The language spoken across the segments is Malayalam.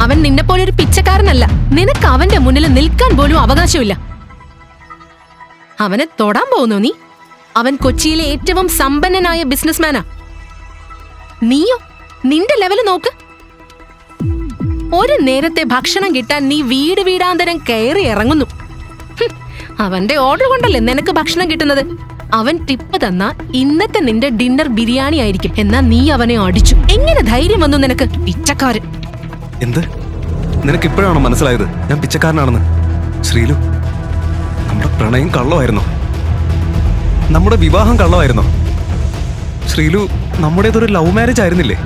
അവൻ നിന്നെ പോലെ ഒരു പിച്ചക്കാരനല്ല. നിനക്ക് അവന്റെ മുന്നിൽ നിൽക്കാൻ പോലും അവകാശമില്ല. അവനെ തൊടാൻ പോകുന്നോ നീ? അവൻ കൊച്ചിയിലെ ഏറ്റവും സമ്പന്നനായ ബിസിനസ്മാനാ. നീയോ നിന്റെ ലെവല് നോക്ക്. ഒരു നേരത്തെ ഭക്ഷണം കിട്ടാൻ നീ വീട് വീടാന്തരം കയറി ഇറങ്ങുന്നു. അവന്റെ ഓർഡർ കൊണ്ടല്ലേ നിനക്ക് ഭക്ഷണം കിട്ടുന്നത്. അവൻ ടിപ്പ് തന്ന ഇന്നത്തെ നിന്റെ ഡിന്നർ ബിരിയാണി ആയിരിക്കും. എന്നാ നീ അവനെ അടിച്ചു. എങ്ങനെ ധൈര്യം വന്നു നിനക്ക്? പിച്ചക്കാരൻ. എന്ത്? നിനക്ക് ഇപ്പോഴാണോ മനസ്സിലായത് ഞാൻ പിച്ചക്കാരനാണെന്ന്? ശ്രീലു, നമ്മുടെ പ്രണയം കള്ളമായിരുന്നോ? നമ്മുടെ വിവാഹം കള്ളമായിരുന്നോ? ശ്രീലു, നമ്മുടേതൊരു ലവ് മാരേജ് ആയിരുന്നില്ലേ?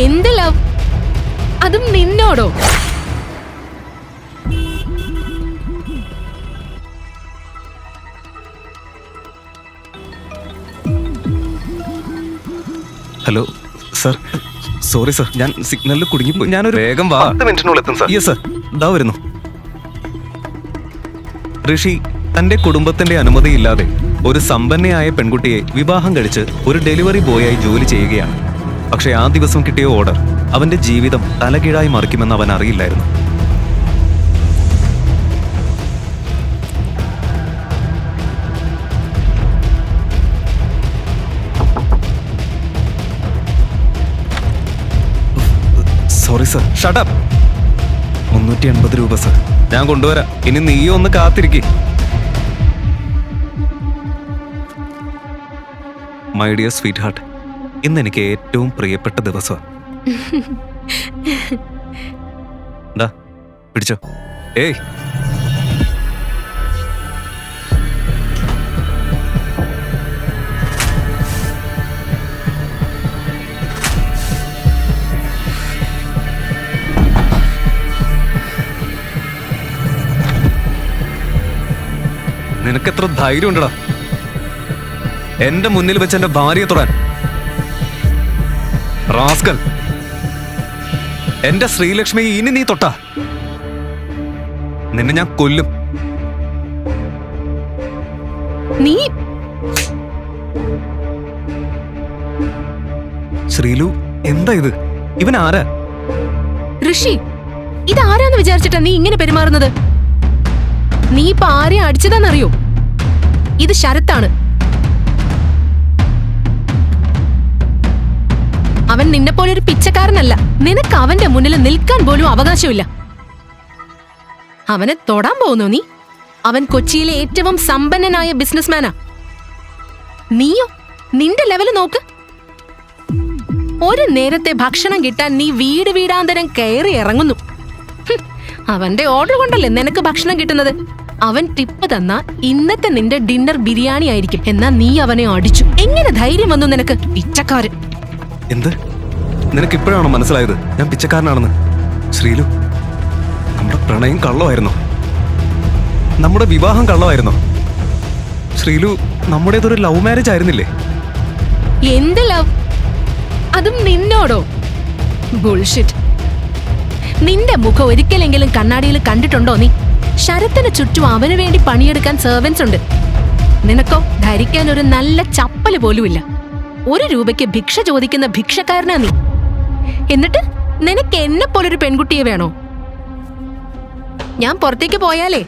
എന്ത് ലവ്? അതും നിന്നോടോ? ഹലോ സർ, സോറി സർ, ഞാൻ സിഗ്നലിൽ കുടുങ്ങിപ്പോയി. ഞാനൊരു വേഗം വാ. 10 മിനിറ്റിനുള്ളിൽ എത്തും സർ. യെസ് സർ, ഇതാ വരുന്നു. ഋഷി തന്റെ കുടുംബത്തിന്റെ അനുമതിയില്ലാതെ ഒരു സമ്പന്നയായ പെൺകുട്ടിയെ വിവാഹം കഴിച്ച് ഒരു ഡെലിവറി ബോയായി ജോലി ചെയ്യുകയാണ്. പക്ഷെ ആ ദിവസം കിട്ടിയ ഓർഡർ അവന്റെ ജീവിതം തലകീഴായി മറിക്കുമെന്ന് അവൻ അറിയില്ലായിരുന്നു. Sorry sir. Shut up. 380 രൂപ സർ. ഞാൻ കൊണ്ടുവരാം. ഇനി നീയും ഒന്ന് കാത്തിരിക്കേ. മൈ ഡിയർ സ്വീറ്റ് ഹാർട്ട്, ഇന്ന് എനിക്ക് ഏറ്റവും പ്രിയപ്പെട്ട ദിവസമാണ്. പിടിച്ചോ. ഏയ്, നിനക്കെത്ര ധൈര്യം ഉണ്ടടാ എന്റെ മുന്നിൽ വെച്ച് എന്റെ ഭാര്യയെ തൊടാൻ? റാസ്കൽ, എന്റെ ശ്രീലക്ഷ്മി ഇനി നീ തൊട്ടാ നിന്നെ ഞാൻ കൊല്ലും. നീ ശ്രീലു, എന്താ ഇത്? ഇവൻ ആരാ? ഋഷി, ഇതാരാന്ന് വിചാരിച്ചിട്ടാ നീ ഇങ്ങനെ പെരുമാറുന്നത്? നീ ഇപ്പൊ ആരെ അടിച്ചതാന്നറിയോ? ഇത് ശരത്താണ്. അവൻ നിന്നെ പോലെ ഒരു പിച്ചക്കാരനല്ല. നിനക്ക് അവന്റെ മുന്നിൽ നിൽക്കാൻ പോലും അവകാശമില്ല. അവനെ തൊടാൻ പോകുന്നോ നീ? അവൻ കൊച്ചിയിലെ ഏറ്റവും സമ്പന്നനായ ബിസിനസ്മാനാ. നീയോ നിന്റെ ലെവല് നോക്ക്. ഒരു നേരത്തെ ഭക്ഷണം കിട്ടാൻ നീ വീട് വീടാന്തരം കയറി ഇറങ്ങുന്നു. അവന്റെ ഓർഡർ കൊണ്ടല്ലേ നിനക്ക് ഭക്ഷണം കിട്ടുന്നത്. അവൻ ടിപ്പ് തന്ന ഇന്നത്തെ നിന്റെ ഡിന്നർ ബിരിയാണി ആയിരിക്കും. എന്നാ നീ അവനെ അടിച്ചു. എങ്ങനെ ധൈര്യം വന്നു നിനക്ക്? പിച്ചക്കാരൻ. എന്ത്? നിനക്ക് ഇപ്പോഴാണോ മനസ്സിലായത് ഞാൻ പിച്ചക്കാരനാണെന്ന്? ശ്രീലു, നമ്മുടെ പ്രണയം കള്ളമായിരുന്നോ? നമ്മുടെ വിവാഹം കള്ളമായിരുന്നോ? ശ്രീലു, നമ്മുടേതൊരു ലവ് മാരേജ് ആയിരുന്നില്ലേ? എന്ത് ലവ്? അതും നിന്നോടോ? ബുൾഷിറ്റ്. നിന്റെ മുഖം ഒരിക്കലെങ്കിലും കണ്ണാടിയിൽ കണ്ടിട്ടുണ്ടോ നീ? ശരത്തിന് ചുറ്റും അവന് വേണ്ടി പണിയെടുക്കാൻ സെർവൻസ് ഉണ്ട്. നിനക്കോ ധരിക്കാൻ ഒരു നല്ല ചപ്പല് പോലുമില്ല. 1 രൂപയ്ക്ക് ഭിക്ഷ ചോദിക്കുന്ന ഭിക്ഷക്കാരനാ നീ. എന്നിട്ട് നിനക്ക് എന്നെ പോലൊരു പെൺകുട്ടിയെ വേണോ? ഞാൻ പുറത്തേക്ക് പോയാലേ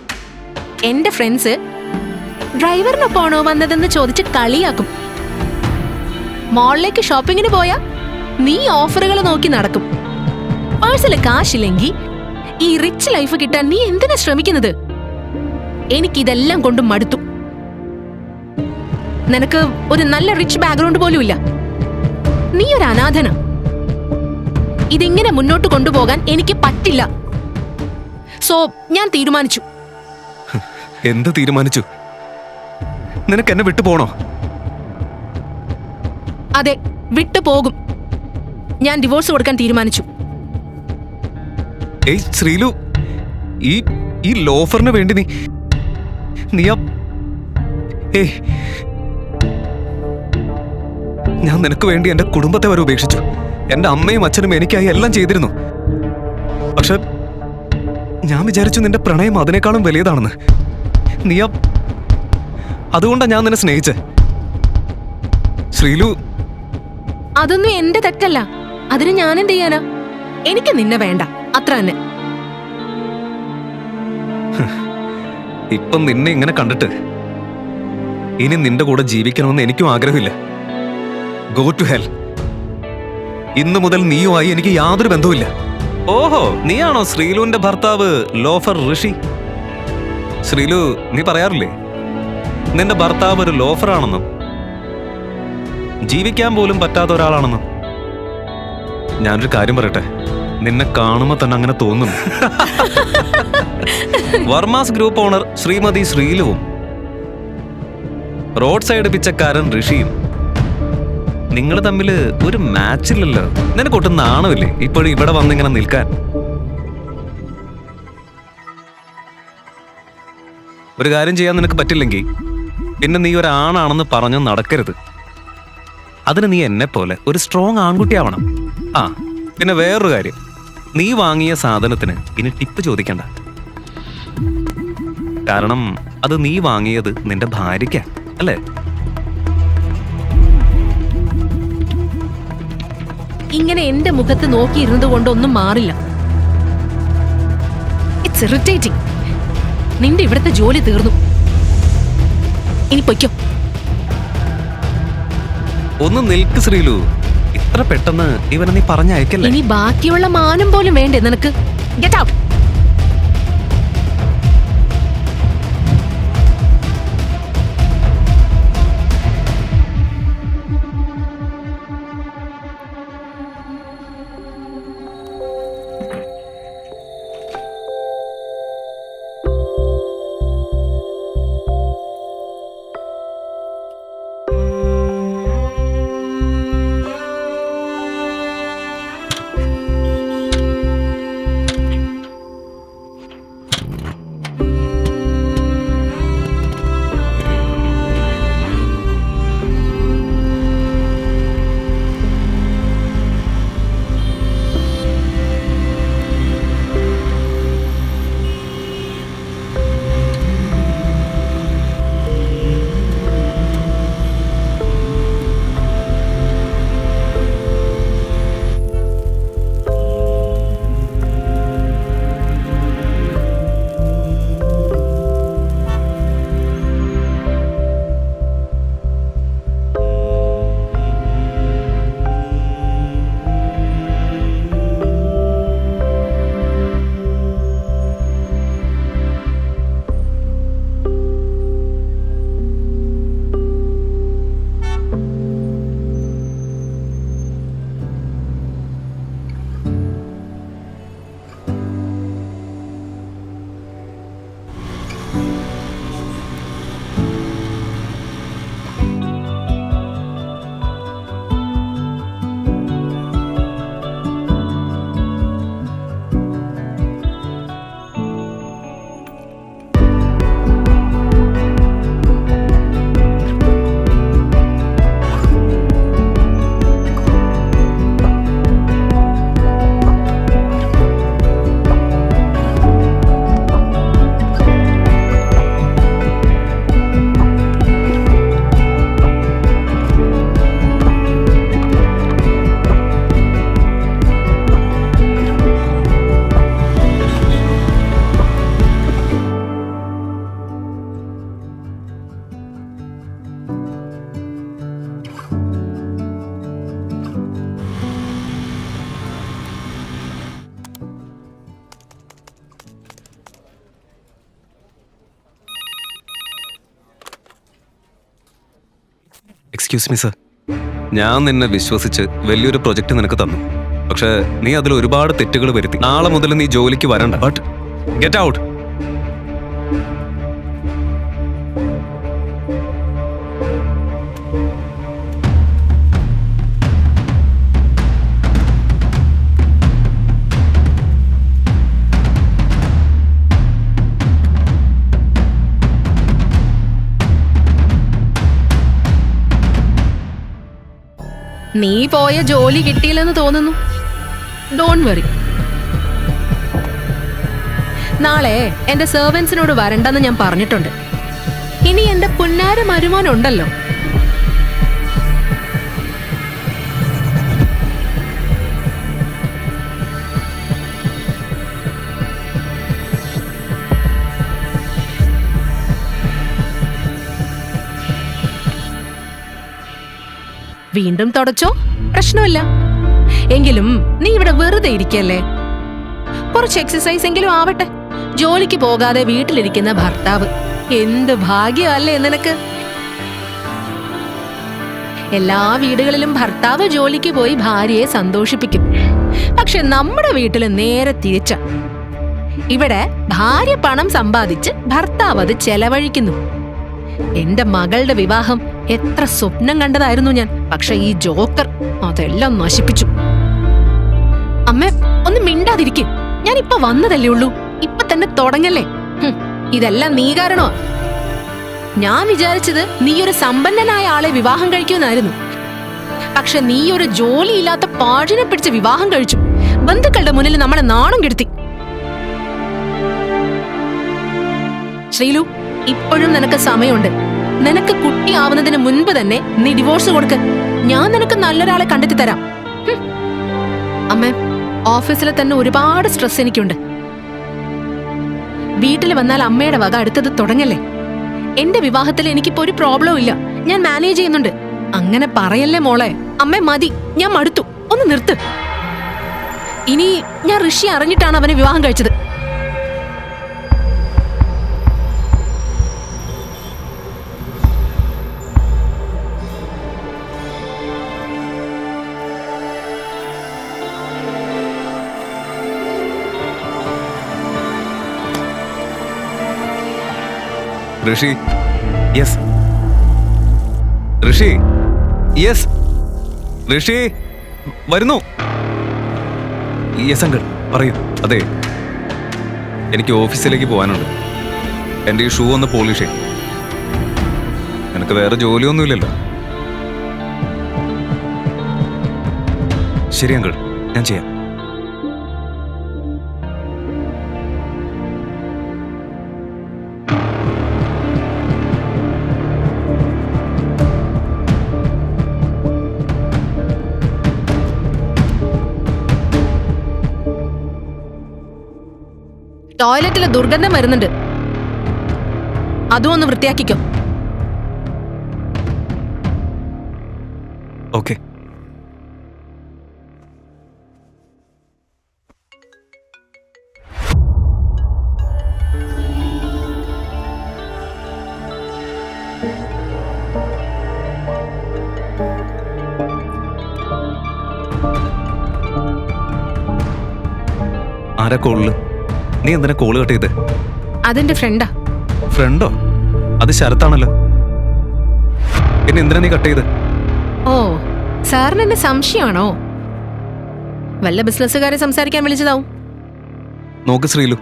എന്റെ ഫ്രണ്ട്സ് ഡ്രൈവറിനൊപ്പമാണോ വന്നതെന്ന് ചോദിച്ച് കളിയാക്കും. മോളിലേക്ക് ഷോപ്പിങ്ങിന് പോയാ നീ ഓഫറുകൾ നോക്കി നടക്കും. പേഴ്സില് കാശില്ലെങ്കിൽ ഈ റിച്ച് ലൈഫ് കിട്ടാൻ നീ എന്തിനാ ശ്രമിക്കുന്നത്? എനിക്കിതെല്ലാം കൊണ്ടും മടുത്തു. നിനക്ക് ഒരു നല്ല റിച്ച് ബാക്ക്ഗ്രൗണ്ട് പോലും ഇല്ല. നീ ഒരു അനാഥന. ഇതിങ്ങനെ മുന്നോട്ട് കൊണ്ടുപോകാൻ എനിക്ക് പറ്റില്ല. സോ ഞാൻ തീരുമാനിച്ചു. എന്ത് തീരുമാനിച്ചു? നിനക്ക് എന്നെ വിട്ടു പോണോ? അതെ, വിട്ടു പോകും. ഞാൻ ഡിവോഴ്സ് കൊടുക്കാൻ തീരുമാനിച്ചു. ഏയ് ശ്രീലു, ഈ ലോഫറിന് വേണ്ടി നീ ഏയ്, ഞാൻ നിനക്ക് വേണ്ടി എന്റെ കുടുംബത്തെ വരെ ഉപേക്ഷിച്ചു. എന്റെ അമ്മയും അച്ഛനും എനിക്കായി എല്ലാം ചെയ്തിരുന്നു. പക്ഷെ ഞാൻ വിചാരിച്ചു നിന്റെ പ്രണയം അതിനേക്കാളും വലിയതാണെന്ന്. അതുകൊണ്ടാണ് ഞാൻ നിന്നെ സ്നേഹിച്ചേ. ശ്രീലു, അതൊന്നും എന്റെ തെറ്റല്ല. അതിന് ഞാൻ എന്ത് ചെയ്യാനാ? എനിക്ക് നിന്നെ വേണ്ട, അത്ര തന്നെ. ഇപ്പം നിന്നെ ഇങ്ങനെ കണ്ടിട്ട് ഇനി നിന്റെ കൂടെ ജീവിക്കണമെന്ന് എനിക്കും ആഗ്രഹമില്ല. Go to hell. ഇന്നു മുതൽ നീയുമായി എനിക്ക് യാതൊരു ബന്ധവുമില്ല. ഓഹോ, നീയാണോ ശ്രീലുവിന്റെ ഭർത്താവ് ലോഫർ ഋഷി? ശ്രീലു, നീ പറയാറില്ലേ നിന്റെ ഭർത്താവ് ഒരു ലോഫറാണെന്നും ജീവിക്കാൻ പോലും പറ്റാത്ത ഒരാളാണെന്നും? ഞാനൊരു കാര്യം പറയട്ടെ, നിന്നെ കാണുമ്പോ തന്നെ അങ്ങനെ തോന്നുന്നു. വർമാസ് ഗ്രൂപ്പ് ഓണർ ശ്രീമതി ശ്രീലുവും റോഡ് സൈഡ് പിച്ചക്കാരൻ ഋഷിയും നിങ്ങൾ തമ്മിൽ ഒരു മാച്ചില്ലല്ലോ. നിനക്കൊട്ടും നാണമില്ലേ ഇപ്പോഴും ഇവിടെ വന്നിങ്ങനെ നിൽക്കാൻ? ഒരു കാര്യം ചെയ്യാൻ നിനക്ക് പറ്റില്ലെങ്കിൽ പിന്നെ നീ ഒരാണാണെന്ന് പറഞ്ഞു നടക്കരുത്. അതിന് നീ എന്നെ പോലെ ഒരു സ്ട്രോങ് ആൺകുട്ടിയാവണം. ആ പിന്നെ വേറൊരു കാര്യം, നീ വാങ്ങിയ സാധനത്തിന് ഇനി ടിപ്പ് ചോദിക്കണ്ട. കാരണം അത് നീ വാങ്ങിയത് നിന്റെ ഭാര്യയ്ക്കാ, അല്ലേ? ഇങ്ങനെ എന്റെ മുഖത്ത് നോക്കിയിരുന്നത് കൊണ്ടൊന്നും മാറില്ല. It's irritating. നിന്റെ ഇവിടുത്തെ ജോലി തീർന്നു, ഇനി പൊയ്ക്കോ. ഒന്ന് നിൽക്ക് ശ്രീലു, ഇത്ര പെട്ടെന്ന് ഇവനെ നീ പറഞ്ഞയക്കല്ലേ. ഇനി ബാക്കിയുള്ള മാനം പോലും വേണ്ടേ നിനക്ക്? Get out. Excuse me sir, ഞാൻ നിന്നെ വിശ്വസിച്ച് വലിയൊരു പ്രൊജക്ട് നിനക്ക് തന്നു. പക്ഷെ നീ അതിൽ ഒരുപാട് തെറ്റുകൾ വരുത്തി. നാളെ മുതൽ നീ ജോലിക്ക് വരണ്ട. But get out. നീ പോയ ജോലി കിട്ടിയില്ലെന്ന് തോന്നുന്നു. Don't worry. നാളെ എന്റെ സെർവൻസിനോട് വരണ്ടെന്ന് ഞാൻ പറഞ്ഞിട്ടുണ്ട്. ഇനി എന്റെ പുന്നാര മരുമോനുണ്ടല്ലോ. വീണ്ടും തുടച്ചോ, പ്രശ്നമില്ല. എങ്കിലും നീ ഇവിടെ വെറുതെ ഇരിക്കല്ലേ, കുറച്ച് എക്സസൈസ് എങ്കിലും ആവട്ടെ. ജോലിക്ക് പോകാതെ വീട്ടിലിരിക്കുന്ന ഭർത്താവ് എന്ത് ഭാഗ്യമല്ലേ നിനക്ക്. എല്ലാ വീടുകളിലും ഭർത്താവ് ജോലിക്ക് പോയി ഭാര്യയെ സന്തോഷിപ്പിക്കും. പക്ഷെ നമ്മുടെ വീട്ടില് നേരെ തിരിച്ച. ഇവിടെ ഭാര്യ പണം സമ്പാദിച്ച് ഭർത്താവ് അത് ചെലവഴിക്കുന്നു. എന്റെ മകളുടെ വിവാഹം എത്ര സ്വപ്നം കണ്ടതായിരുന്നു ഞാൻ. പക്ഷെ ഈ ജോക്കർ അതെല്ലാം നശിപ്പിച്ചു. അമ്മ ഒന്ന് മിണ്ടാതിരിക്കും. ഞാൻ ഇപ്പൊ വന്നതല്ലേ ഉള്ളൂ, ഇപ്പൊ തന്നെ തുടങ്ങല്ലേ. ഇതെല്ലാം നീ കാരണോ. ഞാൻ വിചാരിച്ചത് നീ ഒരു സമ്പന്നനായ ആളെ വിവാഹം കഴിക്കുമെന്നായിരുന്നു. പക്ഷെ നീ ഒരു ജോലിയില്ലാത്ത പാഴിനെ പിടിച്ച് വിവാഹം കഴിച്ചു. ബന്ധുക്കളുടെ മുന്നിൽ നമ്മളെ നാണം കെടുത്തി. ശ്രീലു, ഇപ്പോഴും നിനക്ക് സമയമുണ്ട്. നിനക്ക് കുട്ടിയാവുന്നതിന് മുൻപ് തന്നെ നീ ഡിവോഴ്സ് കൊടുക്ക്. ഞാൻ നിനക്ക് നല്ലൊരാളെ കണ്ടെത്തി തരാം. അമ്മ, ഓഫീസിലെ തന്നെ ഒരുപാട് സ്ട്രെസ് എനിക്കുണ്ട്. വീട്ടിൽ വന്നാൽ അമ്മയുടെ വക അടുത്തത് തുടങ്ങല്ലേ. എന്റെ വിവാഹത്തിൽ എനിക്കിപ്പോ ഒരു പ്രോബ്ലം ഇല്ല, ഞാൻ മാനേജ് ചെയ്യുന്നുണ്ട്. അങ്ങനെ പറയല്ലേ മോളെ. അമ്മ മതി, ഞാൻ മടുത്തു, ഒന്ന് നിർത്ത്. ഇനി ഞാൻ ഋഷി അറിഞ്ഞിട്ടാണ് അവനെ വിവാഹം കഴിച്ചത്. ഋഷി, യെസ്. ഋഷി, യെസ്. ഋഷി വരുന്നു. യെസ് അങ്കിൾ, പറയൂ. അതെ, എനിക്ക് ഓഫീസിലേക്ക് പോകാനുണ്ട്. എൻ്റെ ഈ ഷൂ ഒന്ന് പോളിഷ് ചെയ്യും. നിനക്ക് വേറെ ജോലിയൊന്നുമില്ലല്ലോ. ശരി അങ്കിൾ, ഞാൻ ചെയ്യാം. ടോയ്ലറ്റിലെ ദുർഗന്ധം വരുന്നുണ്ട്, അതും ഒന്ന് വൃത്തിയാക്കിക്കോ. ഓക്കെ. ആരാ കോളില്? നീ എന്തിനാ കോള് കട്ട് ചെയ്ത്? അതെന്റെ ഫ്രണ്ടാ. ഫ്രണ്ടോ? അത് ശരത്താണല്ലോ. പിന്നെ എന്തിനാ നീ കട്ട് ചെയ്ത്? ഓ, സാറിന് എന്നെ സംശയമാണോ? വല്ല ബിസിനസ്സുകാരെ സംസാരിക്കാൻ വിളിച്ചതാവും. നോക്ക് ശ്രീലു,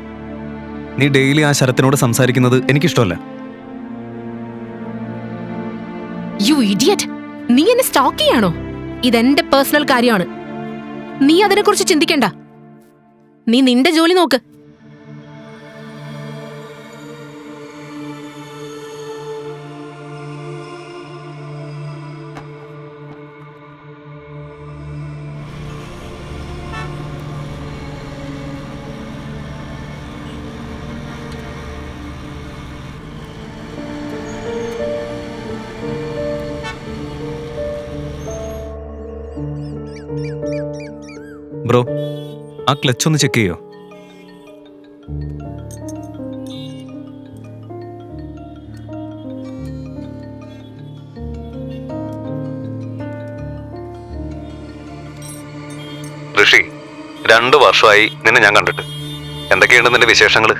നീ ഡെയിലി ആ ശരത്തിനോട് സംസാരിക്കുന്നത് എനിക്കിഷ്ടമല്ല. യു ഇഡിയറ്റ്, നീ എന്നെ സ്റ്റോക്ക് ചെയ്യാണോ? ഇതെന്റെ പേഴ്സണൽ കാര്യമാണ്. നീ അതിനെക്കുറിച്ച് ചിന്തിക്കണ്ട. നീ നിന്റെ ജോലി നോക്ക്. ബ്രോ, ആ ക്ലച്ച് ഒന്ന് ചെക്ക് ചെയ്യോ? ഋഷി, 2 വർഷമായി നിന്നെ ഞാൻ കണ്ടിട്ട്. എന്തൊക്കെയുണ്ട് നിന്റെ വിശേഷങ്ങള്?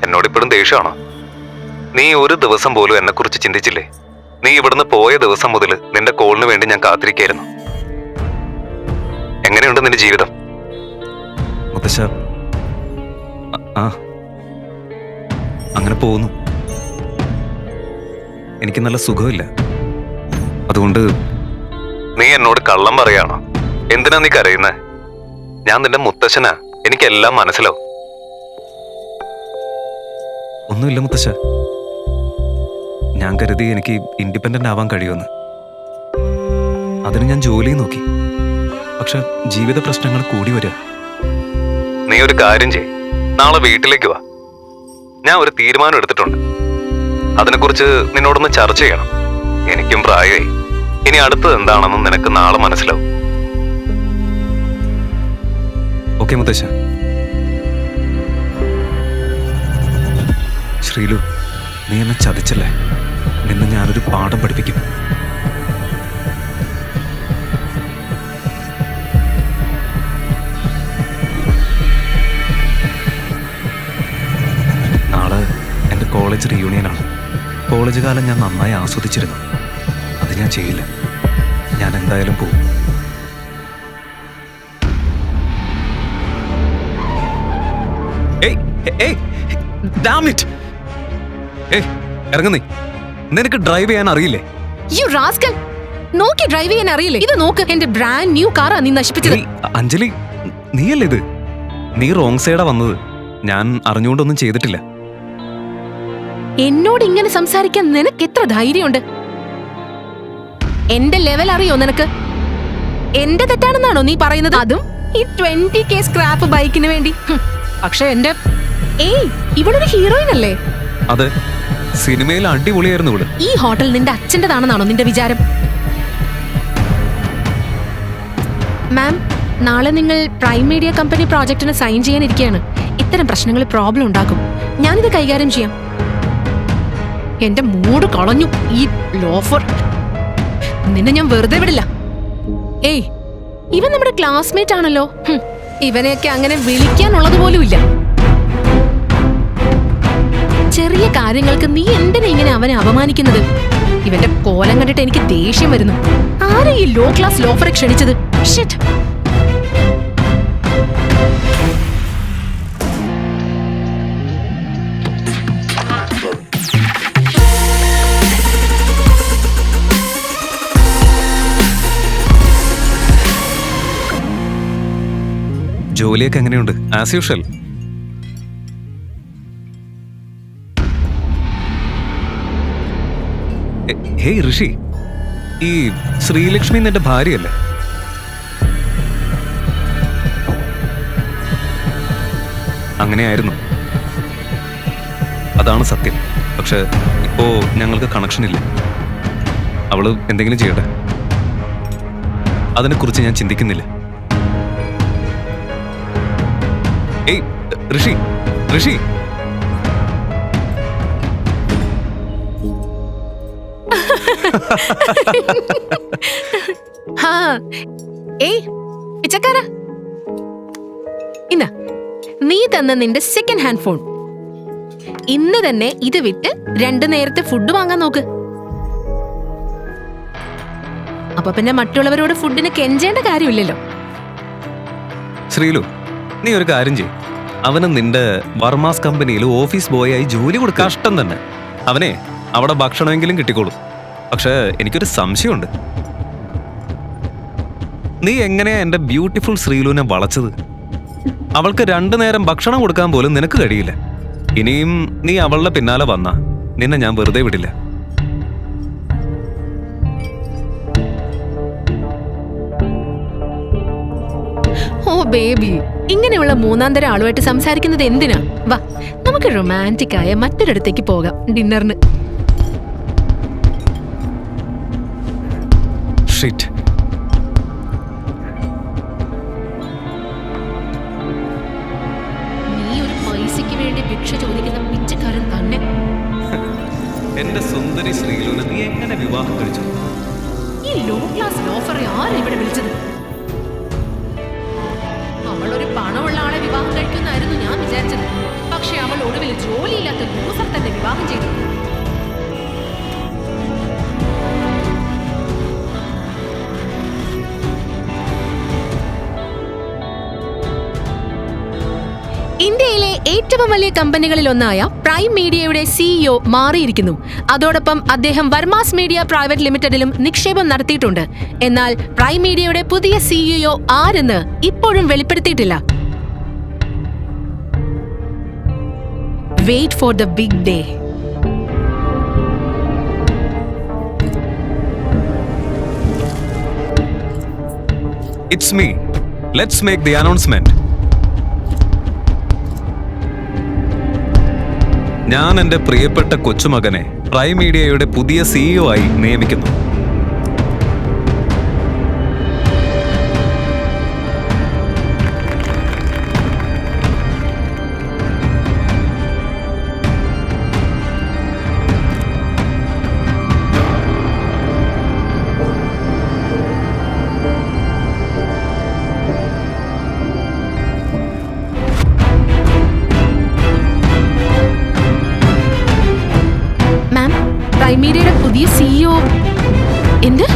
എന്നോടിപ്പോഴും ദേഷ്യമാണോ? നീ ഒരു ദിവസം പോലും എന്നെ കുറിച്ച് ചിന്തിച്ചില്ലേ? നീ ഇവിടുന്ന് പോയ ദിവസം മുതൽ നിന്റെ കോളിന് വേണ്ടി ഞാൻ കാത്തിരിക്കായിരുന്നു. എങ്ങനെയുണ്ട് നിന്റെ ജീവിതം? മുത്തശ്ശ, അങ്ങനെ പോകുന്നു. എനിക്ക് നല്ല സുഖമില്ല. അതുകൊണ്ട് നീ എന്നോട് കള്ളം പറയാണോ? എന്തിനാ നീ കരയുന്നേ? ഞാൻ നിന്റെ മുത്തശ്ശനാ, എനിക്കെല്ലാം മനസ്സിലാവും. ഒന്നുമില്ല മുത്തശ്ശ, ഞാൻ കരുതി എനിക്ക് ഇൻഡിപെൻഡന്റ് ആവാൻ കഴിയുമെന്ന്. അതിന് ഞാൻ ജോലി നോക്കി. പക്ഷെ ജീവിത പ്രശ്നങ്ങൾ കൂടി വരിക. നീ ഒരു കാര്യം ചെയ്യ്, നാളെ വീട്ടിലേക്ക് വാ. ഞാൻ ഒരു തീരുമാനം എടുത്തിട്ടുണ്ട്. അതിനെക്കുറിച്ച് നിന്നോടൊന്ന് ചർച്ച ചെയ്യണം. എനിക്കും പ്രായമായി. ഇനി അടുത്തത് എന്താണെന്ന് നിനക്ക് നാളെ മനസ്സിലാവും. ഓക്കെ മുത്തശ്ശ. ശ്രീലു, നീ എന്നെ ചതിച്ചല്ലേ? നിന്നെ ഞാനൊരു പാഠം പഠിപ്പിക്കും. നാളെ എൻ്റെ കോളേജ് റീയൂണിയനാണ്. കോളേജ് കാലം ഞാൻ നന്നായി ആസ്വദിച്ചിരുന്നു. അത് ഞാൻ ചെയ്യില്ല. ഞാൻ എന്തായാലും പോകും. ഇറങ്ങുന്നേ. നിനക്ക് ഡ്രൈവ് ചെയ്യാൻ അറിയില്ലേ? യു റാസ്കൽ, നോക്കി ഡ്രൈവ് ചെയ്യാൻ അറിയില്ലേ? ഇത് നോക്ക്, എന്റെ ബ്രാൻഡ് ന്യൂ കാറാ നീ നശിപ്പിച്ചത്. അഞ്ജലി, നീയല്ലേ ഇത്? നീ റോങ് സൈഡാ വന്നത്. ഞാൻ അറിഞ്ഞുകൊണ്ടൊന്നും ചെയ്തിട്ടില്ല. എന്നോട് ഇങ്ങനെ സംസാരിക്കാൻ നിനക്ക് എത്ര ധൈര്യമുണ്ട്? എന്റെ ലെവൽ അറിയോ നിനക്ക്? എന്റെ തെറ്റാണെന്നാണോ നീ പറയുന്നത്? അതും ഈ 20K സ്ക്രാപ്പ് ബൈക്കിന് വേണ്ടി. പക്ഷെ എന്റെ ഇവളൊരു ഹീറോയിൻ അല്ലേ? അതെ, സിനിമയിൽ അടിപൊളിയായിരുന്നു ഇവള്. ഈ ഹോട്ടൽ നിന്റെ അച്ഛൻ്റെതാണെന്നാണോ നിന്റെ വിചാരം? മാം, നാളെ നിങ്ങൾ പ്രൈം മീഡിയ കമ്പനി പ്രോജക്റ്റിന് സൈൻ ചെയ്യാനിരിക്കുകയാണ്. ഇത്തരം പ്രശ്നങ്ങൾ പ്രോബ്ലം ഉണ്ടാക്കും. ഞാനിത് കൈകാര്യം ചെയ്യാം. എന്റെ മൂഡ് കളഞ്ഞു ഈ ലോഫർ. നിന്നെ ഞാൻ വെറുതെ വിടില്ല. ഇവൻ നമ്മുടെ ക്ലാസ്മേറ്റ് ആണല്ലോ. ഇവനെയൊക്കെ അങ്ങനെ വിളിക്കാനുള്ളത് പോലും ഇല്ല. ചെറിയ കാര്യങ്ങൾക്ക് നീ എന്തിനാ ഇങ്ങനെ അവനെ അപമാനിക്കുന്നത്? ഇവന്റെ കോലം കണ്ടിട്ട് എനിക്ക് ദേഷ്യം വരുന്നു. ആരെ ഈ ലോ ക്ലാസ് ലോഫറെ ക്ഷണിച്ചത്? ഷിറ്റ്. ജോലിയൊക്കെ എങ്ങനെയുണ്ട്? As usual. ഹേയ് ഋഷി, ഈ ശ്രീലക്ഷ്മി നിന്റെ ഭാര്യയല്ലേ? അങ്ങനെയായിരുന്നു. അതാണ് സത്യം. പക്ഷെ ഇപ്പോ ഞങ്ങൾക്ക് കണക്ഷൻ ഇല്ല. അവള് എന്തെങ്കിലും ചെയ്യട്ടെ. അതിനെക്കുറിച്ച് ഞാൻ ചിന്തിക്കുന്നില്ല. ഏയ് ഋഷി, ഋഷി. പിച്ചക്കാരാ, ഇന്നാ നീ തന്ന നിന്റെ സെക്കൻഡ് ഹാൻഡ് ഫോൺ. ഇന്ന് തന്നെ ഇത് വിറ്റ് 2 നേരത്തെ ഫുഡ് വാങ്ങാൻ നോക്ക്. അപ്പൊ പിന്നെ മറ്റുള്ളവരോട് ഫുഡിന് കെഞ്ചേണ്ട കാര്യമില്ലല്ലോ. ശ്രീലു, നീ ഒരു കാര്യം ചെയ്യും. അവന് നിന്റെ വർമാസ് കമ്പനിയിൽ ഓഫീസ് ബോയ് ആയി ജോലി കൊടുക്കുക. കഷ്ടം തന്നെ. അവനെ അവിടെ ഭക്ഷണമെങ്കിലും കിട്ടിക്കോളും. പക്ഷെ എനിക്കൊരു സംശയമുണ്ട്. നീ എങ്ങനെയാ എന്റെ ബ്യൂട്ടിഫുൾ ശ്രീലുവിനെ വളച്ചത്? അവൾക്ക് 2 നേരം ഭക്ഷണം കൊടുക്കാൻ പോലും നിനക്ക് കഴിയില്ല. ഇനിയും നീ അവളുടെ പിന്നാലെ വന്നാ നിന്നെ ഞാൻ വെറുതെ വിടില്ല. ഓ ബേബി, ഇങ്ങനെയുള്ള 3ാം തരം ആളുമായിട്ട് സംസാരിക്കുന്നത് എന്തിനാ? വാ, നമുക്ക് റൊമാൻറ്റിക് ആയ മറ്റൊരിടത്തേക്ക് പോകാം, ഡിന്നറിന്. ഷിറ്റ്. നീ ഒരു പൈസയ്ക്ക് വേണ്ടി ഭിക്ഷ ചോദിക്കുന്ന പിച്ചക്കാരൻ തന്നെ. എന്റെ സുന്ദരി ശ്രീലുവിനെ നീ എങ്ങനെ വിവാഹം കഴിച്ചു? ഈ ലോ ക്ലാസ് ലോഫറെ ആരാ ഇവിടെ വിളിച്ചത്? അവളൊരു പണമുള്ള ആളെ വിവാഹം കഴിക്കുന്നായിരുന്നു ഞാൻ വിചാരിച്ചത്. പക്ഷെ അവൾ ഒടുവിൽ ജോലിയില്ലാത്ത ലൂസർ തന്നെ വിവാഹം ചെയ്തു. ഇന്ത്യയിലെ ഏറ്റവും വലിയ കമ്പനികളിൽ ഒന്നായ പ്രൈം മീഡിയയുടെ സിഇഒ മാറിയിരിക്കുന്നു. അതോടൊപ്പം അദ്ദേഹം വർമാസ് മീഡിയ പ്രൈവറ്റ് ലിമിറ്റഡിലും നിക്ഷേപം നടത്തിയിട്ടുണ്ട്. എന്നാൽ പ്രൈം മീഡിയയുടെ പുതിയ സിഇഒ ആരെന്ന് ഇപ്പോഴും വെളിപ്പെടുത്തിയിട്ടില്ല. Wait for the big day. It's me. Let's make the announcement. ഞാൻ എൻ്റെ പ്രിയപ്പെട്ട കൊച്ചുമകനെ പ്രൈം മീഡിയയുടെ പുതിയ സിഇഒ ആയി നിയമിക്കുന്നു. പ്രൈമീഡിയയുടെ പുതിയ സിഇഒ. എന്ത്?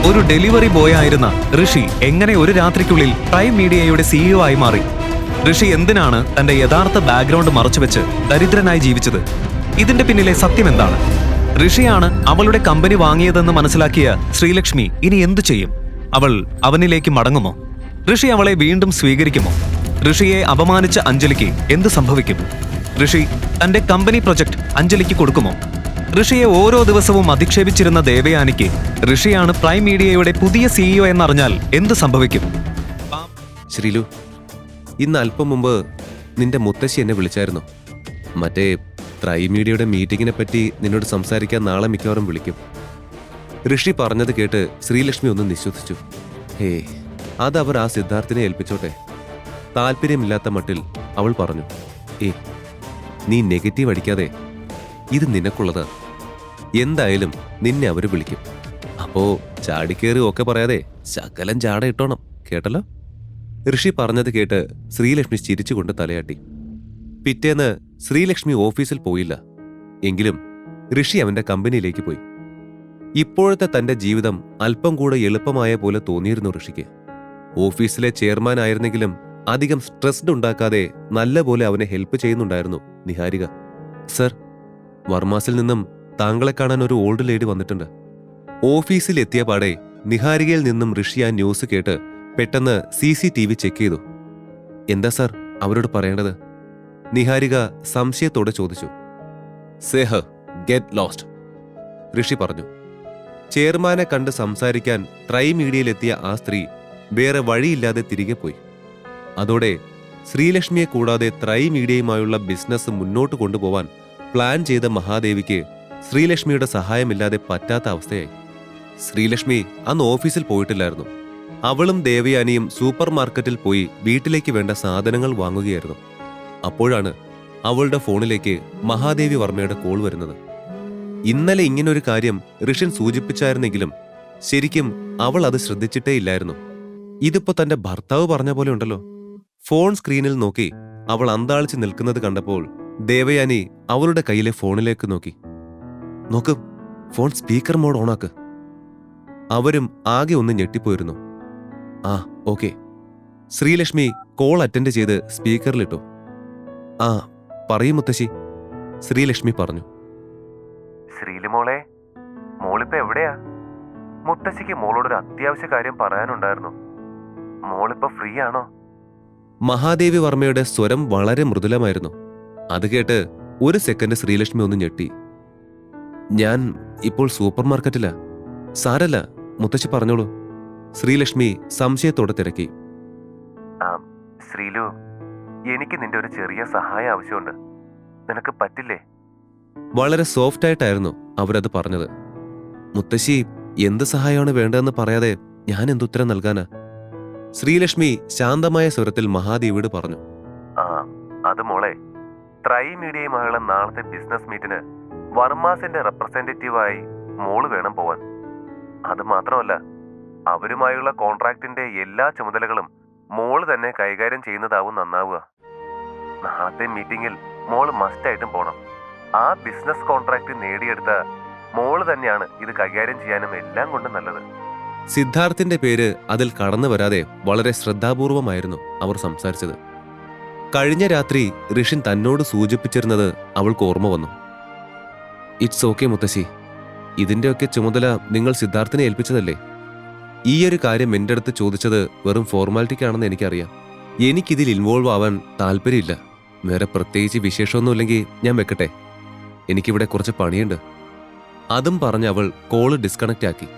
ഒരു ഡെലിവറി ബോയ് ആയിരുന്ന ഋഷി എങ്ങനെ ഒരു രാത്രിക്കുള്ളിൽ പ്രൈം മീഡിയയുടെ സിഇഒ ആയി മാറി? ഋഷി എന്തിനാണ് തന്റെ യഥാർത്ഥ ബാക്ക്ഗ്രൗണ്ട് മറച്ചുവെച്ച് ദരിദ്രനായി ജീവിച്ചത്? ഇതിന്റെ പിന്നിലെ സത്യം എന്താണ്? ഋഷിയാണ് അവളുടെ കമ്പനി വാങ്ങിയതെന്ന് മനസ്സിലാക്കിയ ശ്രീലക്ഷ്മി ഇനി എന്തു ചെയ്യും? അവൾ അവനിലേക്ക് മടങ്ങുമോ? ഋഷി അവളെ വീണ്ടും സ്വീകരിക്കുമോ? ഋഷിയെ അപമാനിച്ച അഞ്ജലിക്ക് എന്ത് സംഭവിക്കും? ഋഷി തന്റെ കമ്പനി പ്രൊജക്ട് അഞ്ജലിക്ക് കൊടുക്കുമോ? ഋഷിയെ ഓരോ ദിവസവും അധിക്ഷേപിച്ചിരുന്ന ദേവയാനിക്ക് ഋഷിയാണ് പ്രൈം മീഡിയയുടെ പുതിയ സിഇഒ എന്നറിഞ്ഞാൽ എന്ത് സംഭവിക്കും? ശ്രീലു, ഇന്ന് അല്പം മുമ്പ് നിന്റെ മുത്തശ്ശി എന്നെ വിളിച്ചായിരുന്നു. മറ്റേ പ്രൈം മീഡിയയുടെ മീറ്റിങ്ങിനെ പറ്റി നിന്നോട് സംസാരിക്കാൻ നാളെ മിക്കവാറും വിളിക്കും. ഋഷി പറഞ്ഞത് കേട്ട് ശ്രീലക്ഷ്മി ഒന്ന് നിശ്വസിച്ചു. ഹേ, അതവർ ആ സിദ്ധാർത്ഥിനെ ഏൽപ്പിച്ചോട്ടെ. താല്പര്യമില്ലാത്ത മട്ടിൽ അവൾ പറഞ്ഞു. നീ നെഗറ്റീവ് അടിക്കാതെ, ഇത് നിനക്കുള്ളതാ. എന്തായാലും നിന്നെ അവര് വിളിക്കും. അപ്പോ ചാടിക്കേറി ഒക്കെ പറയാതെ ശകലം ചാട ഇട്ടോണം, കേട്ടല്ലോ? ഋഷി പറഞ്ഞത് കേട്ട് ശ്രീലക്ഷ്മി ചിരിച്ചുകൊണ്ട് തലയാട്ടി. പിറ്റേന്ന് ശ്രീലക്ഷ്മി ഓഫീസിൽ പോയില്ല. എങ്കിലും ഋഷി അവന്റെ കമ്പനിയിലേക്ക് പോയി. ഇപ്പോഴത്തെ തന്റെ ജീവിതം അല്പം കൂടെ എളുപ്പമായ പോലെ തോന്നിയിരുന്നു ഋഷിക്ക്. ഓഫീസിലെ ചെയർമാൻ ആയിരുന്നെങ്കിലും അധികം സ്ട്രെസ്ഡ് ഉണ്ടാക്കാതെ നല്ലപോലെ അവനെ ഹെൽപ്പ് ചെയ്യുന്നുണ്ടായിരുന്നു നിഹാരിക. സർ, വർമാസിൽ നിന്നും താങ്കളെ കാണാൻ ഒരു ഓൾഡ് ലേഡി വന്നിട്ടുണ്ട്. ഓഫീസിൽ എത്തിയ പാടെ നിഹാരികയിൽ നിന്നും ഋഷി ആ ന്യൂസ് കേട്ട് പെട്ടെന്ന് CCTV ചെക്ക് ചെയ്തു. എന്താ സാർ അവരോട് പറയേണ്ടത്? നിഹാരിക സംശയത്തോടെ ചോദിച്ചു. സേ ഹർ ഗെറ്റ് ലോസ്റ്റ്, ഋഷി പറഞ്ഞു. ചെയർമാനെ കണ്ട് സംസാരിക്കാൻ പ്രൈം മീഡിയയിലെത്തിയ ആ സ്ത്രീ വേറെ വഴിയില്ലാതെ തിരികെ പോയി. അതോടെ ശ്രീലക്ഷ്മിയെ കൂടാതെ പ്രൈം മീഡിയയുമായുള്ള ബിസിനസ് മുന്നോട്ട് കൊണ്ടുപോവാൻ പ്ലാൻ ചെയ്ത മഹാദേവിക്ക് ശ്രീലക്ഷ്മിയുടെ സഹായമില്ലാതെ പറ്റാത്ത അവസ്ഥയായി. ശ്രീലക്ഷ്മി അന്ന് ഓഫീസിൽ പോയിട്ടില്ലായിരുന്നു. അവളും ദേവയാനിയും സൂപ്പർ മാർക്കറ്റിൽ പോയി വീട്ടിലേക്ക് വേണ്ട സാധനങ്ങൾ വാങ്ങുകയായിരുന്നു. അപ്പോഴാണ് അവളുടെ ഫോണിലേക്ക് മഹാദേവി വർമ്മയുടെ കോൾ വരുന്നത്. ഇന്നലെ ഇങ്ങനൊരു കാര്യം ഋഷൻ സൂചിപ്പിച്ചായിരുന്നെങ്കിലും ശരിക്കും അവൾ അത് ശ്രദ്ധിച്ചിട്ടേ ഇല്ലായിരുന്നു. ഇതിപ്പോ തന്റെ ഭർത്താവ് പറഞ്ഞ പോലെ ഉണ്ടല്ലോ. ഫോൺ സ്ക്രീനിൽ നോക്കി അവൾ അന്താളിച്ച് നിൽക്കുന്നത് കണ്ടപ്പോൾ ദേവയാനി അവളുടെ കയ്യിലെ ഫോണിലേക്ക് നോക്കി. നോക്ക്, ഫോൺ സ്പീക്കർ മോഡ് ഓണാക്ക്. അവരും ആകെ ഒന്ന് ഞെട്ടിപ്പോയിരുന്നു. ആ ഓക്കെ. ശ്രീലക്ഷ്മി കോൾ അറ്റൻഡ് ചെയ്ത് സ്പീക്കറിലിട്ടു. ആ പറയൂ മുത്തശ്ശി, ശ്രീലക്ഷ്മി പറഞ്ഞു. ശ്രീലുമോളെ, മോളിപ്പോ എവിടെയാ? മുത്തശ്ശിക്ക് മോളോടൊരു അത്യാവശ്യ കാര്യം പറയാനുണ്ടായിരുന്നു. മോളിപ്പോ ഫ്രീ ആണോ? മഹാദേവി വർമ്മയുടെ സ്വരം വളരെ മൃദുലമായിരുന്നു. അത് കേട്ട് ഒരു സെക്കൻഡ് ശ്രീലക്ഷ്മി ഒന്ന് ഞെട്ടി. ഞാൻ ഇപ്പോൾ സൂപ്പർ മാർക്കറ്റിലാ. സാരല്ല, മുത്തശ്ശി പറഞ്ഞോളൂ, ശ്രീലക്ഷ്മി സംശയത്തോടെ തിരക്കി. ശ്രീലു, എനിക്ക് നിന്റെ ഒരു ചെറിയ സഹായം ആവശ്യമുണ്ട്. നിനക്ക് പറ്റില്ലേ? വളരെ സോഫ്റ്റായിട്ടായിരുന്നു അവരത് പറഞ്ഞത്. മുത്തശ്ശി എന്ത് സഹായമാണ് വേണ്ടതെന്ന് പറയാതെ ഞാൻ എന്തുത്തരം നൽകാനാ? ശ്രീലക്ഷ്മി ശാന്തമായ സ്വരത്തിൽ മഹാദേവിയോട് പറഞ്ഞു. അത് മോളെ, ട്രൈ മീഡിയയുമായുള്ള നാളത്തെ ബിസിനസ് മീറ്റിന് വർമാസിന്റെ റെപ്രസെന്റേറ്റീവായി മോള് വേണം പോവാൻ. അത് മാത്രമല്ല, അവരുമായുള്ള കോൺട്രാക്ടിന്റെ എല്ലാ ചുമതലകളും മോള് തന്നെ കൈകാര്യം ചെയ്യുന്നതാവും നന്നാവുക. നാളത്തെ മീറ്റിംഗിൽ മോള് മസ്റ്റായിട്ടും പോണം. ആ ബിസിനസ് കോൺട്രാക്ട് നേടിയെടുത്ത മോള് തന്നെയാണ് ഇത് കൈകാര്യം ചെയ്യാനും എല്ലാം കൊണ്ടും നല്ലത്. സിദ്ധാർത്ഥിന്റെ പേര് അതിൽ കടന്നു വരാതെ വളരെ ശ്രദ്ധാപൂർവമായിരുന്നു അവർ സംസാരിച്ചത്. കഴിഞ്ഞ രാത്രി ഋഷിൻ തന്നോട് സൂചിപ്പിച്ചിരുന്നത് അവൾക്ക് ഓർമ്മ വന്നു. ഇറ്റ്സ് ഓക്കെ മുത്തശ്ശി, ഇതിന്റെയൊക്കെ ചുമതല നിങ്ങൾ സിദ്ധാർത്ഥിനെ ഏൽപ്പിച്ചതല്ലേ? ഈയൊരു കാര്യം എൻ്റെ അടുത്ത് ചോദിച്ചത് വെറും ഫോർമാലിറ്റിക്കാണെന്ന് എനിക്കറിയാം. എനിക്കിതിൽ ഇൻവോൾവ് ആവാൻ താല്പര്യമില്ല. വേറെ പ്രത്യേകിച്ച് വിശേഷമൊന്നുമില്ലെങ്കിൽ ഞാൻ വെക്കട്ടെ, എനിക്കിവിടെ കുറച്ച് പണിയുണ്ട്. അതും പറഞ്ഞ് അവൾ കോള് ഡിസ്കണക്റ്റ് ആക്കി.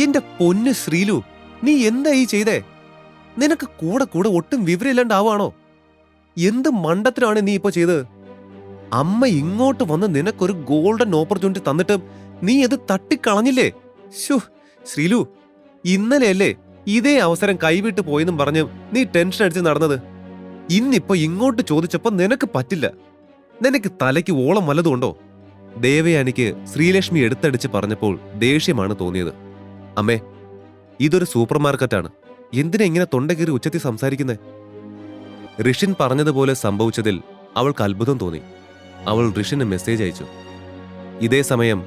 എന്റെ പൊന്ന് ശ്രീലു, നീ എന്താ ഈ ചെയ്തേ? നിനക്ക് കൂടെ കൂടെ ഒട്ടും വിവരമില്ലാണ്ടാവാണോ? എന്ത് മണ്ടത്തിനാണ് നീ ഇപ്പൊ ചെയ്തത്? അമ്മ ഇങ്ങോട്ട് വന്ന് നിനക്കൊരു ഗോൾഡൻ ഓപ്പർച്യൂണിറ്റി തന്നിട്ട് നീ അത് തട്ടിക്കളഞ്ഞില്ലേ? ശോ ശ്രീലു, ഇന്നലെയല്ലേ ഇതേ അവസരം കൈവിട്ട് പോയെന്നും പറഞ്ഞ് നീ ടെൻഷൻ അടിച്ച് നടന്നത്. ഇന്നിപ്പോ ഇങ്ങോട്ട് ചോദിച്ചപ്പോ നിനക്ക് പറ്റില്ല. നിനക്ക് തലയ്ക്ക് ഓളം വല്ലതുണ്ടോ? ദേവയാനിക്ക് ശ്രീലക്ഷ്മി എടുത്തടിച്ച് പറഞ്ഞപ്പോൾ ദേഷ്യമാണ് തോന്നിയത്. അമ്മേ, ഇതൊരു സൂപ്പർ മാർക്കറ്റാണ്. എന്തിനാ ഇങ്ങനെ തൊണ്ടകീറി ഉച്ചത്തിൽ സംസാരിക്കുന്നേ? ഋഷിൻ പറഞ്ഞതുപോലെ സംഭവിച്ചതിൽ അവൾക്ക് അത്ഭുതം തോന്നി. അവൾ ഋഷിന് മെസ്സേജ് അയച്ചു. ഇതേ സമയം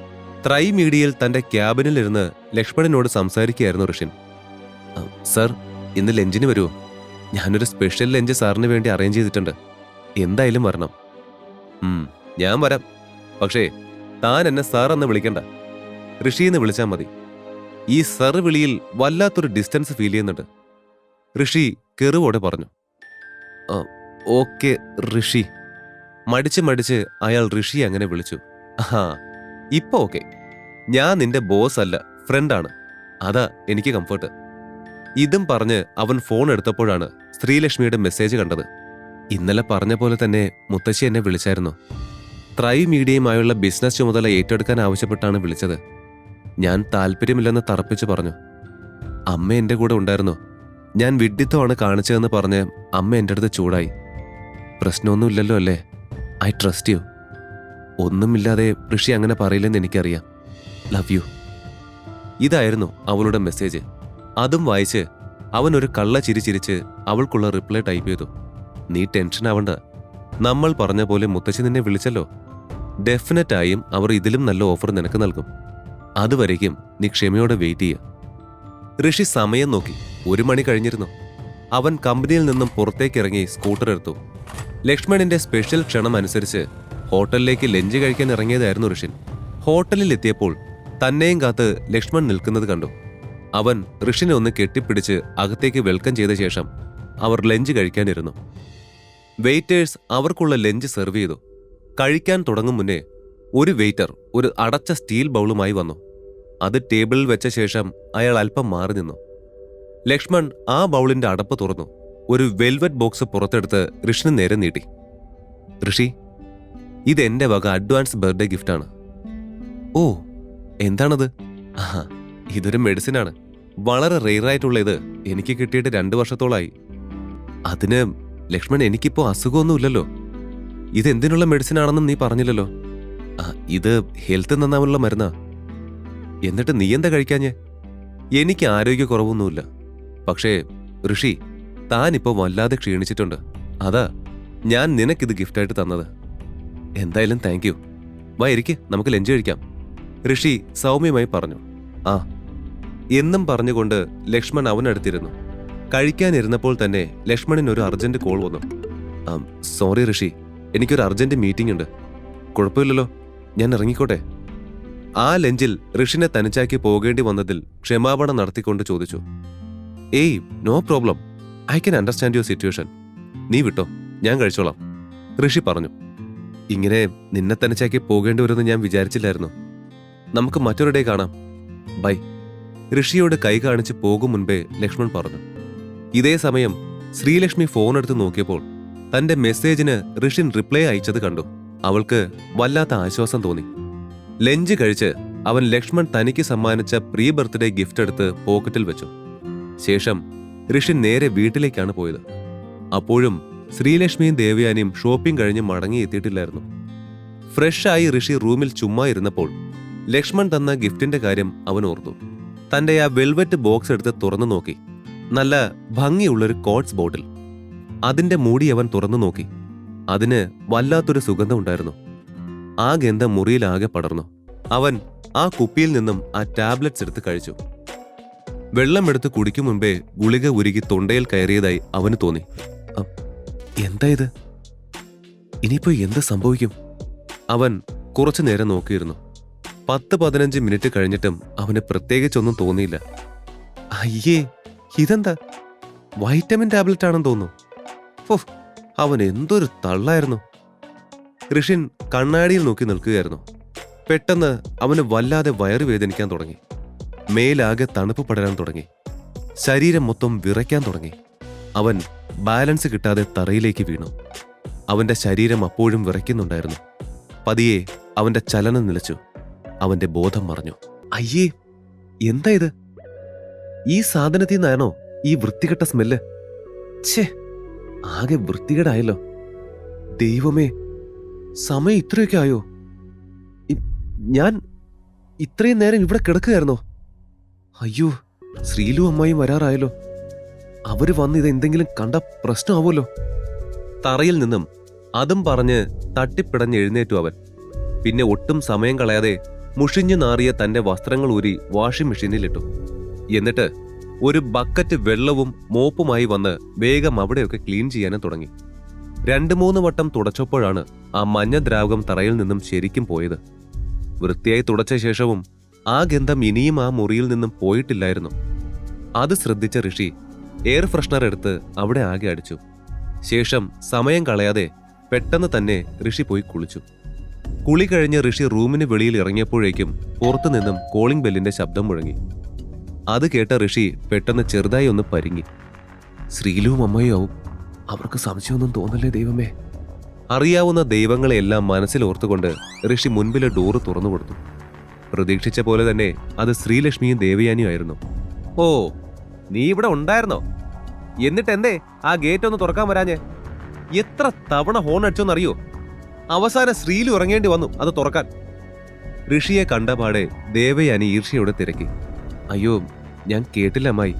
ത്രൈ മീഡിയയിൽ തന്റെ ക്യാബിനിലിരുന്ന് ലക്ഷ്മണനോട് സംസാരിക്കുകയായിരുന്നു ഋഷിൻ. സർ, ഇന്ന് ലഞ്ചിന് വരുമോ? ഞാനൊരു സ്പെഷ്യൽ ലഞ്ച് സാറിന് വേണ്ടി അറേഞ്ച് ചെയ്തിട്ടുണ്ട്. എന്തായാലും വരണം. ഞാൻ വരാം. പക്ഷേ താൻ എന്നെ സാർ എന്ന് വിളിക്കണ്ട, ഋഷിന്ന് വിളിച്ചാൽ മതി. ഈ സർ വിളിയിൽ വല്ലാത്തൊരു ഡിസ്റ്റൻസ് ഫീൽ ചെയ്യുന്നുണ്ട്. ഋഷി കെറുവോടെ പറഞ്ഞു. ഓക്കെ ഋഷി. മടിച്ച് മടിച്ച് അയാൾ ഋഷി അങ്ങനെ വിളിച്ചു. ഇപ്പൊ ഓക്കെ. ഞാൻ നിന്റെ ബോസ് അല്ല, ഫ്രണ്ടാണ്. അതാ എനിക്ക് കംഫർട്ട്. ഇതും പറഞ്ഞ് അവൻ ഫോൺ എടുത്തപ്പോഴാണ് ശ്രീലക്ഷ്മിയുടെ മെസ്സേജ് കണ്ടത്. ഇന്നലെ പറഞ്ഞ പോലെ തന്നെ മുത്തശ്ശി എന്നെ വിളിച്ചായിരുന്നു. ത്രൈ മീഡിയയുമായുള്ള ബിസിനസ് ചുമതല ഏറ്റെടുക്കാൻ ആവശ്യപ്പെട്ടാണ് വിളിച്ചത്. ഞാൻ താല്പര്യമില്ലെന്ന് തറപ്പിച്ചു പറഞ്ഞു. അമ്മ എന്റെ കൂടെ ഉണ്ടായിരുന്നു. ഞാൻ വിഡ്ഢിത്തമാണ് കാണിച്ചതെന്ന് പറഞ്ഞ് അമ്മ എൻ്റെ അടുത്ത് ചൂടായി. പ്രശ്നമൊന്നുമില്ലല്ലോ അല്ലേ? I trust you. ഒന്നുമില്ലാതെ ഋഷി അങ്ങനെ പറയില്ലെന്ന് എനിക്കറിയാം. Love you. ഇതായിരുന്നു അവളുടെ മെസ്സേജ്. അതും വായിച്ച് അവൻ ഒരു കള്ള ചിരി ചിരിച്ച് അവൾക്കുള്ള റിപ്ലൈ ടൈപ്പ് ചെയ്തു. നീ ടെൻഷൻ ആവണ്ട. നമ്മൾ പറഞ്ഞ പോലെ മുത്തശ്ശി നിന്നെ വിളിച്ചല്ലോ. ഡെഫിനറ്റായും അവർ ഇതിലും നല്ല ഓഫർ നിനക്ക് നൽകും. അതുവരേക്കും നീ ക്ഷമയോടെ വെയിറ്റ് ചെയ്യുക. ഋഷി സമയം നോക്കി. 1 മണി കഴിഞ്ഞിരുന്നു. അവൻ കമ്പനിയിൽ നിന്നും പുറത്തേക്കിറങ്ങി സ്കൂട്ടർ എടുത്തു. ലക്ഷ്മണിന്റെ സ്പെഷ്യൽ ക്ഷണം അനുസരിച്ച് ഹോട്ടലിലേക്ക് ലഞ്ച് കഴിക്കാൻ ഇറങ്ങിയതായിരുന്നു ഋഷിൻ. ഹോട്ടലിൽ എത്തിയപ്പോൾ തന്നെയും കാത്ത് ലക്ഷ്മൺ നിൽക്കുന്നത് കണ്ടു. അവൻ ഋഷിനെ ഒന്ന് കെട്ടിപ്പിടിച്ച് അകത്തേക്ക് വെൽക്കം ചെയ്ത ശേഷം അവർ ലഞ്ച് കഴിക്കാനിരുന്നു. വെയിറ്റേഴ്സ് അവർക്കുള്ള ലഞ്ച് സെർവ് ചെയ്തു. കഴിക്കാൻ തുടങ്ങും മുന്നേ ഒരു വെയിറ്റർ ഒരു അടച്ച സ്റ്റീൽ ബൗളുമായി വന്നു. അത് ടേബിളിൽ വെച്ച ശേഷം അയാൾ അല്പം മാറി നിന്നു. ലക്ഷ്മൺ ആ ബൗളിന്റെ അടപ്പ് തുറന്നു. ഒരു വെൽവെറ്റ് ബോക്സ് പുറത്തെടുത്ത് ഋഷിന് നേരെ നീട്ടി. ഋഷി, ഇതെന്റെ വക അഡ്വാൻസ് ബർത്ത്ഡേ ഗിഫ്റ്റാണ്. ഓ, എന്താണത്? ഇതൊരു മെഡിസിനാണ്. വളരെ റെയറായിട്ടുള്ള ഇത് എനിക്ക് കിട്ടിയിട്ട് 2 വർഷത്തോളായി. അതിന് ലക്ഷ്മൺ, എനിക്കിപ്പോ അസുഖമൊന്നുമില്ലല്ലോ. ഇതെന്തിനുള്ള മെഡിസിൻ ആണെന്നും നീ പറഞ്ഞില്ലല്ലോ. ഇത് ഹെൽത്ത് നന്നാവാനുള്ള മരുന്നാ. എന്നിട്ട് നീ എന്താ കഴിക്കാഞ്ഞേ? എനിക്ക് ആരോഗ്യക്കുറവൊന്നുമില്ല. പക്ഷേ ഋഷി, താനിപ്പോ വല്ലാതെ ക്ഷീണിച്ചിട്ടുണ്ട്. അതാ ഞാൻ നിനക്കിത് ഗിഫ്റ്റായിട്ട് തന്നത്. എന്തായാലും താങ്ക് യു. വാ, ഇരിക്ക്, നമുക്ക് ലഞ്ച് കഴിക്കാം, ഋഷി സൗമ്യമായി പറഞ്ഞു. എന്നും പറഞ്ഞുകൊണ്ട് ലക്ഷ്മൺ അവനടുത്തിരുന്നു. കഴിക്കാനിരുന്നപ്പോൾ തന്നെ ലക്ഷ്മണിന് ഒരു അർജന്റ് കോൾ വന്നു. സോറി ഋഷി, എനിക്കൊരു അർജന്റ് മീറ്റിംഗ് ഉണ്ട്. കുഴപ്പമില്ലല്ലോ, ഞാൻ ഇറങ്ങിക്കോട്ടെ? ആ ലഞ്ചിൽ ഋഷിനെ തനിച്ചാക്കി പോകേണ്ടി വന്നതിൽ ക്ഷമാപണം നടത്തിക്കൊണ്ട് ചോദിച്ചു. Hey, no problem. I can understand your situation. നീ വിട്ടോ, ഞാൻ കഴിച്ചോളാം, ഋഷി പറഞ്ഞു. ഇങ്ങനെ നിന്നെ തനിച്ചാക്കി പോകേണ്ടി വരുമെന്ന് ഞാൻ വിചാരിച്ചില്ലായിരുന്നു. നമുക്ക് മറ്റൊരു ഡേ കാണാം, ബൈ, ഋഷിയോട് കൈ കാണിച്ച് പോകും മുൻപേ ലക്ഷ്മൺ പറഞ്ഞു. ഇതേ സമയം ശ്രീലക്ഷ്മി ഫോൺ എടുത്ത് നോക്കിയപ്പോൾ തന്റെ മെസ്സേജിന് ഋഷിൻ റിപ്ലൈ അയച്ചത് കണ്ടു. അവൾക്ക് വല്ലാത്ത ആശ്വാസം തോന്നി. ലഞ്ച് കഴിച്ച് അവൻ ലക്ഷ്മൺ തനിക്ക് സമ്മാനിച്ച പ്രീ ബർത്ത്ഡേ ഗിഫ്റ്റ് എടുത്ത് പോക്കറ്റിൽ വെച്ചു. ശേഷം ഋഷിൻ നേരെ വീട്ടിലേക്കാണ് പോയത്. അപ്പോഴും ശ്രീലക്ഷ്മിയും ദേവയാനിയും ഷോപ്പിംഗ് കഴിഞ്ഞ് മടങ്ങിയെത്തിയിട്ടില്ലായിരുന്നു. ഫ്രഷായി ഋഷി റൂമിൽ ചുമ്മാ ഇരുന്നപ്പോൾ ലക്ഷ്മൺ തന്ന ഗിഫ്റ്റിന്റെ കാര്യം അവൻ ഓർത്തു. തന്റെ ആ വെൽവെറ്റ് ബോക്സ് എടുത്ത് തുറന്നു നോക്കി. നല്ല ഭംഗിയുള്ളൊരു കോട്സ് ബോട്ടിൽ. അതിന്റെ മൂടി അവൻ തുറന്നു നോക്കി. അതിന് വല്ലാത്തൊരു സുഗന്ധം ഉണ്ടായിരുന്നു. ആ ഗന്ധം മുറിയിലാകെ പടർന്നു. അവൻ ആ കുപ്പിയിൽ നിന്നും ആ ടാബ്ലറ്റ്സ് എടുത്ത് കഴിച്ചു. വെള്ളമെടുത്ത് കുടിക്കും മുമ്പേ ഗുളിക ഉരുകി തൊണ്ടയിൽ കയറിയതായി അവന് തോന്നി. എന്താ ഇത്? ഇനിയിപ്പോ എന്ത് സംഭവിക്കും? അവൻ കുറച്ചു നേരം നോക്കിയിരുന്നു. 10-15 മിനിറ്റ് കഴിഞ്ഞിട്ടും അവന് പ്രത്യേകിച്ചൊന്നും തോന്നിയില്ല. അയ്യേ, ഇതെന്താ? വൈറ്റമിൻ ടാബ്ലറ്റ് ആണെന്ന് തോന്നുന്നു. അവൻ എന്തൊരു തള്ളായിരുന്നു. ഋഷിൻ കണ്ണാടിയിൽ നോക്കി നിൽക്കുകയായിരുന്നു. പെട്ടെന്ന് അവന് വല്ലാതെ വയറ് വേദനിക്കാൻ തുടങ്ങി. മേലാകെ തണുപ്പ് പടരാൻ തുടങ്ങി. ശരീരം മൊത്തം വിറയ്ക്കാൻ തുടങ്ങി. അവൻ ബാലൻസ് കിട്ടാതെ തറയിലേക്ക് വീണു. അവന്റെ ശരീരം അപ്പോഴും വിറയ്ക്കുന്നുണ്ടായിരുന്നു. പതിയെ അവന്റെ ചലനം നിലച്ചു. അവന്റെ ബോധം മറഞ്ഞു. അയ്യേ, എന്താ ഇത്? ഈ സാധനത്തിൽ നിന്നാണോ ഈ വൃത്തികെട്ട സ്മെല്ല്? ഛേ, ആകെ വൃത്തികേടായല്ലോ. ദൈവമേ, സമയം ഇത്രയൊക്കെ ആയോ? ഞാൻ ഇത്രയും നേരം ഇവിടെ കിടക്കുകയായിരുന്നോ? അയ്യോ, ശ്രീലു അമ്മായും വരാറായല്ലോ. അവര് വന്ന് ഇത് എന്തെങ്കിലും കണ്ട പ്രശ്നമാവുമല്ലോ. തറയിൽ നിന്നും അതും പറഞ്ഞ് തട്ടിപ്പിടഞ്ഞ് എഴുന്നേറ്റു അവൻ. പിന്നെ ഒട്ടും സമയം കളയാതെ മുഷിഞ്ഞു നാറിയ തന്റെ വസ്ത്രങ്ങൾ ഊരി വാഷിംഗ് മെഷീനിലിട്ടു. എന്നിട്ട് ഒരു ബക്കറ്റ് വെള്ളവും മോപ്പുമായി വന്ന് വേഗം അവിടെയൊക്കെ ക്ലീൻ ചെയ്യാനും തുടങ്ങി. 2-3 വട്ടം തുടച്ചപ്പോഴാണ് ആ മഞ്ഞ ദ്രാവകം തറയിൽ നിന്നും ശരിക്കും പോയത്. വൃത്തിയായി തുടച്ച ശേഷവും ആ ഗന്ധം ഇനിയും ആ മുറിയിൽ നിന്നും പോയിട്ടില്ലായിരുന്നു. അത് ശ്രദ്ധിച്ച ഋഷി എയർ ഫ്രഷ്നർ എടുത്ത് അവിടെ ആകെ അടിച്ചു. ശേഷം സമയം കളയാതെ പെട്ടെന്ന് തന്നെ ഋഷി പോയി കുളിച്ചു. കുളി കഴിഞ്ഞ് ഋഷി റൂമിന് വെളിയിൽ ഇറങ്ങിയപ്പോഴേക്കും പുറത്തുനിന്നും കോളിംഗ് ബെല്ലിന്റെ ശബ്ദം മുഴങ്ങി. അത് കേട്ട ഋഷി പെട്ടെന്ന് ചെറുതായി ഒന്ന് പരിങ്ങി. ശ്രീലുവും അമ്മയും ആവും. അവർക്ക് സംശയമൊന്നും തോന്നല്ലേ ദൈവമേ. അറിയാവുന്ന ദൈവങ്ങളെയെല്ലാം മനസ്സിൽ ഓർത്തുകൊണ്ട് ഋഷി മുൻപിലെ ഡോറ് തുറന്നു കൊടുത്തു. പ്രതീക്ഷിച്ച പോലെ തന്നെ അത് ശ്രീലക്ഷ്മിയും ദേവയാനിയും ആയിരുന്നു. ഓ, നീ ഇവിടെ ഉണ്ടായിരുന്നോ? എന്നിട്ട് എന്തേ ആ ഗേറ്റ് ഒന്ന് തുറക്കാൻ വരാഞ്ഞേ? എത്ര തവണ ഹോൺ അടിച്ചോന്നറിയോ? അവസാനം ശ്രീലു ഇറങ്ങേണ്ടി വന്നു അത് തുറക്കാൻ. ഋഷിയെ കണ്ടപാടെ ദേവയാനി ഈർഷ്യയോടെ തിരക്കി. അയ്യോ, ഞാൻ കേട്ടില്ല അമ്മായി.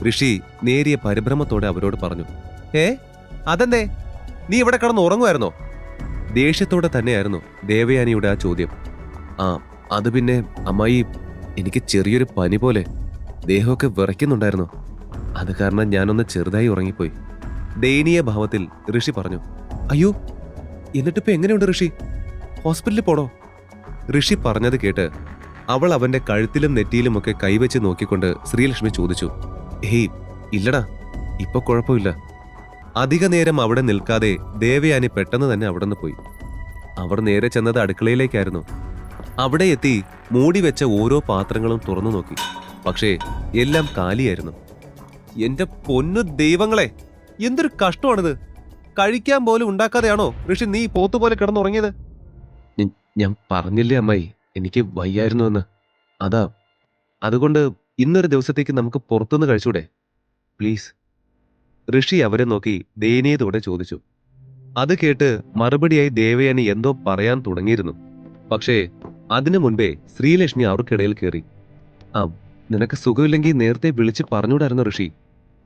ഋഷി നേരിയ പരിഭ്രമത്തോടെ അവരോട് പറഞ്ഞു. അതെന്തേ? നീ ഇവിടെ കിടന്ന് ഉറങ്ങുമായിരുന്നോ? ദേഷ്യത്തോടെ തന്നെയായിരുന്നു ദേവയാനിയുടെ ആ ചോദ്യം. അത് പിന്നെ അമ്മായി, എനിക്ക് ചെറിയൊരു പനി പോലെ ദേഹമൊക്കെ വിറയ്ക്കുന്നുണ്ടായിരുന്നു. അത് കാരണം ഞാനൊന്ന് ചെറുതായി ഉറങ്ങിപ്പോയി. ദയനീയ ഭാവത്തിൽ ഋഷി പറഞ്ഞു. അയ്യോ, എന്നിട്ടിപ്പോ എങ്ങനെയുണ്ട് ഋഷി? ഹോസ്പിറ്റലിൽ പോണോ? ഋഷി പറഞ്ഞത് കേട്ട് അവൾ അവന്റെ കഴുത്തിലും നെറ്റിയിലുമൊക്കെ കൈവച്ച് നോക്കിക്കൊണ്ട് ശ്രീലക്ഷ്മി ചോദിച്ചു. ഹേയ്, ഇല്ലടാ, ഇപ്പൊ കുഴപ്പമില്ല. അധിക നേരം അവിടെ നിൽക്കാതെ ദേവയാനി പെട്ടെന്ന് തന്നെ അവിടെ നിന്ന് പോയി. അവർ നേരെ ചെന്നത് അടുക്കളയിലേക്കായിരുന്നു. അവിടെ എത്തി മൂടി വെച്ച ഓരോ പാത്രങ്ങളും തുറന്നു നോക്കി. പക്ഷേ എല്ലാം കാലിയായിരുന്നു. എന്റെ പൊന്നു ദൈവങ്ങളെ, എന്തൊരു കഷ്ടമാണിത്! കഴിക്കാൻ പോലും ഉണ്ടാക്കാതെയാണോ ഋഷി നീ പോത്തുപോലെ കിടന്നുറങ്ങിയത്? ഞാൻ പറഞ്ഞില്ലേ അമ്മായി, എനിക്ക് വയ്യായിരുന്നു എന്ന്. അതുകൊണ്ട് ഇന്നൊരു ദിവസത്തേക്ക് നമുക്ക് പുറത്തുനിന്ന് കഴിച്ചൂടെ പ്ലീസ്? ഋഷി അവരെ നോക്കി ദയനീയതോടെ ചോദിച്ചു. അത് കേട്ട് മറുപടിയായി ദേവയാനി എന്തോ പറയാൻ തുടങ്ങിയിരുന്നു. പക്ഷേ അതിനു മുൻപേ ശ്രീലക്ഷ്മി അവർക്കിടയിൽ കയറി. നിനക്ക് സുഖമില്ലെങ്കിൽ നേരത്തെ വിളിച്ച് പറഞ്ഞൂടായിരുന്നു ഋഷി.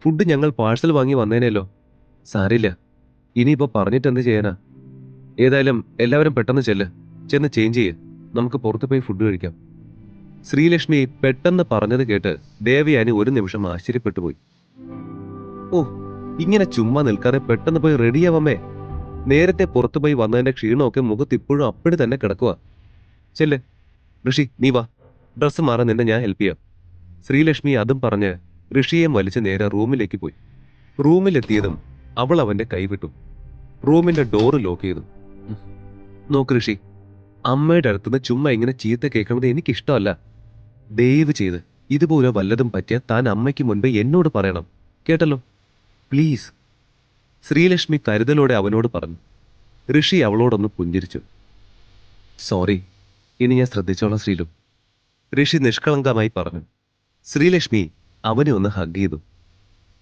ഫുഡ് ഞങ്ങൾ പാഴ്സൽ വാങ്ങി വന്നേനല്ലോ. സാരില്ല, ഇനിയിപ്പോ പറഞ്ഞിട്ട് എന്ത് ചെയ്യാനാ? ഏതായാലും എല്ലാവരും പെട്ടെന്ന് ചെന്ന് ചേഞ്ച് ചെയ്യ്, നമുക്ക് പുറത്തു പോയി ഫുഡ് കഴിക്കാം. ശ്രീലക്ഷ്മി പെട്ടെന്ന് പറഞ്ഞത് കേട്ട് ദേവയാനി ഒരു നിമിഷം ആശ്ചര്യപ്പെട്ടു പോയി. ഓ, ഇങ്ങനെ ചുമ്മാ നിൽക്കാതെ പെട്ടെന്ന് പോയി റെഡിയാവമ്മേ. നേരത്തെ പുറത്തുപോയി വന്നതിന്റെ ക്ഷീണമൊക്കെ മുഖത്ത് ഇപ്പോഴും അപ്പടി തന്നെ കിടക്കുക. ചെല്ല് ഋഷി, നീ വാ, ഡ്രസ്സ് മാറാൻ നിന്നെ ഞാൻ ഹെൽപ്പ് ചെയ്യാം. ശ്രീലക്ഷ്മി അതും പറഞ്ഞ് ഋഷിയെ വലിച്ച് നേരെ റൂമിലേക്ക് പോയി. റൂമിലെത്തിയതും അവൾ അവന്റെ കൈവിട്ടു. റൂമിന്റെ ഡോറ് ലോക്ക് ചെയ്തു. നോക്ക് ഋഷി, അമ്മയുടെ അടുത്തുനിന്ന് ചുമ്മാ ഇങ്ങനെ ചീത്ത കേൾക്കുന്നത് എനിക്കിഷ്ടമല്ല. ദയവ് ചെയ്ത് ഇതുപോലെ വല്ലതും പറ്റിയാൽ താൻ അമ്മയ്ക്ക് മുൻപ് എന്നോട് പറയണം, കേട്ടല്ലോ? പ്ലീസ്. ശ്രീലക്ഷ്മി കരുതലോടെ അവനോട് പറഞ്ഞു. ഋഷി അവളോടൊന്ന് പുഞ്ചിരിച്ചു. സോറി, ഇനി ഞാൻ ശ്രദ്ധിച്ചോളാം ശ്രീലു, ഋഷി നിഷ്കളങ്കമായി പറഞ്ഞു. ശ്രീലക്ഷ്മി അവനെ ഒന്ന് ഹഗ് ചെയ്തു.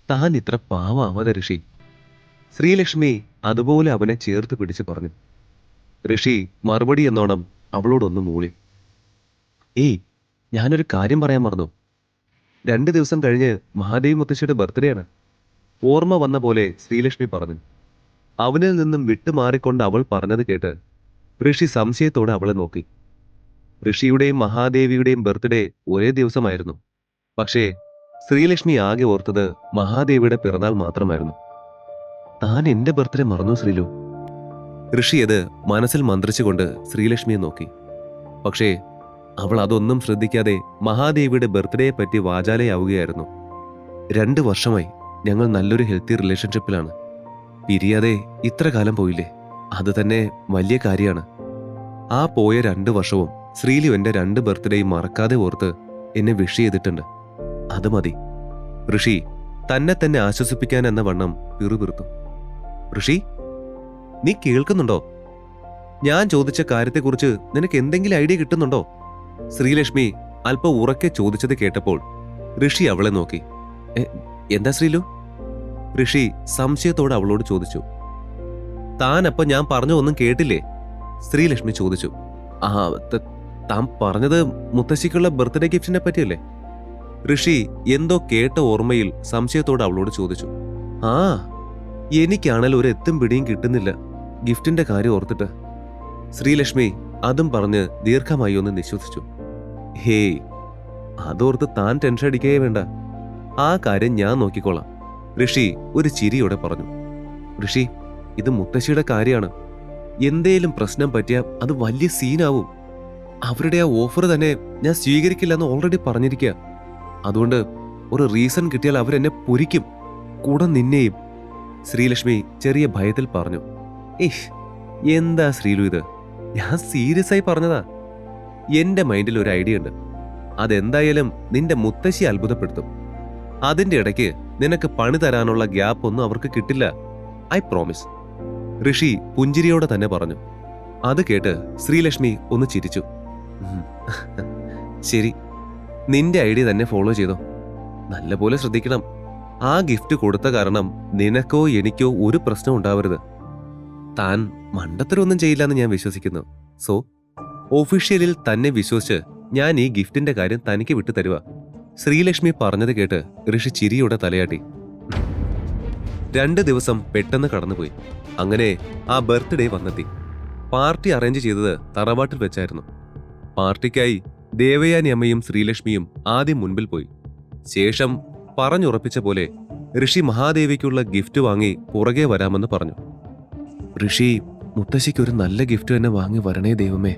താൻ ഇത്ര പാവാമത ഋഷി. ശ്രീലക്ഷ്മി അതുപോലെ അവനെ ചേർത്ത് പിടിച്ച് പറഞ്ഞു. ഋഷി മറുപടി എന്നോണം അവളോടൊന്ന് മൂളി. ഏയ്, ഞാനൊരു കാര്യം പറയാൻ മറന്നു. 2 ദിവസം കഴിഞ്ഞ് മഹാദേവി മുത്തശ്ശിയുടെ ബർത്ത്ഡേ ആണ്. ഓർമ്മ വന്ന പോലെ ശ്രീലക്ഷ്മി പറഞ്ഞു. അവനിൽ നിന്നും വിട്ടുമാറിക്കൊണ്ട് അവൾ പറഞ്ഞത് കേട്ട് ഋഷി സംശയത്തോടെ അവളെ നോക്കി. ഋഷിയുടെയും മഹാദേവിയുടെയും ബർത്ത്ഡേ ഒരേ ദിവസമായിരുന്നു. പക്ഷേ ശ്രീലക്ഷ്മി ആകെ ഓർത്തത് മഹാദേവിയുടെ പിറന്നാൾ മാത്രമായിരുന്നു. താൻ എന്റെ ബർത്ത്ഡേ മറന്നു ശ്രീലു. ഋഷി അത് മനസ്സിൽ മന്ത്രിച്ചുകൊണ്ട് ശ്രീലക്ഷ്മിയെ നോക്കി. പക്ഷേ അവൾ അതൊന്നും ശ്രദ്ധിക്കാതെ മഹാദേവിയുടെ ബർത്ത്ഡേയെ പറ്റി വാചാലയാവുകയായിരുന്നു. 2 വർഷമായി ഞങ്ങൾ നല്ലൊരു ഹെൽത്തി റിലേഷൻഷിപ്പിലാണ്. പിരിയാതെ ഇത്ര കാലം പോയില്ലേ, അത് തന്നെ വലിയ കാര്യമാണ്. ആ പോയ 2 വർഷവും ശ്രീലു എന്റെ 2 ബർത്ത്ഡേയും മറക്കാതെ ഓർത്ത് എന്നെ വിഷ് ചെയ്തിട്ടുണ്ട്. അത് മതി. ഋഷി തന്നെ തന്നെ ആശ്വസിപ്പിക്കാൻ എന്ന വണ്ണം പിറുപിറുത്തു. ഋഷി, നീ കേൾക്കുന്നുണ്ടോ? ഞാൻ ചോദിച്ച കാര്യത്തെക്കുറിച്ച് നിനക്ക് എന്തെങ്കിലും ഐഡിയ കിട്ടുന്നുണ്ടോ? ശ്രീലക്ഷ്മി അല്പം ഉറക്കെ ചോദിച്ചത് കേട്ടപ്പോൾ ഋഷി അവളെ നോക്കി. എന്താ ശ്രീലു? ഋഷി സംശയത്തോടെ അവളോട് ചോദിച്ചു. താൻ അപ്പൊ ഞാൻ പറഞ്ഞു ഒന്നും കേട്ടില്ലേ? ശ്രീലക്ഷ്മി ചോദിച്ചു. ആ താൻ പറഞ്ഞത് മുത്തശ്ശിക്കുള്ള ബർത്ത്ഡേ ഗിഫ്റ്റിനെ പറ്റിയല്ലേ? ഋഷി എന്തോ കേട്ട ഓർമ്മയിൽ സംശയത്തോടെ അവളോട് ചോദിച്ചു. ആ, എനിക്കാണല്ലോ ഒരു എത്തും പിടിയും കിട്ടുന്നില്ല ഗിഫ്റ്റിന്റെ കാര്യം ഓർത്തിട്ട്. ശ്രീലക്ഷ്മി അതും പറഞ്ഞ് ദീർഘമായി ഒന്ന് നിശ്വസിച്ചു. ഹേയ്, അതോർത്ത് താൻ ടെൻഷൻ അടിക്കേ വേണ്ട. ആ കാര്യം ഞാൻ നോക്കിക്കോളാം, ഋഷി ഒരു ചിരിയോടെ പറഞ്ഞു. ഋഷി, ഇത് മുത്തശ്ശിയുടെ കാര്യമാണ്. എന്തേലും പ്രശ്നം പറ്റിയാൽ അത് വലിയ സീനാവും. അവരുടെ ആ ഓഫർ തന്നെ ഞാൻ സ്വീകരിക്കില്ല എന്ന് ഓൾറെഡി പറഞ്ഞിരിക്കുക. അതുകൊണ്ട് ഒരു റീസൺ കിട്ടിയാൽ അവരെന്നെ പൊരിക്കും, കൂടെ നിന്നെയും. ശ്രീലക്ഷ്മി ചെറിയ ഭയത്തിൽ പറഞ്ഞു. ഏഹ്, എന്താ ശ്രീലു ഇത്? ഞാൻ സീരിയസ് ആയി പറഞ്ഞതാ. എന്റെ മൈൻഡിൽ ഒരു ഐഡിയ ഉണ്ട്. അതെന്തായാലും നിന്റെ മുത്തശ്ശി അത്ഭുതപ്പെടുത്തും. അതിന്റെ ഇടയ്ക്ക് നിനക്ക് പണി തരാനുള്ള ഗ്യാപ്പ് ഒന്നും അവർക്ക് കിട്ടില്ല, ഐ പ്രോമിസ്. ഋഷി പുഞ്ചിരിയോടെ തന്നെ പറഞ്ഞു. അത് കേട്ട് ശ്രീലക്ഷ്മി ഒന്ന് ചിരിച്ചു. ശരി, നിന്റെ ഐഡിയ തന്നെ ഫോളോ ചെയ്തോ. നല്ലപോലെ ശ്രദ്ധിക്കണം. ആ ഗിഫ്റ്റ് കൊടുത്ത കാരണം നിനക്കോ എനിക്കോ ഒരു പ്രശ്നം ഉണ്ടാവരുത്. താൻ മണ്ടത്തരമൊന്നും ചെയ്യില്ല എന്ന് ഞാൻ വിശ്വസിക്കുന്നു. സോ ഒഫീഷ്യലിൽ തന്നെ വിശ്വസിച്ച് ഞാൻ ഈ ഗിഫ്റ്റിന്റെ കാര്യം തനിക്ക് വിട്ടു തരുക. ശ്രീലക്ഷ്മി പറഞ്ഞത് കേട്ട് ഋഷി ചിരിയോടെ തലയാട്ടി. 2 ദിവസം പെട്ടെന്ന് കടന്നുപോയി. അങ്ങനെ ആ ബർത്ത്ഡേ വന്നെത്തി. പാർട്ടി അറേഞ്ച് ചെയ്തത് തറവാട്ടിൽ വെച്ചായിരുന്നു. പാർട്ടിക്കായി ദേവയാനി അമ്മയും ശ്രീലക്ഷ്മിയും ആദ്യം മുൻപിൽ പോയി. ശേഷം പറഞ്ഞുറപ്പിച്ച പോലെ ഋഷി മഹാദേവിക്കുള്ള ഗിഫ്റ്റ് വാങ്ങി പുറകെ വരാമെന്ന് പറഞ്ഞു. ഋഷി, മുത്തശ്ശിക്ക് ഒരു നല്ല ഗിഫ്റ്റ് തന്നെ വാങ്ങി വരണേ ദൈവമേ.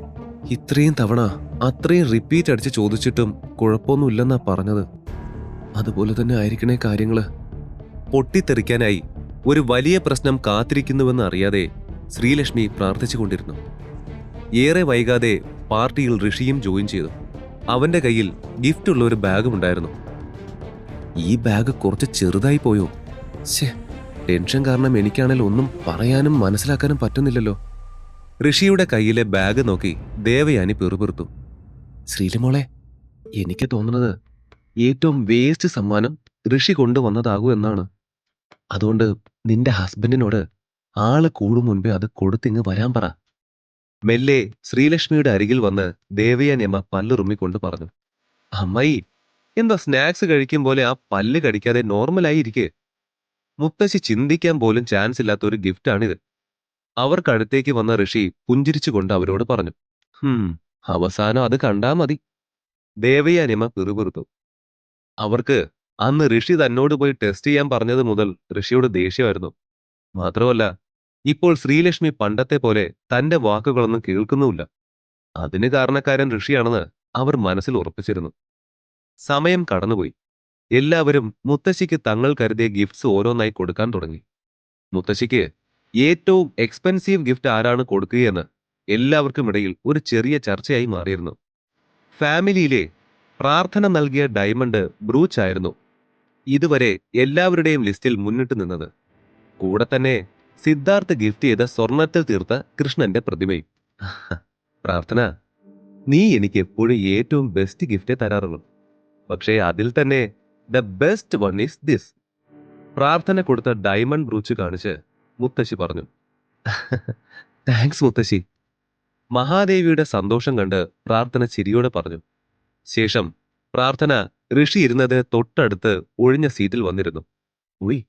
ഇത്രയും തവണ അത്രയും റിപ്പീറ്റ് അടിച്ച് ചോദിച്ചിട്ടും കുഴപ്പമൊന്നുമില്ലെന്നാ പറഞ്ഞത്. അതുപോലെ തന്നെ ആയിരിക്കണേ കാര്യങ്ങള്. പൊട്ടിത്തെറിക്കാനായി ഒരു വലിയ പ്രശ്നം കാത്തിരിക്കുന്നുവെന്ന് അറിയാതെ ശ്രീലക്ഷ്മി പ്രാർത്ഥിച്ചുകൊണ്ടിരുന്നു. ഏറെ വൈകാതെ പാർട്ടിയിൽ ഋഷിയും ജോയിൻ ചെയ്തു. അവന്റെ കയ്യിൽ ഗിഫ്റ്റ് ഉള്ള ഒരു ബാഗും ഉണ്ടായിരുന്നു. ഈ ബാഗ് കുറച്ച് ചെറുതായി പോയോ? ശേ, ടെൻഷൻ കാരണം എനിക്കാണെങ്കിൽ ഒന്നും പറയാനും മനസ്സിലാക്കാനും പറ്റുന്നില്ലല്ലോ. ഋഷിയുടെ കയ്യിലെ ബാഗ് നോക്കി ദേവയാനി പിറുപിറുത്തു. ശ്രീലമോളെ, എനിക്ക് തോന്നുന്നത് ഏറ്റവും വേസ്റ്റ് സമ്മാനം ഋഷി കൊണ്ടുവന്നതാകൂ എന്നാണ്. അതുകൊണ്ട് നിന്റെ ഹസ്ബൻഡിനോട് ആള് കൂടും മുൻപേ അത് കൊടുത്തിങ്ങ് വരാൻ പറ. മെല്ലെ ശ്രീലക്ഷ്മിയുടെ അരികിൽ വന്ന് ദേവയാനി അമ്മ പല്ലുറുമ്മിക്കൊണ്ട് പറഞ്ഞു. അമ്മായി, എന്താ സ്നാക്സ് കഴിക്കും പോലെ ആ പല്ല് കടിക്കാതെ നോർമലായി ഇരിക്കേ. മുത്തശ്ശി ചിന്തിക്കാൻ പോലും ചാൻസ് ഇല്ലാത്ത ഒരു ഗിഫ്റ്റാണിത്. അവർക്കടുത്തേക്ക് വന്ന ഋഷി പുഞ്ചിരിച്ചുകൊണ്ട് അവരോട് പറഞ്ഞു. അവസാനം അത് കണ്ടാ മതി. ദേവയാനിയമ്മ പിറുപിറുത്തു. അവർക്ക് അന്ന് ഋഷി തന്നോട് പോയി ടെസ്റ്റ് ചെയ്യാൻ പറഞ്ഞത് മുതൽ ഋഷിയോട് ദേഷ്യമായിരുന്നു. മാത്രമല്ല, ഇപ്പോൾ ശ്രീലക്ഷ്മി പണ്ടത്തെ പോലെ തന്റെ വാക്കുകളൊന്നും കേൾക്കുന്നുമില്ല. അതിന് കാരണക്കാരൻ ഋഷിയാണെന്ന് അവർ മനസ്സിൽ ഉറപ്പിച്ചിരുന്നു. സമയം കടന്നുപോയി. എല്ലാവരും മുത്തശ്ശിക്ക് തങ്ങൾ കരുതിയ ഗിഫ്റ്റ്സ് ഓരോന്നായി കൊടുക്കാൻ തുടങ്ങി. മുത്തശ്ശിക്ക് ഏറ്റവും എക്സ്പെൻസീവ് ഗിഫ്റ്റ് ആരാണ് കൊടുക്കുകയെന്ന് എല്ലാവർക്കും ഇടയിൽ ഒരു ചെറിയ ചർച്ചയായി മാറിയിരുന്നു. ഫാമിലിയിലെ പ്രാർത്ഥന നൽകിയ ഡയമണ്ട് ബ്രൂച്ച് ആയിരുന്നു ഇതുവരെ എല്ലാവരുടെയും ലിസ്റ്റിൽ മുന്നിട്ട് നിന്നത്. കൂടെ തന്നെ സിദ്ധാർത്ഥ് ഗിഫ്റ്റ് ചെയ്ത സ്വർണത്തിൽ തീർത്ത കൃഷ്ണന്റെ പ്രതിമയും. പ്രാർത്ഥന, നീ എനിക്ക് എപ്പോഴും ഏറ്റവും ബെസ്റ്റ് ഗിഫ്റ്റേ തരാറുള്ളൂ. പക്ഷേ അതിൽ തന്നെ the best one is this. പ്രാർത്ഥന കൊടുത്ത ഡയമണ്ട് ബ്രൂച്ച് കാണിച്ച് മുത്തശ്ശി പറഞ്ഞു. താങ്ക്സ് മുത്തശ്ശി. മഹാദേവിയുടെ സന്തോഷം കണ്ട് പ്രാർത്ഥന ചിരിയോടെ പറഞ്ഞു. ശേഷം പ്രാർത്ഥന ഋഷി ഇരുന്നതിന് തൊട്ടടുത്ത് ഒഴിഞ്ഞ സീറ്റിൽ വന്നിരുന്നു. ഉയ്,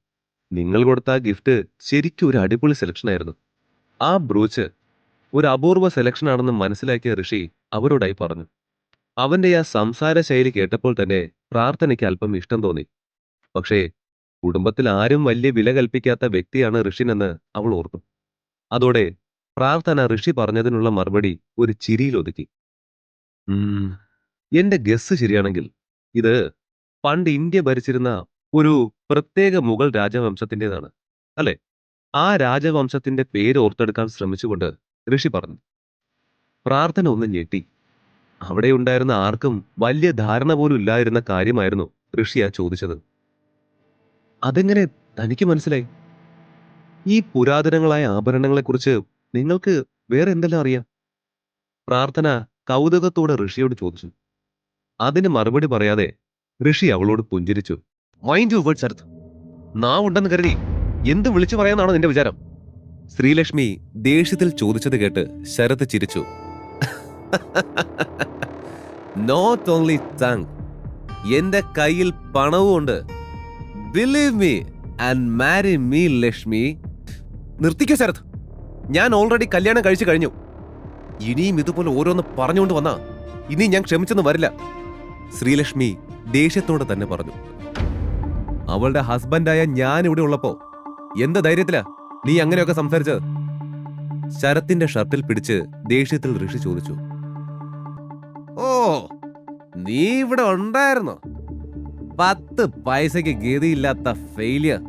നിങ്ങൾ കൊടുത്ത ആ ഗിഫ്റ്റ് ശരിക്കും ഒരു അടിപൊളി സെലക്ഷൻ ആയിരുന്നു. ആ ബ്രൂച്ച് ഒരു അപൂർവ സെലക്ഷൻ ആണെന്ന് മനസ്സിലാക്കിയ ഋഷി അവരോടായി പറഞ്ഞു. അവന്റെ ആ സംസാര ശൈലി കേട്ടപ്പോൾ തന്നെ പ്രാർത്ഥനയ്ക്ക് അല്പം ഇഷ്ടം തോന്നി. പക്ഷേ കുടുംബത്തിൽ ആരും വലിയ വില കൽപ്പിക്കാത്ത വ്യക്തിയാണ് ഋഷിനെന്ന് അവൾ ഓർത്തു. അതോടെ പ്രാർത്ഥന ഋഷി പറഞ്ഞതിനുള്ള മറുപടി ഒരു ചിരിയിൽ ഒതുക്കി. എന്റെ ഗസ് ശരിയാണെങ്കിൽ ഇത് പണ്ട് ഇന്ത്യ ഭരിച്ചിരുന്ന ഒരു പ്രത്യേക മുഗൾ രാജവംശത്തിൻ്റെതാണ്, അല്ലെ? ആ രാജവംശത്തിന്റെ പേര് ഓർത്തെടുക്കാൻ ശ്രമിച്ചുകൊണ്ട് ഋഷി പറഞ്ഞു. പ്രാർത്ഥന ഒന്ന് ഞെട്ടി. അവിടെ ഉണ്ടായിരുന്ന ആർക്കും വലിയ ധാരണ പോലും ഇല്ലാതിരുന്ന കാര്യമായിരുന്നു ഋഷിയ ചോദിച്ചത്. അതെങ്ങനെ തനിക്ക് മനസ്സിലായി? ഈ പുരാതനങ്ങളായ ആഭരണങ്ങളെക്കുറിച്ച് നിങ്ങൾക്ക് വേറെ എന്തെല്ലാം അറിയാം? പ്രാർത്ഥന കൗതുകത്തോടെ ഋഷിയോട് ചോദിച്ചു. അതിന് മറുപടി പറയാതെ ഋഷി അവളോട് പുഞ്ചിരിച്ചു. Mind your words Sarath. നാവുണ്ടെന്ന് കരുതി എന്ത് വിളിച്ചു പറയാന്നാണോ നിന്റെ വിചാരം? ശ്രീലക്ഷ്മി ദേഷ്യത്തിൽ ചോദിച്ചത് കേട്ട് ശരത് ചിരിച്ചു. നോട്ട് ഓൺലി ടങ്, എന്റെ കയ്യിൽ പണവും ഉണ്ട്. Believe me and marry me Lakshmi. നിർത്തിക്കോ ശരത്, ഞാൻ ഓൾറെഡി കല്യാണം കഴിച്ചു കഴിഞ്ഞു. ഇനിയും ഇതുപോലെ ഓരോന്ന് പറഞ്ഞുകൊണ്ട് വന്നാ ഇനി ഞാൻ ക്ഷമിച്ചെന്ന് വരില്ല. ശ്രീലക്ഷ്മി ദേഷ്യത്തോടെ തന്നെ പറഞ്ഞു. അവളുടെ ഹസ്ബൻഡായ ഞാൻ ഇവിടെ ഉള്ളപ്പോ എന്ത് ധൈര്യത്തിലാ നീ അങ്ങനെയൊക്കെ സംസാരിച്ചത്? ശരത്തിന്റെ ഷർട്ടിൽ പിടിച്ച് ദേഷ്യത്തിൽ ഋഷി ചോദിച്ചു. ഓ, നീ ഇവിടെ ഉണ്ടായിരുന്നോ? 10 പൈസയ്ക്ക് ഗതിയില്ലാത്ത ഫെയിലിയർ.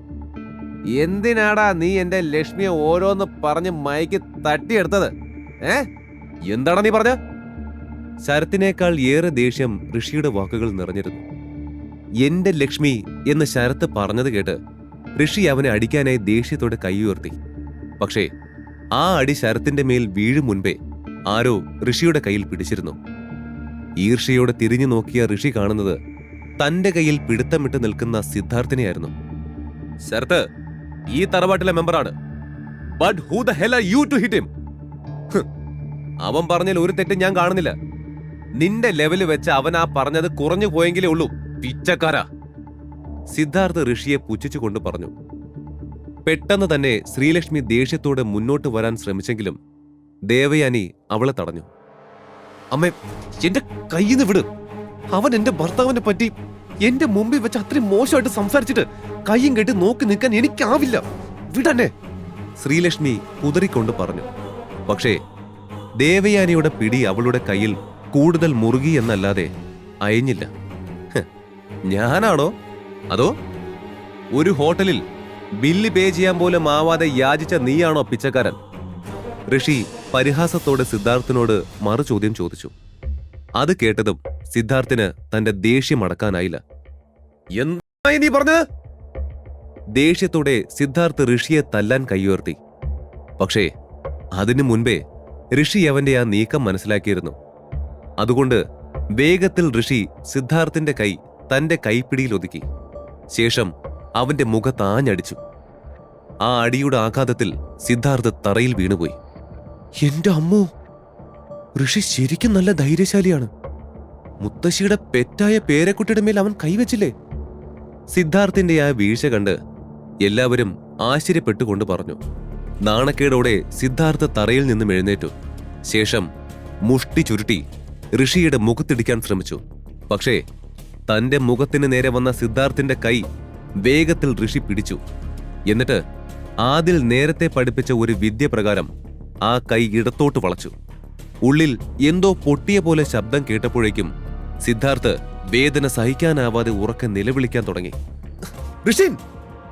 എന്തിനാടാ നീ എന്റെ ലക്ഷ്മിയെ ഓരോന്ന് പറഞ്ഞ് മയക്ക് തട്ടിയെടുത്തത്? എന്താടാ നീ പറഞ്ഞ? ശരത്തിനേക്കാൾ ഏറെ ദേഷ്യം ഋഷിയുടെ വാക്കുകൾ നിറഞ്ഞിരുന്നു. എന്റെ ലക്ഷ്മി എന്ന് ശരത്ത് പറഞ്ഞത് കേട്ട് ഋഷി അവനെ അടിക്കാനായി ദേഷ്യത്തോടെ കൈ ഉയർത്തി. പക്ഷേ ആ അടി ശരത്തിന്റെ മേൽ വീഴും മുൻപേ ആരോ ഋഷിയുടെ കയ്യിൽ പിടിച്ചിരുന്നു. ഈർഷ്യയോടെ തിരിഞ്ഞു നോക്കിയ ഋഷി കാണുന്നത് തന്റെ കയ്യിൽ പിടുത്തമിട്ട് നിൽക്കുന്ന സിദ്ധാർത്ഥിനെയായിരുന്നു. ശരത്ത് ഈ തറവാട്ടിലെ മെമ്പറാണ്. But who the hell are you to hit him? അവൻ പറഞ്ഞാൽ ഒരു തെറ്റും ഞാൻ കാണുന്നില്ല. നിന്റെ ലെവല് വെച്ച് അവൻ ആ പറഞ്ഞത് കുറഞ്ഞു പോയെങ്കിലേ ഉള്ളൂ, പിച്ചക്കാരാ. സിദ്ധാർത്ഥ് ഋഷിയെ പുച്ഛിച്ചുകൊണ്ട് പറഞ്ഞു. പെട്ടെന്ന് തന്നെ ശ്രീലക്ഷ്മി ദേഷ്യത്തോടെ മുന്നോട്ട് വരാൻ ശ്രമിച്ചെങ്കിലും ദേവയാനി അവളെ തടഞ്ഞു. അമ്മേ, എന്റെ കയ്യിന്ന് വിട്. അവൻ എന്റെ ഭർത്താവിനെ പറ്റി എന്റെ മുമ്പിൽ വെച്ച് അത്രയും മോശമായിട്ട് സംസാരിച്ചിട്ട് കയ്യും കെട്ടി നോക്കി നിൽക്കാൻ എനിക്കാവില്ല. വിടന്നെ, ശ്രീലക്ഷ്മി കുതറിക്കൊണ്ട് പറഞ്ഞു. പക്ഷേ ദേവയാനിയുടെ പിടി അവളുടെ കയ്യിൽ കൂടുതൽ മുറുകി എന്നല്ലാതെ അയഞ്ഞില്ല. ഞാനാണോ? അതോ ഒരു ഹോട്ടലിൽ ബില്ല് പേ ചെയ്യാൻ പോലും ആവാതെ യാചിച്ച നീയാണോ പിച്ചക്കാരൻ? ഋഷി പരിഹാസത്തോടെ സിദ്ധാർത്ഥിനോട് മറു ചോദ്യം ചോദിച്ചു. അത് കേട്ടതും സിദ്ധാർത്ഥിന് തന്റെ ദേഷ്യം അടക്കാനായില്ല. എന്തായി നീ പറഞ്ഞത്? ദേഷ്യത്തോടെ സിദ്ധാർത്ഥ് ഋഷിയെ തല്ലാൻ കൈയുയർത്തി. പക്ഷേ അതിനു മുൻപേ ഋഷി അവന്റെ ആ നീക്കം മനസ്സിലാക്കിയിരുന്നു. അതുകൊണ്ട് വേഗത്തിൽ ഋഷി സിദ്ധാർത്ഥിന്റെ കൈ തന്റെ കൈപ്പിടിയിൽ ഒതുക്കി. ശേഷം അവന്റെ മുഖത്താഞ്ഞടിച്ചു. ആ അടിയുടെ ആഘാതത്തിൽ സിദ്ധാർത്ഥ് തറയിൽ വീണുപോയി. എന്റെ അമ്മോ, ഋഷി ശരിക്കും നല്ല ധൈര്യശാലിയാണ്. മുത്തശ്ശിയുടെ പെറ്റായ പേരക്കുട്ടിയുടെ മേൽ അവൻ കൈവച്ചില്ലേ? സിദ്ധാർത്ഥിന്റെ ആ വീഴ്ച കണ്ട് എല്ലാവരും ആശ്ചര്യപ്പെട്ടുകൊണ്ട് പറഞ്ഞു. നാണക്കേടോടെ സിദ്ധാർത്ഥ തറയിൽ നിന്നും എഴുന്നേറ്റു. ശേഷം മുഷ്ടി ചുരുട്ടി ഋഷിയുടെ മുഖത്തിടിക്കാൻ ശ്രമിച്ചു. പക്ഷേ തന്റെ മുഖത്തിന് നേരെ വന്ന സിദ്ധാർത്ഥിന്റെ കൈ വേഗത്തിൽ ഋഷി പിടിച്ചു. എന്നിട്ട് ആദിൽ നേരത്തെ പഠിപ്പിച്ച ഒരു വിദ്യ പ്രകാരം ആ കൈ ഇടത്തോട്ട് വളച്ചു. ഉള്ളിൽ എന്തോ പൊട്ടിയ പോലെ ശബ്ദം കേട്ടപ്പോഴേക്കും സിദ്ധാർത്ഥ് വേദന സഹിക്കാനാവാതെ ഉറക്കെ നിലവിളിക്കാൻ തുടങ്ങി. ഋഷിൻ,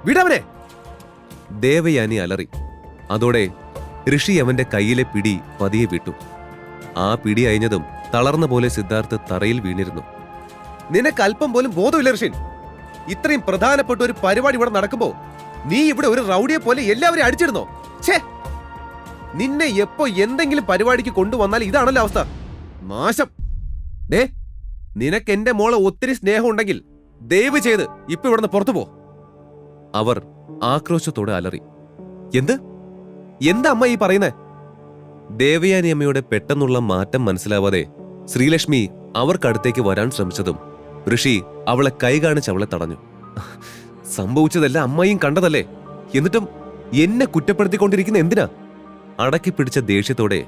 വിടവനെ! ദേവയാനി അലറി. അതോടെ ഋഷി അവന്റെ കയ്യിലെ പിടി പതിയെ വിട്ടു. ആ പിടി അയഞ്ഞതും തളർന്ന പോലെ സിദ്ധാർത്ഥ് തറയിൽ വീണിരുന്നു. നിനക്ക് അല്പം പോലും ബോധമില്ല ഋഷിൻ. ഇത്രയും പ്രധാനപ്പെട്ട ഒരു പരിപാടി ഇവിടെ നടക്കുമ്പോ നീ ഇവിടെ ഒരു റൗഡിയെ പോലെ എല്ലാവരെയും അടിച്ചിരുന്നോ? ഛേ, നിന്നെ എപ്പോ എന്തെങ്കിലും പരിപാടിക്ക് കൊണ്ടുവന്നാൽ ഇതാണല്ലോ അവസ്ഥ. നാശം. ദേ, നിനക്ക് എന്റെ മോളെ ഒത്തിരി സ്നേഹം ഉണ്ടെങ്കിൽ ദയവ് ചെയ്ത് ഇപ്പൊ ഇവിടുന്ന് പുറത്തു പോ. അവർ ആക്രോശത്തോടെ അലറി. എന്താ അമ്മ ഈ പറയുന്നേ? ദേവയാനി അമ്മയുടെ പെട്ടെന്നുള്ള മാറ്റം മനസ്സിലാവാതെ ശ്രീലക്ഷ്മി അവർക്കടുത്തേക്ക് വരാൻ ശ്രമിച്ചതും ഋഷി അവളെ കൈ കാണിച്ച് അവളെ തടഞ്ഞു. സംഭവിച്ചതെല്ലാം അമ്മയും കണ്ടതല്ലേ, എന്നിട്ടും എന്നെ കുറ്റപ്പെടുത്തിക്കൊണ്ടിരിക്കുന്ന എന്തിനാ? അടക്കി പിടിച്ച ദേഷ്യത്തോടെ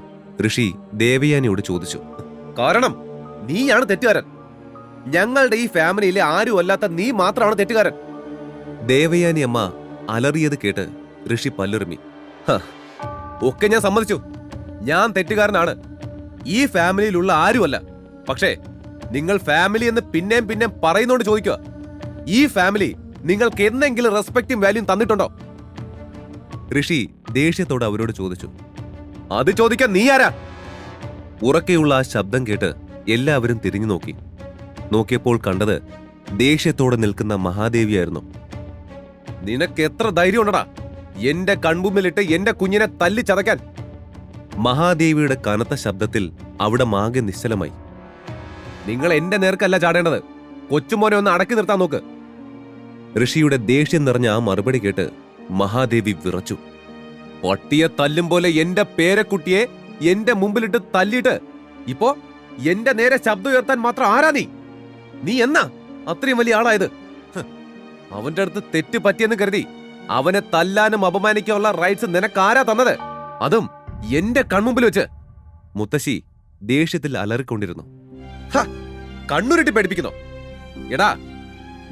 ഋഷി ദേവയാനിയോട് ചോദിച്ചു. കാരണം നീയാണ് തെറ്റുകാരൻ. ഞങ്ങളുടെ ഈ ഫാമിലിയിലെ ആരും അല്ലാത്ത നീ മാത്രമാണ് തെറ്റുകാരൻ. ദേവയാനി അമ്മ അലറിയത് കേട്ട് ഋഷി പല്ലുറുമി. ഒക്കെ ഞാൻ സമ്മതിച്ചു, ഞാൻ തെറ്റുകാരനാണ്. ഈ ഫാമിലിയിലുള്ള ആരുമല്ല. പക്ഷേ നിങ്ങൾ ഫാമിലി എന്ന് പിന്നെയും പറയുന്നോണ്ട് ചോദിക്കുക, ഈ ഫാമിലി നിങ്ങൾക്ക് എന്തെങ്കിലും റെസ്പെക്റ്റും വാല്യൂം തന്നിട്ടുണ്ടോ? ഋഷി ദേഷ്യത്തോട് അവരോട് ചോദിച്ചു. അത് ചോദിക്കാൻ നീ ആരാ? ഉറക്കെയുള്ള ആ ശബ്ദം കേട്ട് എല്ലാവരും തിരിഞ്ഞു നോക്കി. നോക്കിയപ്പോൾ കണ്ടത് ദേഷ്യത്തോടെ നിൽക്കുന്ന മഹാദേവിയായിരുന്നു. നിനക്ക് എത്ര ധൈര്യം ഉണ്ടടാ എന്റെ കൺമുമ്പിലിട്ട് എന്റെ കുഞ്ഞിനെ തല്ലി ചതയ്ക്കാൻ? മഹാദേവിയുടെ കനത്ത ശബ്ദത്തിൽ അവിടെ മാകെ നിശ്ചലമായി. നിങ്ങൾ എന്റെ നേർക്കല്ല ചാടേണ്ടത്, കൊച്ചുമോനെ ഒന്ന് അടക്കി നിർത്താൻ നോക്ക്. ഋഷിയുടെ ദേഷ്യം നിറഞ്ഞ ആ മറുപടി കേട്ട് മഹാദേവി വിറച്ചു. പട്ടിയെ തല്ലും പോലെ എന്റെ പേരക്കുട്ടിയെ എന്റെ മുമ്പിലിട്ട് തല്ലിയിട്ട് ഇപ്പോ എന്റെ നേരെ ശബ്ദം ഉയർത്താൻ മാത്രം ആരാ നീ? നീ എന്നാ അത്രയും വലിയ ആളായത്? അവന്റെ അടുത്ത് തെറ്റ് പറ്റിയെന്ന് കരുതി അവനെ തല്ലാനും അപമാനിക്കാനുള്ള റൈറ്റ്സ് നിനക്കാരാ തന്നത്? അതും എന്റെ കൺമുമ്പിൽ വെച്ച്. മുത്തശ്ശി ദേഷ്യത്തിൽ അലറിക്കൊണ്ടിരുന്നു. കണ്ണുരുട്ടി പേടിപ്പിക്കുന്നോ? എടാ,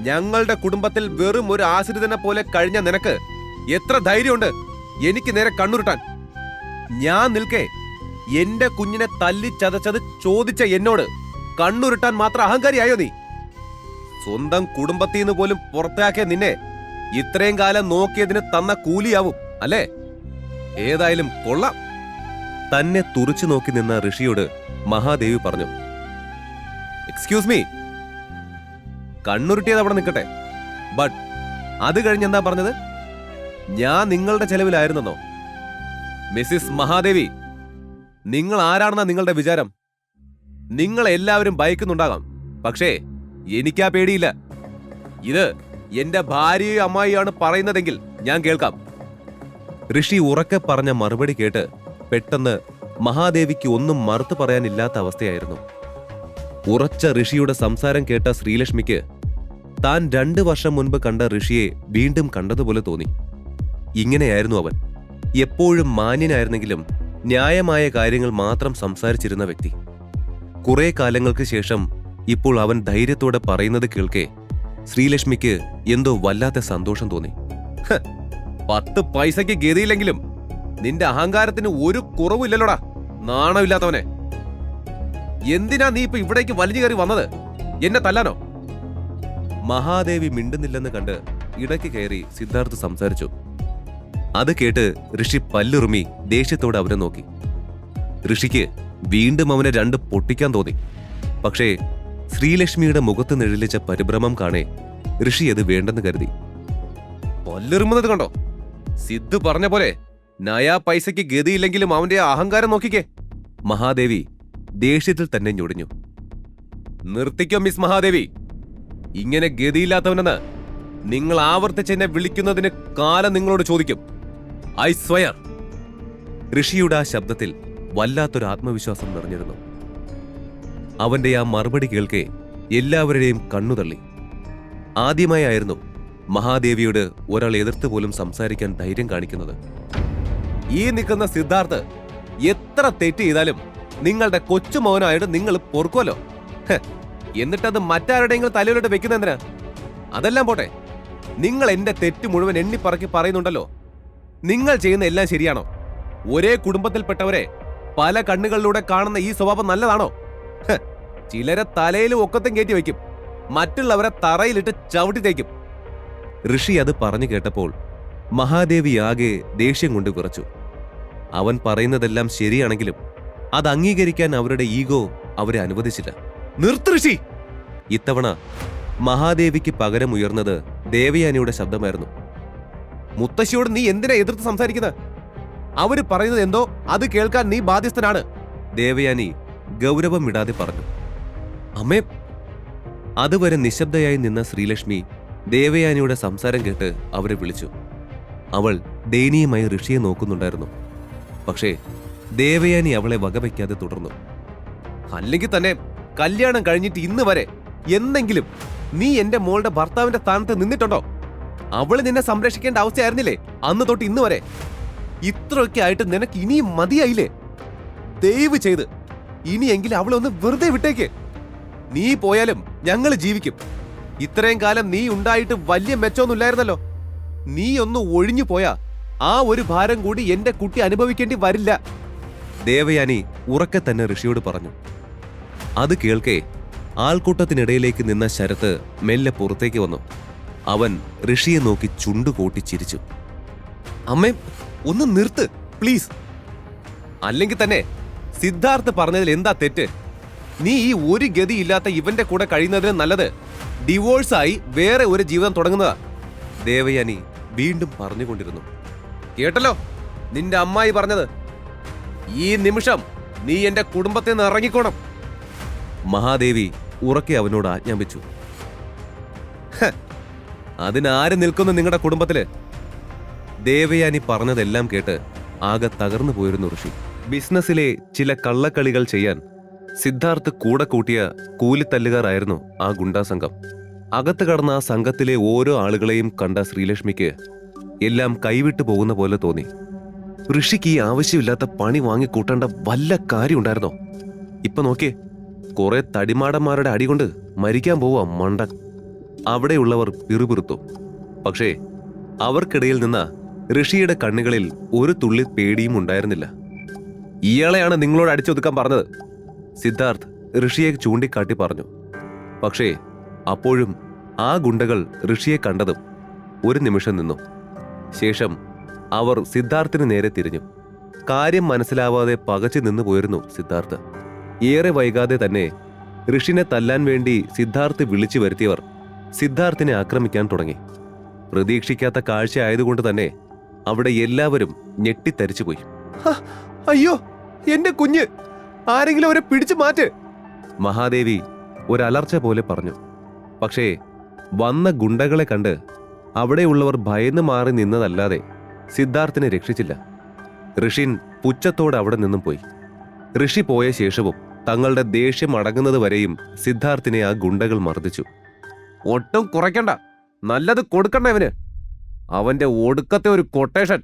ഞങ്ങളുടെ കുടുംബത്തിൽ വെറും ഒരു ആശ്രിതനെ പോലെ കഴിഞ്ഞ നിനക്ക് എത്ര ധൈര്യമുണ്ട് എനിക്ക് നേരെ കണ്ണുരുട്ടാൻ? ഞാൻ നിൽക്കേ എന്റെ കുഞ്ഞിനെ തല്ലി ചതച്ചത് ചോദിച്ച എന്നോട് കണ്ണുരുട്ടാൻ മാത്രം അഹങ്കാരിയായോ നീ? സ്വന്തം കുടുംബത്തിൽ നിന്ന് പോലും പുറത്താക്കിയ നിന്നെ ഇത്രയും കാലം നോക്കിയതിന് തന്ന കൂലിയാവും അല്ലേ? ഏതായാലും കൊള്ളാം. തന്നെ തുറിച്ചു നോക്കി നിന്ന ഋഷിയോട് മഹാദേവി പറഞ്ഞു, എക്സ്ക്യൂസ് മീ, കണ്ണുരുട്ടിയത് അവിടെ നിൽക്കട്ടെ, ബട്ട് അത് കഴിഞ്ഞെന്താ പറഞ്ഞത്? ഞാൻ നിങ്ങളുടെ ചെലവിലായിരുന്നോ? മിസ്സിസ് മഹാദേവി, നിങ്ങൾ ആരാണെന്നാ നിങ്ങളുടെ വിചാരം? നിങ്ങൾ എല്ലാവരും ഭയക്കുന്നുണ്ടാകാം, പക്ഷേ എനിക്കാ പേടിയില്ല. ഇത് എന്റെ ഭാര്യയും അമ്മായിയാണ് പറയുന്നതെങ്കിൽ ഞാൻ കേൾക്കാം. ഋഷി ഉറക്കെ പറഞ്ഞ മറുപടി കേട്ട് പെട്ടെന്ന് മഹാദേവിക്ക് ഒന്നും മറുത്തു പറയാനില്ലാത്ത അവസ്ഥയായിരുന്നു. ഉറച്ച ഋഷിയുടെ സംസാരം കേട്ട ശ്രീലക്ഷ്മിക്ക് താൻ 2 വർഷം മുൻപ് കണ്ട ഋഷിയെ വീണ്ടും കണ്ടതുപോലെ തോന്നി. ഇങ്ങനെയായിരുന്നു അവൻ. എപ്പോഴും മാന്യനായിരുന്നെങ്കിലും ന്യായമായ കാര്യങ്ങൾ മാത്രം സംസാരിച്ചിരുന്ന വ്യക്തി. കുറെ കാലങ്ങൾക്ക് ശേഷം ഇപ്പോൾ അവൻ ധൈര്യത്തോടെ പറയുന്നത് കേൾക്കെ ശ്രീലക്ഷ്മിക്ക് എന്തോ വല്ലാത്ത സന്തോഷം തോന്നി. 10 പൈസയ്ക്ക് ഗതിയില്ലെങ്കിലും നിന്റെ അഹങ്കാരത്തിന് ഒരു കുറവില്ലല്ലോടാ, നാണമില്ലാത്തവനെ. എന്തിനാ നീ ഇപ്പൊ ഇവിടേക്ക് വലിഞ്ഞു കയറി വന്നത്? എന്നെ തല്ലാനോ? മഹാദേവി മിണ്ടുന്നില്ലെന്ന് കണ്ട് ഇടയ്ക്ക് കയറി സിദ്ധാർത്ഥ് സംസാരിച്ചു. അത് കേട്ട് ഋഷി പല്ലുറുമി ദേഷ്യത്തോടെ അവനെ നോക്കി. ഋഷിക്ക് വീണ്ടും അവനെ 2 പൊട്ടിക്കാൻ തോന്നി. പക്ഷേ ശ്രീലക്ഷ്മിയുടെ മുഖത്ത് നിഴലിച്ച പരിഭ്രമം കാണേ ഋഷി അത് വേണ്ടെന്ന് കരുതി. പല്ലെറുമുന്നത് കണ്ടോ? സിദ്ധു പറഞ്ഞ പോലെ നയാ പൈസയ്ക്ക് ഗതിയില്ലെങ്കിലും അവന്റെ അഹങ്കാരം നോക്കിക്കേ. മഹാദേവി ദേഷ്യത്തിൽ തന്നെ ഞൊടിഞ്ഞു. നിർത്തിക്കോ മിസ് മഹാദേവി, ഇങ്ങനെ ഗതിയില്ലാത്തവനെന്ന് നിങ്ങൾ ആവർത്തിച്ചെന്നെ വിളിക്കുന്നതിന് കാലം നിങ്ങളോട് ചോദിക്കും. I swear. ഋഷിയുടെ ആ ശബ്ദത്തിൽ വല്ലാത്തൊരു ആത്മവിശ്വാസം നിറഞ്ഞിരുന്നു. അവന്റെ ആ മറുപടി കേൾക്കെ എല്ലാവരുടെയും കണ്ണുതള്ളി. ആദ്യമായായിരുന്നു മഹാദേവിയോട് ഒരാൾ എതിർത്ത് പോലും സംസാരിക്കാൻ ധൈര്യം കാണിക്കുന്നത്. ഈ നിൽക്കുന്ന സിദ്ധാർത്ഥ് എത്ര തെറ്റ് ചെയ്താലും നിങ്ങളുടെ കൊച്ചുമോനായിട്ട് നിങ്ങൾ പൊറുക്കുമല്ലോ. എന്നിട്ടത് മറ്റാരുടെയെങ്കിലും തലയിലോട്ട് വെക്കുന്നതിനാ? അതെല്ലാം പോട്ടെ, നിങ്ങൾ എന്റെ തെറ്റ് മുഴുവൻ എണ്ണിപ്പറക്കി പറയുന്നുണ്ടല്ലോ. നിങ്ങൾ ചെയ്യുന്ന എല്ലാം ശരിയാണോ? ഒരേ കുടുംബത്തിൽപ്പെട്ടവരെ പല കണ്ണുകളിലൂടെ കാണുന്ന ഈ സ്വഭാവം നല്ലതാണോ? ചിലരെ തലയിലും ഒക്കത്തും കയറ്റി വയ്ക്കും, മറ്റുള്ളവരെ തറയിലിട്ട് ചവിട്ടി തേക്കും. ഋഷി അത് പറഞ്ഞു കേട്ടപ്പോൾ മഹാദേവി ആകെ ദേഷ്യം കൊണ്ട് വിറച്ചു. അവൻ പറയുന്നതെല്ലാം ശരിയാണെങ്കിലും അത് അംഗീകരിക്കാൻ അവരുടെ ഈഗോ അവരെ അനുവദിച്ചില്ല. നിർത്ത് ഋഷി! ഇത്തവണ മഹാദേവിക്ക് പകരം ഉയർന്നത് ദേവയാനിയുടെ ശബ്ദമായിരുന്നു. മുത്തശ്ശിയോട് നീ എന്തിനാ എതിർത്ത് സംസാരിക്കുന്നത്? അവര് പറയുന്നത് എന്തോ അത് കേൾക്കാൻ നീ ബാധ്യസ്ഥനാണ്. ദേവയാനി ഗൗരവം വിടാതെ പറഞ്ഞു. അമ്മേ! അതുവരെ നിശബ്ദയായി നിന്ന ശ്രീലക്ഷ്മി ദേവയാനിയുടെ സംസാരം കേട്ട് അവരെ വിളിച്ചു. അവൾ ദയനീയമായി ഋഷിയെ നോക്കുന്നുണ്ടായിരുന്നു. പക്ഷേ ദേവയാനി അവളെ വകവയ്ക്കാതെ തുടർന്നു. അല്ലെങ്കിൽ തന്നെ കല്യാണം കഴിഞ്ഞിട്ട് ഇന്ന് വരെ എന്നെങ്കിലും നീ എന്റെ മോളുടെ ഭർത്താവിന്റെ സ്ഥാനത്ത് നിന്നിട്ടുണ്ടോ? അവള് നിന്നെ സംരക്ഷിക്കേണ്ട അവസ്ഥയായിരുന്നില്ലേ അന്ന് തൊട്ട് ഇന്ന് വരെ? ഇത്രയൊക്കെ ആയിട്ട് നിനക്ക് ഇനിയും മതിയായില്ലേ? ദയവ് ചെയ്ത് ഇനിയെങ്കിലും അവളെ ഒന്ന് വെറുതെ വിട്ടേക്ക്. നീ പോയാലും ഞങ്ങൾ ജീവിക്കും. ഇത്രയും കാലം നീ ഉണ്ടായിട്ട് വലിയ മെച്ചമൊന്നുമില്ലായിരുന്നല്ലോ. നീ ഒന്ന് ഒഴിഞ്ഞു പോയാ ആ ഒരു ഭാരം കൂടി എന്റെ കുട്ടി അനുഭവിക്കേണ്ടി വരില്ല. ദേവയാനി ഉറക്കെ തന്നെ ഋഷിയോട് പറഞ്ഞു. അത് കേൾക്കെ ആൾക്കൂട്ടത്തിനിടയിലേക്ക് നിന്ന ശരത്ത് മെല്ലെ പുറത്തേക്ക് വന്നു. അവൻ ഋഷിയെ നോക്കി ചുണ്ടുകൂട്ടി ചിരിച്ചു. അമ്മേ, ഒന്ന് നിർത്ത് പ്ലീസ്. അല്ലെങ്കിൽ തന്നെ സിദ്ധാർത്ഥ് പറഞ്ഞതിൽ എന്താ തെറ്റ്? നീ ഈ ഒരു ഗതി ഇല്ലാത്ത ഇവന്റെ കൂടെ കഴിയുന്നതിന് നല്ലത് ഡിവോഴ്സായി വേറെ ഒരു ജീവിതം തുടങ്ങുന്നതാ. ദേവയാനി വീണ്ടും പറഞ്ഞുകൊണ്ടിരുന്നു. കേട്ടല്ലോ നിന്റെ അമ്മായി പറഞ്ഞത്. ഈ നിമിഷം നീ എന്റെ കുടുംബത്തിൽ നിന്ന് ഇറങ്ങിക്കോണം. മഹാദേവി ഉറക്കെ അവനോട് ആജ്ഞാപിച്ചു. അതിനാര് നിൽക്കുന്നു നിങ്ങളുടെ കുടുംബത്തില്? ദേവയാനി പറഞ്ഞതെല്ലാം കേട്ട് ആകെ തകർന്നു പോയിരുന്നു ഋഷി. ബിസിനസ്സിലെ ചില കള്ളക്കളികൾ ചെയ്യാൻ സിദ്ധാർത്ഥ് കൂടെ കൂട്ടിയ കൂലിത്തല്ലുകാരായിരുന്നു ആ ഗുണ്ടാ സംഘം. അകത്ത് കടന്ന ആ സംഘത്തിലെ ഓരോ ആളുകളെയും കണ്ട ശ്രീലക്ഷ്മിക്ക് എല്ലാം കൈവിട്ടു പോകുന്ന പോലെ തോന്നി. ഋഷിക്ക് ഈ ആവശ്യമില്ലാത്ത പണി വാങ്ങിക്കൂട്ടേണ്ട വല്ല കാര്യം ഉണ്ടായിരുന്നോ? ഇപ്പൊ നോക്കിയേ, കുറെ തടിമാടന്മാരുടെ അടികൊണ്ട് മരിക്കാൻ പോവാ മണ്ടൻ. അവിടെയുള്ളവർ പിറുപിറുത്തു. പക്ഷേ അവർക്കിടയിൽ നിന്ന ഋഷിയുടെ കണ്ണുകളിൽ ഒരു തുള്ളി പേടിയും ഉണ്ടായിരുന്നില്ല. ഇയാളെയാണ് നിങ്ങളോട് അടിച്ചൊതുക്കാൻ പറഞ്ഞത്, സിദ്ധാർത്ഥ് ഋഷിയെ ചൂണ്ടിക്കാട്ടി പറഞ്ഞു. പക്ഷേ അപ്പോഴും ആ ഗുണ്ടകൾ ഋഷിയെ കണ്ടതും ഒരു നിമിഷം നിന്നു. ശേഷം അവർ സിദ്ധാർത്ഥിന് നേരെ തിരിഞ്ഞു. കാര്യം മനസ്സിലാവാതെ പകച്ചു നിന്നു പോയിരുന്നു സിദ്ധാർത്ഥ്. ഏറെ വൈകാതെ തന്നെ ഋഷിനെ തല്ലാൻ വേണ്ടി സിദ്ധാർത്ഥ് വിളിച്ചു വരുത്തിയവർ സിദ്ധാർത്ഥിനെ ആക്രമിക്കാൻ തുടങ്ങി. പ്രതീക്ഷിക്കാത്ത കാഴ്ച ആയതുകൊണ്ട് തന്നെ അവിടെ എല്ലാവരും ഞെട്ടിത്തരിച്ചുപോയി. അയ്യോ, എന്റെ കുഞ്ഞ്, ആരെങ്കിലും അവരെ പിടിച്ചു മാറ്റ്! മഹാദേവി ഒരലർച്ച പോലെ പറഞ്ഞു. പക്ഷേ വന്ന ഗുണ്ടകളെ കണ്ട് അവിടെയുള്ളവർ ഭയന്ന് മാറി നിന്നതല്ലാതെ സിദ്ധാർത്ഥിനെ രക്ഷിച്ചില്ല. ഋഷിൻ പുച്ഛത്തോടെ അവിടെ നിന്നും പോയി. ഋഷി പോയ ശേഷവും തങ്ങളുടെ ദേഷ്യം അടങ്ങുന്നത് വരെയും സിദ്ധാർത്ഥിനെ ആ ഗുണ്ടകൾ മർദ്ദിച്ചു. ഒട്ടും കുറയ്ക്കണ്ട, നല്ലത് കൊടുക്കണ്ട ഇവന്. അവന്റെ ഒടുക്കത്തെ ഒരു കൊട്ടേഷൻ.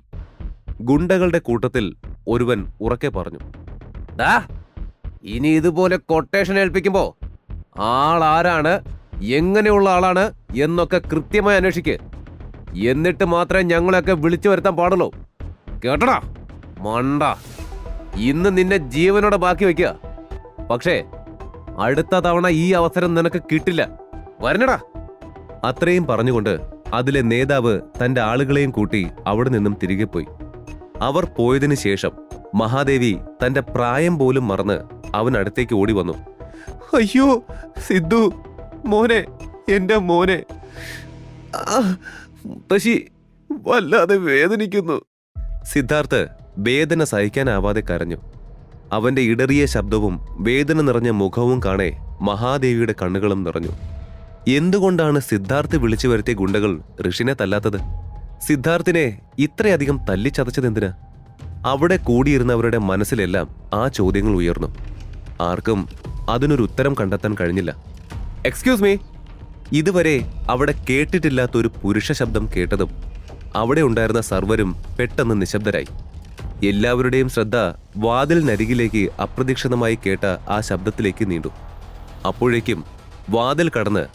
ഗുണ്ടകളുടെ കൂട്ടത്തിൽ ഒരുവൻ ഉറക്കെ പറഞ്ഞു. ഇനി ഇതുപോലെ കൊട്ടേഷൻ ഏൽപ്പിക്കുമ്പോ ആളാരാണ്, എങ്ങനെയുള്ള ആളാണ് എന്നൊക്കെ കൃത്യമായി അന്വേഷിക്ക്. എന്നിട്ട് മാത്രമേ ഞങ്ങളെയൊക്കെ വിളിച്ചു വരുത്താൻ പാടുള്ളൂ. കേട്ടടാ മണ്ട. ഇന്ന് നിന്നെ ജീവനോടെ ബാക്കി വെക്കുക. പക്ഷേ അടുത്ത തവണ ഈ അവസരം നിനക്ക് കിട്ടില്ല. വരണടാ. അത്രയും പറഞ്ഞുകൊണ്ട് അതിലെ നേതാവ് തന്റെ ആളുകളെയും കൂട്ടി അവിടെ നിന്നും തിരികെ പോയി. അവർ പോയതിനു ശേഷം മഹാദേവി തന്റെ പ്രായം പോലും മറന്ന് അവനടുത്തേക്ക് ഓടി വന്നു. അയ്യോ സിദ്ധു മോനെ, എന്റെ മോനെ, മുത്തശ്ശി വല്ലാതെ വേദനിക്കുന്നു. സിദ്ധാർത്ഥ് വേദന സഹിക്കാനാവാതെ കരഞ്ഞു. അവന്റെ ഇടറിയ ശബ്ദവും വേദന നിറഞ്ഞ മുഖവും കാണെ മഹാദേവിയുടെ കണ്ണുകളും നിറഞ്ഞു. എന്തുകൊണ്ടാണ് സിദ്ധാർത്ഥ് വിളിച്ചു വരുത്തിയ ഗുണ്ടകൾ ഋഷിനെ തല്ലാത്തത്? സിദ്ധാർത്ഥിനെ ഇത്രയധികം തല്ലിച്ചതച്ചതെന്തിനാ? അവിടെ കൂടിയിരുന്നവരുടെ മനസ്സിലെല്ലാം ആ ചോദ്യങ്ങൾ ഉയർന്നു. ആർക്കും അതിനൊരു ഉത്തരം കണ്ടെത്താൻ കഴിഞ്ഞില്ല. Excuse me. ഇതുവരെ അവിടെ കേട്ടിട്ടില്ലാത്തൊരു പുരുഷ ശബ്ദം കേട്ടതും അവിടെ ഉണ്ടായിരുന്ന സർവരും പെട്ടെന്ന് നിശബ്ദരായി. എല്ലാവരുടെയും ശ്രദ്ധ വാതിലിനരികിലേക്ക് അപ്രതീക്ഷിതമായി കേട്ട ആ ശബ്ദത്തിലേക്ക് നീണ്ടു. അപ്പോഴേക്കും വാതിൽ കടന്ന്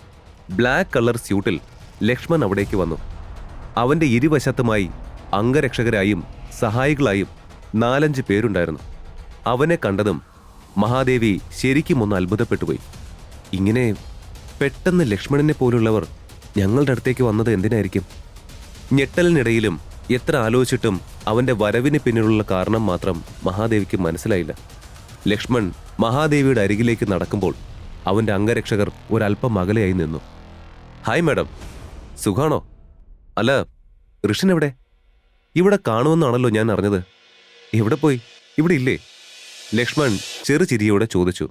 ബ്ലാക്ക് കളർ സ്യൂട്ടിൽ ലക്ഷ്മൺ അവിടേക്ക് വന്നു. അവന്റെ ഇരുവശത്തുമായി അംഗരക്ഷകരായും സഹായികളായും 4-5 പേരുണ്ടായിരുന്നു. അവനെ കണ്ടതും മഹാദേവി ശരിക്കും ഒന്ന് അത്ഭുതപ്പെട്ടുപോയി. ഇങ്ങനെ പെട്ടെന്ന് ലക്ഷ്മണനെ പോലുള്ളവർ ഞങ്ങളുടെ അടുത്തേക്ക് വന്നത് എന്തിനായിരിക്കും? ഞെട്ടലിനിടയിലും എത്ര ആലോചിച്ചിട്ടും അവന്റെ വരവിന് പിന്നിലുള്ള കാരണം മാത്രം മഹാദേവിക്ക് മനസ്സിലായില്ല. ലക്ഷ്മൺ മഹാദേവിയുടെ അരികിലേക്ക് നടക്കുമ്പോൾ അവന്റെ അംഗരക്ഷകർ ഒരല്പം അകലെയായി നിന്നു. ഹായ് മാഡം, സുഖാണോ? അല്ല, ഋഷിൻ എവിടെ? ഇവിടെ കാണുമെന്നാണല്ലോ ഞാൻ അറിഞ്ഞത്. എവിടെ പോയി? ഇവിടെ ഇല്ലേ? ലക്ഷ്മൺ ചെറുചിരിയോടെ ചോദിച്ചു.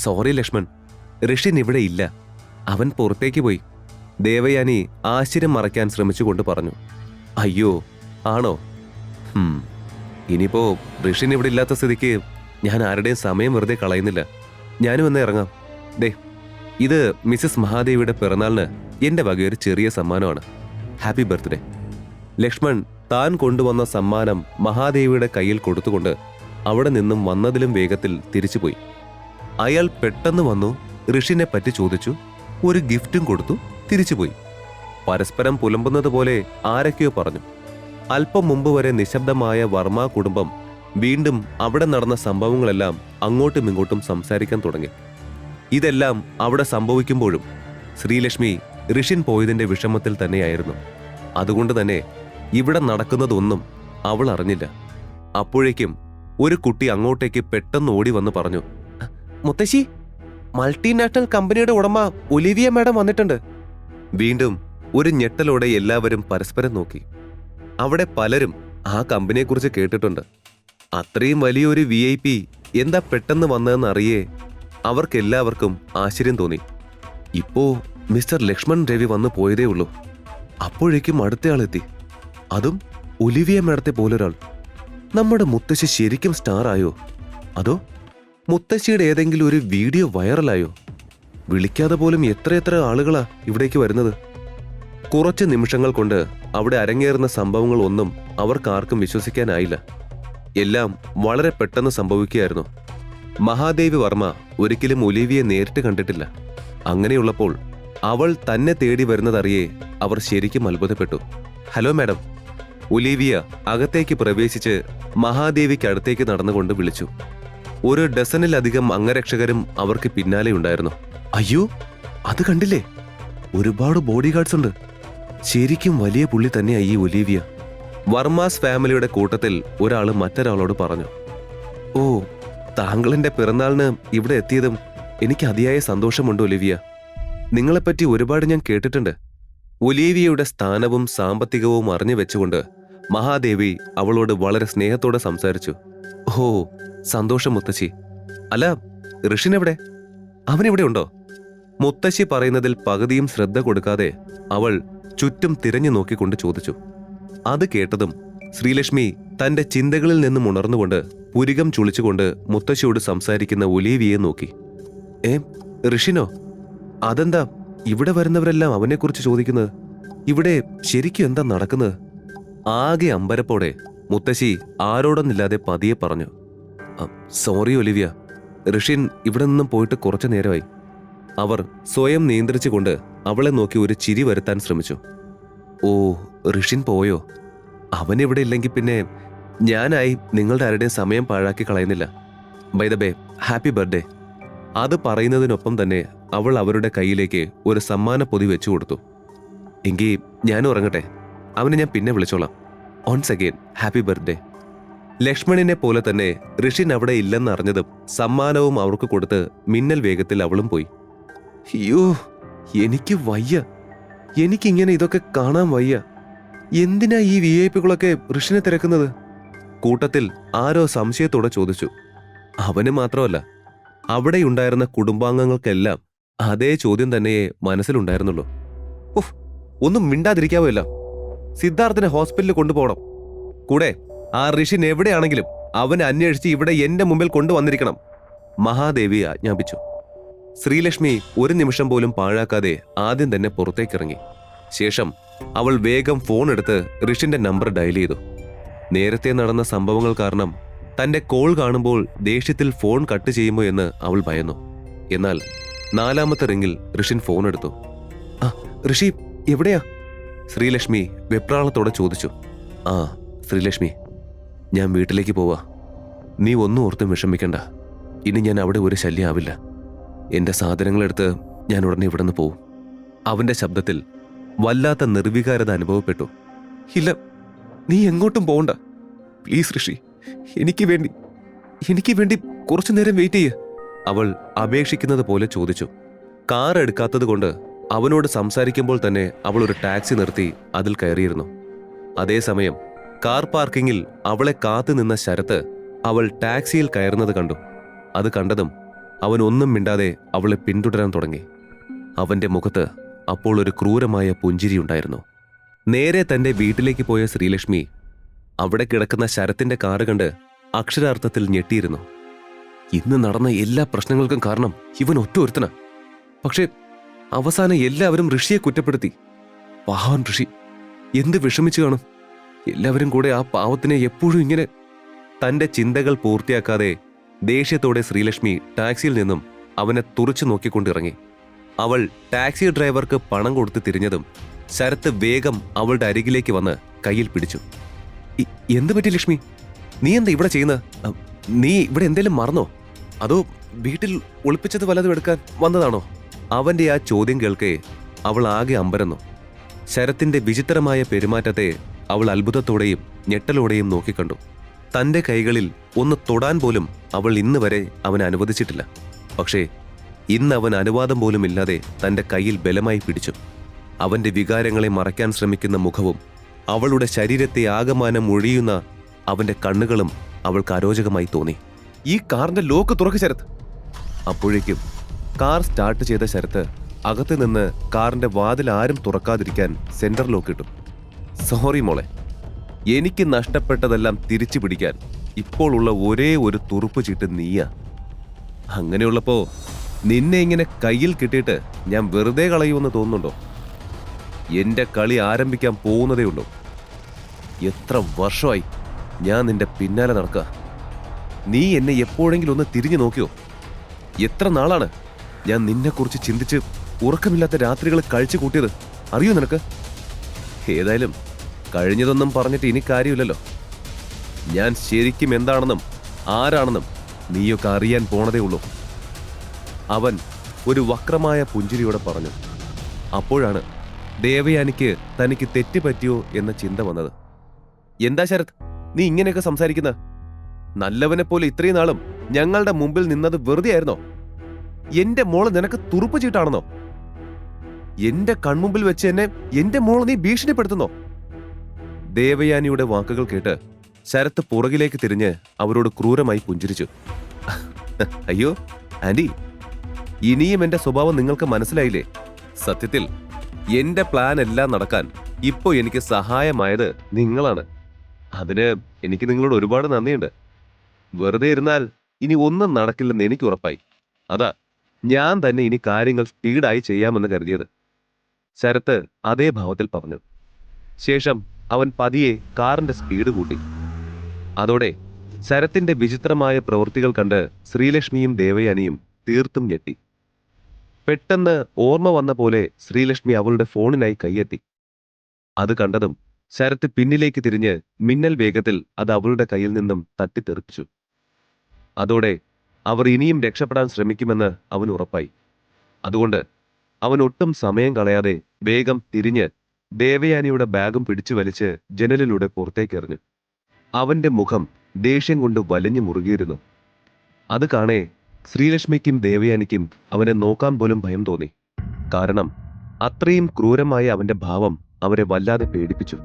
സോറി ലക്ഷ്മൺ, ഋഷിൻ ഇവിടെ ഇല്ല. അവൻ പുറത്തേക്ക് പോയി. ദേവയാനി ആശ്ചര്യം മറയ്ക്കാൻ ശ്രമിച്ചുകൊണ്ട് പറഞ്ഞു. അയ്യോ, ആണോ? ഇനിയിപ്പോ ഋഷിൻ ഇവിടെ ഇല്ലാത്ത സ്ഥിതിക്ക് ഞാൻ ആരുടെയും സമയം വെറുതെ കളയുന്നില്ല. ഞാനും എന്നേ ഇറങ്ങാം. ദേ, ഇത് മിസസ് മഹാദേവിയുടെ പിറന്നാളിന് എന്റെ വകയൊരു ചെറിയ സമ്മാനമാണ്. Happy birthday. ലക്ഷ്മൺ താൻ കൊണ്ടുവന്ന സമ്മാനം മഹാദേവിയുടെ കയ്യിൽ കൊടുത്തുകൊണ്ട് അവിടെ നിന്നും വന്നതിലും വേഗത്തിൽ തിരിച്ചുപോയി. അയാൾ പെട്ടെന്ന് വന്നു, ഋഷിനെ പറ്റി ചോദിച്ചു, ഒരു ഗിഫ്റ്റും കൊടുത്തു, തിരിച്ചുപോയി. പരസ്പരം പുലമ്പുന്നത് പോലെ ആരൊക്കെയോ പറഞ്ഞു. അല്പം മുമ്പ് വരെ നിശബ്ദമായ വർമ്മ കുടുംബം വീണ്ടും അവിടെ നടന്ന സംഭവങ്ങളെല്ലാം അങ്ങോട്ടും ഇങ്ങോട്ടും സംസാരിക്കാൻ തുടങ്ങി. ഇതെല്ലാം അവിടെ സംഭവിക്കുമ്പോഴും ശ്രീലക്ഷ്മി ഋഷിൻ പോയതിന്റെ വിഷമത്തിൽ തന്നെയായിരുന്നു. അതുകൊണ്ട് തന്നെ ഇവിടെ നടക്കുന്നതൊന്നും അവൾ അറിഞ്ഞില്ല. അപ്പോഴേക്കും ഒരു കുട്ടി അങ്ങോട്ടേക്ക് പെട്ടെന്ന് ഓടി വന്ന് പറഞ്ഞു, മുത്തശ്ശി, മൾട്ടിനാഷണൽ കമ്പനിയുടെ ഉടമ ഒലിവിയ മാഡം വന്നിട്ടുണ്ട്. വീണ്ടും ഒരു ഞെട്ടലോടെ എല്ലാവരും പരസ്പരം നോക്കി. അവിടെ പലരും ആ കമ്പനിയെക്കുറിച്ച് കേട്ടിട്ടുണ്ട്. അത്രയും വലിയൊരു VIP എന്താ പെട്ടെന്ന് വന്നതെന്ന് അറിയേ അവർക്കെല്ലാവർക്കും ആശ്ചര്യം തോന്നി. ഇപ്പോ മിസ്റ്റർ ലക്ഷ്മൺ രവി വന്നു പോയതേ ഉള്ളൂ. അപ്പോഴേക്കും അടുത്തയാളെത്തി, അതും ഒലിവിയ മാഡത്തെ പോലൊരാൾ. നമ്മുടെ മുത്തശ്ശി ശരിക്കും സ്റ്റാർ ആയോ, അതോ മുത്തശ്ശിയുടെ ഏതെങ്കിലും ഒരു വീഡിയോ വൈറലായോ? വിളിക്കാതെ പോലും എത്രയെത്ര ആളുകളാ ഇവിടേക്ക് വരുന്നത്. കുറച്ച് നിമിഷങ്ങൾ കൊണ്ട് അവിടെ അരങ്ങേറുന്ന സംഭവങ്ങൾ ഒന്നും അവർക്കാർക്കും വിശ്വസിക്കാനായില്ല. എല്ലാം വളരെ പെട്ടെന്ന് സംഭവിക്കുകയായിരുന്നു. മഹാദേവി വർമ്മ ഒരിക്കലും ഒലിവിയെ നേരിട്ട് കണ്ടിട്ടില്ല. അങ്ങനെയുള്ളപ്പോൾ അവൾ തന്നെ തേടി വരുന്നതറിയേ അവർ ശരിക്കും അത്ഭുതപ്പെട്ടു. Hello madam. ഒലിവിയ അകത്തേക്ക് പ്രവേശിച്ച് മഹാദേവിക്ക് അടുത്തേക്ക് നടന്നുകൊണ്ട് വിളിച്ചു. ഒരു ഡസനിലധികം അംഗരക്ഷകരും അവർക്ക് പിന്നാലെയുണ്ടായിരുന്നു. അയ്യോ, അത് കണ്ടില്ലേ, ഒരുപാട് ബോഡി ഗാർഡ്സ് ഉണ്ട്. ശരിക്കും വലിയ പുള്ളി തന്നെയാ ഈ ഒലിവിയ. വർമാസ് ഫാമിലിയുടെ കൂട്ടത്തിൽ ഒരാൾ മറ്റൊരാളോട് പറഞ്ഞു. ഓ, താങ്കളെന്റെ പിറന്നാളിന് ഇവിടെ എത്തിയതും എനിക്ക് അതിയായ സന്തോഷമുണ്ട് ഒലിവിയ. നിങ്ങളെപ്പറ്റി ഒരുപാട് ഞാൻ കേട്ടിട്ടുണ്ട്. ഒലിവിയയുടെ സ്ഥാനവും സാമ്പത്തികവും അറിഞ്ഞു വെച്ചുകൊണ്ട് മഹാദേവി അവളോട് വളരെ സ്നേഹത്തോടെ സംസാരിച്ചു. ഓ, സന്തോഷം മുത്തശ്ശി. അല്ല, ഋഷിനെവിടെ? അവനിവിടെ ഉണ്ടോ? മുത്തശ്ശി പറയുന്നതിൽ പകുതിയും ശ്രദ്ധ കൊടുക്കാതെ അവൾ ചുറ്റും തിരഞ്ഞു നോക്കിക്കൊണ്ട് ചോദിച്ചു. അത് കേട്ടതും ശ്രീലക്ഷ്മി തന്റെ ചിന്തകളിൽ നിന്നും ഉണർന്നുകൊണ്ട് പുരികം ചുളിച്ചുകൊണ്ട് മുത്തശ്ശിയോട് സംസാരിക്കുന്ന ഒലിവിയെ നോക്കി. ഋഷിനോ? അതെന്താ ഇവിടെ വരുന്നവരെല്ലാം അവനെക്കുറിച്ച് ചോദിക്കുന്നത്? ഇവിടെ ശരിക്കും എന്താ നടക്കുന്നത്? ആകെ അമ്പരപ്പോടെ മുത്തശ്ശി ആരോടൊന്നില്ലാതെ പതിയെ പറഞ്ഞു. സോറി ഒലിവിയ, ഋഷിൻ ഇവിടെ നിന്നും പോയിട്ട് കുറച്ചു നേരമായി. അവർ സ്വയം നിയന്ത്രിച്ചുകൊണ്ട് അവളെ നോക്കി ഒരു ചിരി വരുത്താൻ ശ്രമിച്ചു. ഓ, ഋഷിൻ പോയോ? അവനിവിടെ ഇല്ലെങ്കിൽ പിന്നെ ഞാനായി നിങ്ങളുടെ ആരുടെയും സമയം പാഴാക്കി കളയുന്നില്ല. By the way, happy birthday. അത് പറയുന്നതിനൊപ്പം തന്നെ അവൾ അവരുടെ കയ്യിലേക്ക് ഒരു സമ്മാന പൊതി വെച്ചു കൊടുത്തു. എങ്കിൽ ഞാൻ ഉറങ്ങട്ടെ, അവനെ ഞാൻ പിന്നെ വിളിച്ചോളാം. Once again happy birthday. ലക്ഷ്മണിനെ പോലെ തന്നെ ഋഷിൻ അവിടെ ഇല്ലെന്നറിഞ്ഞതും സമ്മാനവും അവർക്ക് കൊടുത്ത് മിന്നൽ വേഗത്തിൽ അവളും പോയി. അയ്യോ, എനിക്ക് വയ്യ. എനിക്കിങ്ങനെ ഇതൊക്കെ കാണാൻ വയ്യ. എന്തിനാ ഈ VIP-കളൊക്കെ ഋഷിനെ തിരക്കുന്നത്? കൂട്ടത്തിൽ ആരോ സംശയത്തോടെ ചോദിച്ചു. അവന് മാത്രമല്ല, അവിടെയുണ്ടായിരുന്ന കുടുംബാംഗങ്ങൾക്കെല്ലാം അതേ ചോദ്യം തന്നെയേ മനസ്സിലുണ്ടായിരുന്നുള്ളൂ. ഉഫ്, ഒന്നും മിണ്ടാതിരിക്കാവല്ല. സിദ്ധാർത്ഥനെ ഹോസ്പിറ്റലിൽ കൊണ്ടുപോകണം. കൂടെ ആ ഋഷിൻ എവിടെയാണെങ്കിലും അവനെ അന്വേഷിച്ച് ഇവിടെ എന്റെ മുമ്പിൽ കൊണ്ടുവന്നിരിക്കണം. മഹാദേവി ആജ്ഞാപിച്ചു. ശ്രീലക്ഷ്മി ഒരു നിമിഷം പോലും പാഴാക്കാതെ ആദ്യം തന്നെ പുറത്തേക്കിറങ്ങി. ശേഷം അവൾ വേഗം ഫോൺ എടുത്ത് ഋഷിന്റെ നമ്പർ ഡയൽ ചെയ്തു. നേരത്തെ നടന്ന സംഭവങ്ങൾ കാരണം തന്റെ കോൾ കാണുമ്പോൾ ദേഷ്യത്തിൽ ഫോൺ കട്ട് ചെയ്യുമോ എന്ന് അവൾ ഭയന്നു. എന്നാൽ 4ാമത്തെ റിംഗിൽ ഋഷിൻ ഫോൺ എടുത്തു. ഋഷി എവിടെയാ? ശ്രീലക്ഷ്മി വെപ്രാളത്തോടെ ചോദിച്ചു. ശ്രീലക്ഷ്മി, ഞാൻ വീട്ടിലേക്ക് പോവാ. നീ ഒന്നും ഓർത്തും വിഷമിക്കണ്ട. ഇനി ഞാൻ അവിടെ ഒരു ശല്യമാവില്ല. എന്റെ സാധനങ്ങളെടുത്ത് ഞാൻ ഉടനെ ഇവിടെ നിന്ന് പോവും. അവന്റെ ശബ്ദത്തിൽ വല്ലാത്ത നിർവികാരത അനുഭവപ്പെട്ടു. ഇല്ല, നീ എങ്ങോട്ടും പോകണ്ട. പ്ലീസ് ഋഷി, എനിക്ക് വേണ്ടി കുറച്ചു നേരം വെയിറ്റ് ചെയ്യ്. അവൾ അപേക്ഷിക്കുന്നത് പോലെ ചോദിച്ചു. കാർ എടുക്കാത്തത് കൊണ്ട് അവനോട് സംസാരിക്കുമ്പോൾ തന്നെ അവൾ ഒരു ടാക്സി നിർത്തി അതിൽ കയറിയിരുന്നു. അതേസമയം കാർ പാർക്കിങ്ങിൽ അവളെ കാത്തു നിന്ന ശരത്ത് അവൾ ടാക്സിയിൽ കയറുന്നത് കണ്ടു. അത് കണ്ടതും അവൻ ഒന്നും മിണ്ടാതെ അവളെ പിന്തുടരാൻ തുടങ്ങി. അവന്റെ മുഖത്ത് അപ്പോൾ ഒരു ക്രൂരമായ പുഞ്ചിരിയുണ്ടായിരുന്നു. നേരെ തന്റെ വീട്ടിലേക്ക് പോയ ശ്രീലക്ഷ്മി അവിടെ കിടക്കുന്ന ശരത്തിന്റെ കാറ് കണ്ട് അക്ഷരാർത്ഥത്തിൽ ഞെട്ടിയിരുന്നു. ഇന്ന് നടന്ന എല്ലാ പ്രശ്നങ്ങൾക്കും കാരണം ഇവൻ ഒറ്റ ഒരുത്തനാ. പക്ഷേ അവസാനം എല്ലാവരും ഋഷിയെ കുറ്റപ്പെടുത്തി. പാവൻ ഋഷി എന്ത് വിഷമിച്ചു കാണും. എല്ലാവരും കൂടെ ആ പാവത്തിനെ എപ്പോഴും ഇങ്ങനെ. തന്റെ ചിന്തകൾ പൂർത്തിയാക്കാതെ ദേഷ്യത്തോടെ ശ്രീലക്ഷ്മി ടാക്സിയിൽ നിന്നും അവനെ തുറച്ചു നോക്കിക്കൊണ്ടിറങ്ങി. അവൾ ടാക്സി ഡ്രൈവർക്ക് പണം കൊടുത്ത് തിരിഞ്ഞതും ശരത്ത് വേഗം അവളുടെ അരികിലേക്ക് വന്ന് കയ്യിൽ പിടിച്ചു. എന്ത് പറ്റി ലക്ഷ്മി? നീ എന്താ ഇവിടെ ചെയ്യുന്നത്? നീ ഇവിടെ എന്തേലും മറന്നോ? അതോ വീട്ടിൽ ഒളിപ്പിച്ചത് വല്ലതും എടുക്കാൻ വന്നതാണോ? അവന്റെ ആ ചോദ്യം കേൾക്കേ അവൾ ആകെ അമ്പരന്നു. ശരത്തിന്റെ വിചിത്രമായ പെരുമാറ്റത്തെ അവൾ അത്ഭുതത്തോടെയും ഞെട്ടലോടെയും നോക്കിക്കണ്ടു. തന്റെ കൈകളിൽ ഒന്ന് തൊടാൻ പോലും അവൾ ഇന്ന് വരെ അവനെ അനുവദിച്ചിട്ടില്ല. പക്ഷേ ഇന്ന് അവൻ അനുവാദം പോലും ഇല്ലാതെ തന്റെ കയ്യിൽ ബലമായി പിടിച്ചു. അവന്റെ വികാരങ്ങളെ മറയ്ക്കാൻ ശ്രമിക്കുന്ന മുഖവും അവളുടെ ശരീരത്തെ ആകമാനം ഒഴിയുന്ന അവന്റെ കണ്ണുകളും അവൾക്ക് അരോചകമായി തോന്നി. ഈ കാറിന്റെ ലോക്ക് തുറക്ക് ശരത്ത്. അപ്പോഴേക്കും കാർ സ്റ്റാർട്ട് ചെയ്ത ശരത്ത് അകത്ത് നിന്ന് കാറിന്റെ വാതിൽ ആരും തുറക്കാതിരിക്കാൻ സെന്റർ ലോക്ക് ഇട്ടു. സോറി മോളെ, എനിക്ക് നഷ്ടപ്പെട്ടതെല്ലാം തിരിച്ചു പിടിക്കാൻ ഇപ്പോൾ ഉള്ള ഒരേ ഒരു തുറുപ്പ് ചീട്ട് നീയാ. അങ്ങനെയുള്ളപ്പോ നിന്നെ ഇങ്ങനെ കയ്യിൽ കിട്ടിയിട്ട് ഞാൻ വെറുതെ കളയുമെന്ന് തോന്നുന്നുണ്ടോ? എന്റെ കളി ആരംഭിക്കാൻ പോകുന്നതേ ഉള്ളൂ. എത്ര വർഷമായി ഞാൻ നിന്റെ പിന്നാലെ നടക്കുക. നീ എന്നെ എപ്പോഴെങ്കിലും ഒന്ന് തിരിഞ്ഞു നോക്കിയോ? എത്ര നാളാണ് ഞാൻ നിന്നെക്കുറിച്ച് ചിന്തിച്ച് ഉറക്കമില്ലാത്ത രാത്രികൾ കഴിച്ചു കൂട്ടിയത്, അറിയോ നിനക്ക്? ഏതായാലും കഴിഞ്ഞതൊന്നും പറഞ്ഞിട്ട് ഇനി കാര്യമില്ലല്ലോ. ഞാൻ ശരിക്കും എന്താണെന്നും ആരാണെന്നും നീയൊക്കെ അറിയാൻ പോണതേ ഉള്ളൂ. അവൻ ഒരു വക്രമായ പുഞ്ചിരിയോടെ പറഞ്ഞു. അപ്പോഴാണ് ദേവയാനിക്ക് തനിക്ക് തെറ്റുപറ്റിയോ എന്ന ചിന്ത വന്നത്. എന്താ ശരത്, നീ ഇങ്ങനെയൊക്കെ സംസാരിക്കുന്ന? നല്ലവനെ പോലെ ഇത്രയും നാളും ഞങ്ങളുടെ മുമ്പിൽ നിന്നത് വെറുതെ ആയിരുന്നോ? എന്റെ മോള് നിനക്ക് തുറുപ്പ് ചീട്ടാണെന്നോ? എന്റെ കൺമുമ്പിൽ വെച്ച് എന്നെ എന്റെ മോള് നീ ഭീഷണിപ്പെടുത്തുന്നോ? ദേവയാനിയുടെ വാക്കുകൾ കേട്ട് ശരത്ത് പുറകിലേക്ക് തിരിഞ്ഞ് അവരോട് ക്രൂരമായി പുഞ്ചിരിച്ചു. അയ്യോ ആന്റി, ഇനിയും എന്റെ സ്വഭാവം നിങ്ങൾക്ക് മനസ്സിലായില്ലേ? സത്യത്തിൽ എന്റെ പ്ലാൻ എല്ലാം നടക്കാൻ ഇപ്പോ എനിക്ക് സഹായമായത് നിങ്ങളാണ്. അതിന് എനിക്ക് നിങ്ങളോട് ഒരുപാട് നന്ദിയുണ്ട്. വെറുതെ ഇരുന്നാൽ ഇനി ഒന്നും നടക്കില്ലെന്ന് എനിക്ക് ഉറപ്പായി. അതാ ഞാൻ തന്നെ ഇനി കാര്യങ്ങൾ സ്പീഡായി ചെയ്യാമെന്ന് കരുതിയത്. ശരത്ത് അതേ ഭാവത്തിൽ പറഞ്ഞു. ശേഷം അവൻ പതിയെ കാറിന്റെ സ്പീഡ് കൂട്ടി. അതോടെ ശരത്തിന്റെ വിചിത്രമായ പ്രവൃത്തികൾ കണ്ട് ശ്രീലക്ഷ്മിയും ദേവയാനിയും തീർത്തും ഞെട്ടി. പെട്ടെന്ന് ഓർമ്മ വന്ന പോലെ ശ്രീലക്ഷ്മി അവളുടെ ഫോണിനായി കൈയെത്തി. അത് കണ്ടതും ശരത്ത് പിന്നിലേക്ക് തിരിഞ്ഞ് മിന്നൽ വേഗത്തിൽ അത് അവളുടെ കയ്യിൽ നിന്നും തട്ടിത്തെറിപ്പിച്ചു. അതോടെ അവർ ഇനിയും രക്ഷപ്പെടാൻ ശ്രമിക്കുമെന്ന് അവൻ ഉറപ്പായി. അതുകൊണ്ട് അവൻ ഒട്ടും സമയം കളയാതെ വേഗം തിരിഞ്ഞ് ദേവയാനിയുടെ ബാഗും പിടിച്ചു വലിച്ച് ജനലിലൂടെ പുറത്തേക്കെറിഞ്ഞു. അവന്റെ മുഖം ദേഷ്യം കൊണ്ട് വലിഞ്ഞു മുറുകിയിരുന്നു. അത് കാണേ ശ്രീലക്ഷ്മിക്കും ദേവയാനിക്കും അവനെ നോക്കാൻ പോലും ഭയം തോന്നി. കാരണം അത്രയും ക്രൂരമായ അവന്റെ ഭാവം അവരെ വല്ലാതെ പേടിപ്പിച്ചു.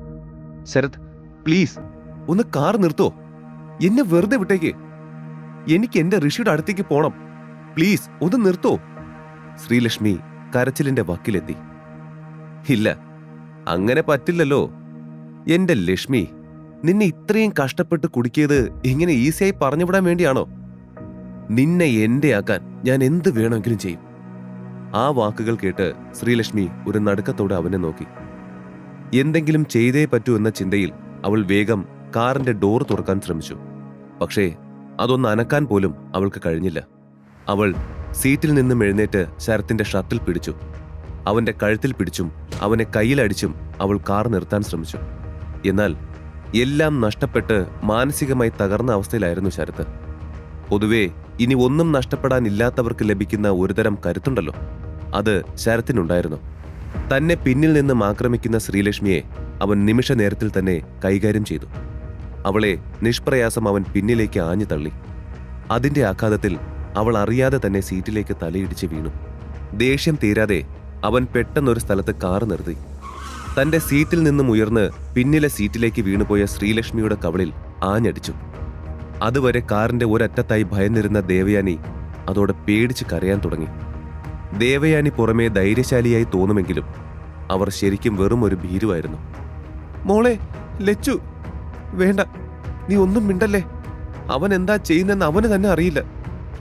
ശരത്, പ്ലീസ് ഒന്ന് കാർ നിർത്തോ. എന്നെ വെറുതെ വിട്ടേക്ക്. എനിക്ക് എന്റെ ഋഷിയുടെ അടുത്തേക്ക് പോണം. പ്ലീസ് ഒന്ന് നിർത്തോ. ശ്രീലക്ഷ്മി കരച്ചിലിന്റെ വക്കിലെത്തി. ഇല്ല, അങ്ങനെ പറ്റില്ലല്ലോ. എന്റെ ലക്ഷ്മി, നിന്നെ ഇത്രയും കഷ്ടപ്പെട്ട് കുടുക്കിയത് ഇങ്ങനെ ഈസിയായി പറഞ്ഞുവിടാൻ വേണ്ടിയാണോ? നിന്നെ എന്റെ ആക്കാൻ ഞാൻ എന്ത് വേണമെങ്കിലും ചെയ്യും. ആ വാക്കുകൾ കേട്ട് ശ്രീലക്ഷ്മി ഒരു നടുക്കത്തോടെ അവനെ നോക്കി. എന്തെങ്കിലും ചെയ്തേ പറ്റൂ എന്ന ചിന്തയിൽ അവൾ വേഗം കാറിന്റെ ഡോർ തുറക്കാൻ ശ്രമിച്ചു. പക്ഷേ അതൊന്ന് അനക്കാൻ പോലും അവൾക്ക് കഴിഞ്ഞില്ല. അവൾ സീറ്റിൽ നിന്നും എഴുന്നേറ്റ് ശരത്തിന്റെ ഷർട്ടിൽ പിടിച്ചു. അവന്റെ കഴുത്തിൽ പിടിച്ചും അവനെ കയ്യിലടിച്ചും അവൾ കാർ നിർത്താൻ ശ്രമിച്ചു. എന്നാൽ എല്ലാം നഷ്ടപ്പെട്ട് മാനസികമായി തകർന്ന അവസ്ഥയിലായിരുന്നു ശരത്ത്. പൊതുവെ ഇനി ഒന്നും നഷ്ടപ്പെടാനില്ലാത്തവർക്ക് ലഭിക്കുന്ന ഒരുതരം കരുത്തുണ്ടല്ലോ, അത് ശരത്തിനുണ്ടായിരുന്നു. തന്നെ പിന്നിൽ നിന്നും ആക്രമിക്കുന്ന ശ്രീലക്ഷ്മിയെ അവൻ നിമിഷ നേരത്തിൽ തന്നെ കൈകാര്യം ചെയ്തു. അവളെ നിഷ്പ്രയാസം അവൻ പിന്നിലേക്ക് ആഞ്ഞു തള്ളി. അതിന്റെ ആഘാതത്തിൽ അവൾ അറിയാതെ തന്നെ സീറ്റിലേക്ക് തലയിടിച്ച് വീണു. ദേഷ്യം തീരാതെ അവൻ പെട്ടെന്നൊരു സ്ഥലത്ത് കാറ് നിർത്തി. തന്റെ സീറ്റിൽ നിന്നും ഉയർന്ന് പിന്നിലെ സീറ്റിലേക്ക് വീണുപോയ ശ്രീലക്ഷ്മിയുടെ കവളിൽ ആഞ്ഞടിച്ചു. അതുവരെ കാറിന്റെ ഒരറ്റത്തായി ഭയന്നിരുന്ന ദേവയാനി അതോടെ പേടിച്ച് കരയാൻ തുടങ്ങി. ദേവയാനി പുറമേ ധൈര്യശാലിയായി തോന്നുമെങ്കിലും അവർ ശരിക്കും വെറും ഒരു ഭീരുവായിരുന്നു. മോളെ ലച്ചു, വേണ്ട, നീ ഒന്നും മിണ്ടല്ലേ. അവൻ എന്താ ചെയ്യുന്നെന്ന് അവന് തന്നെ അറിയില്ല.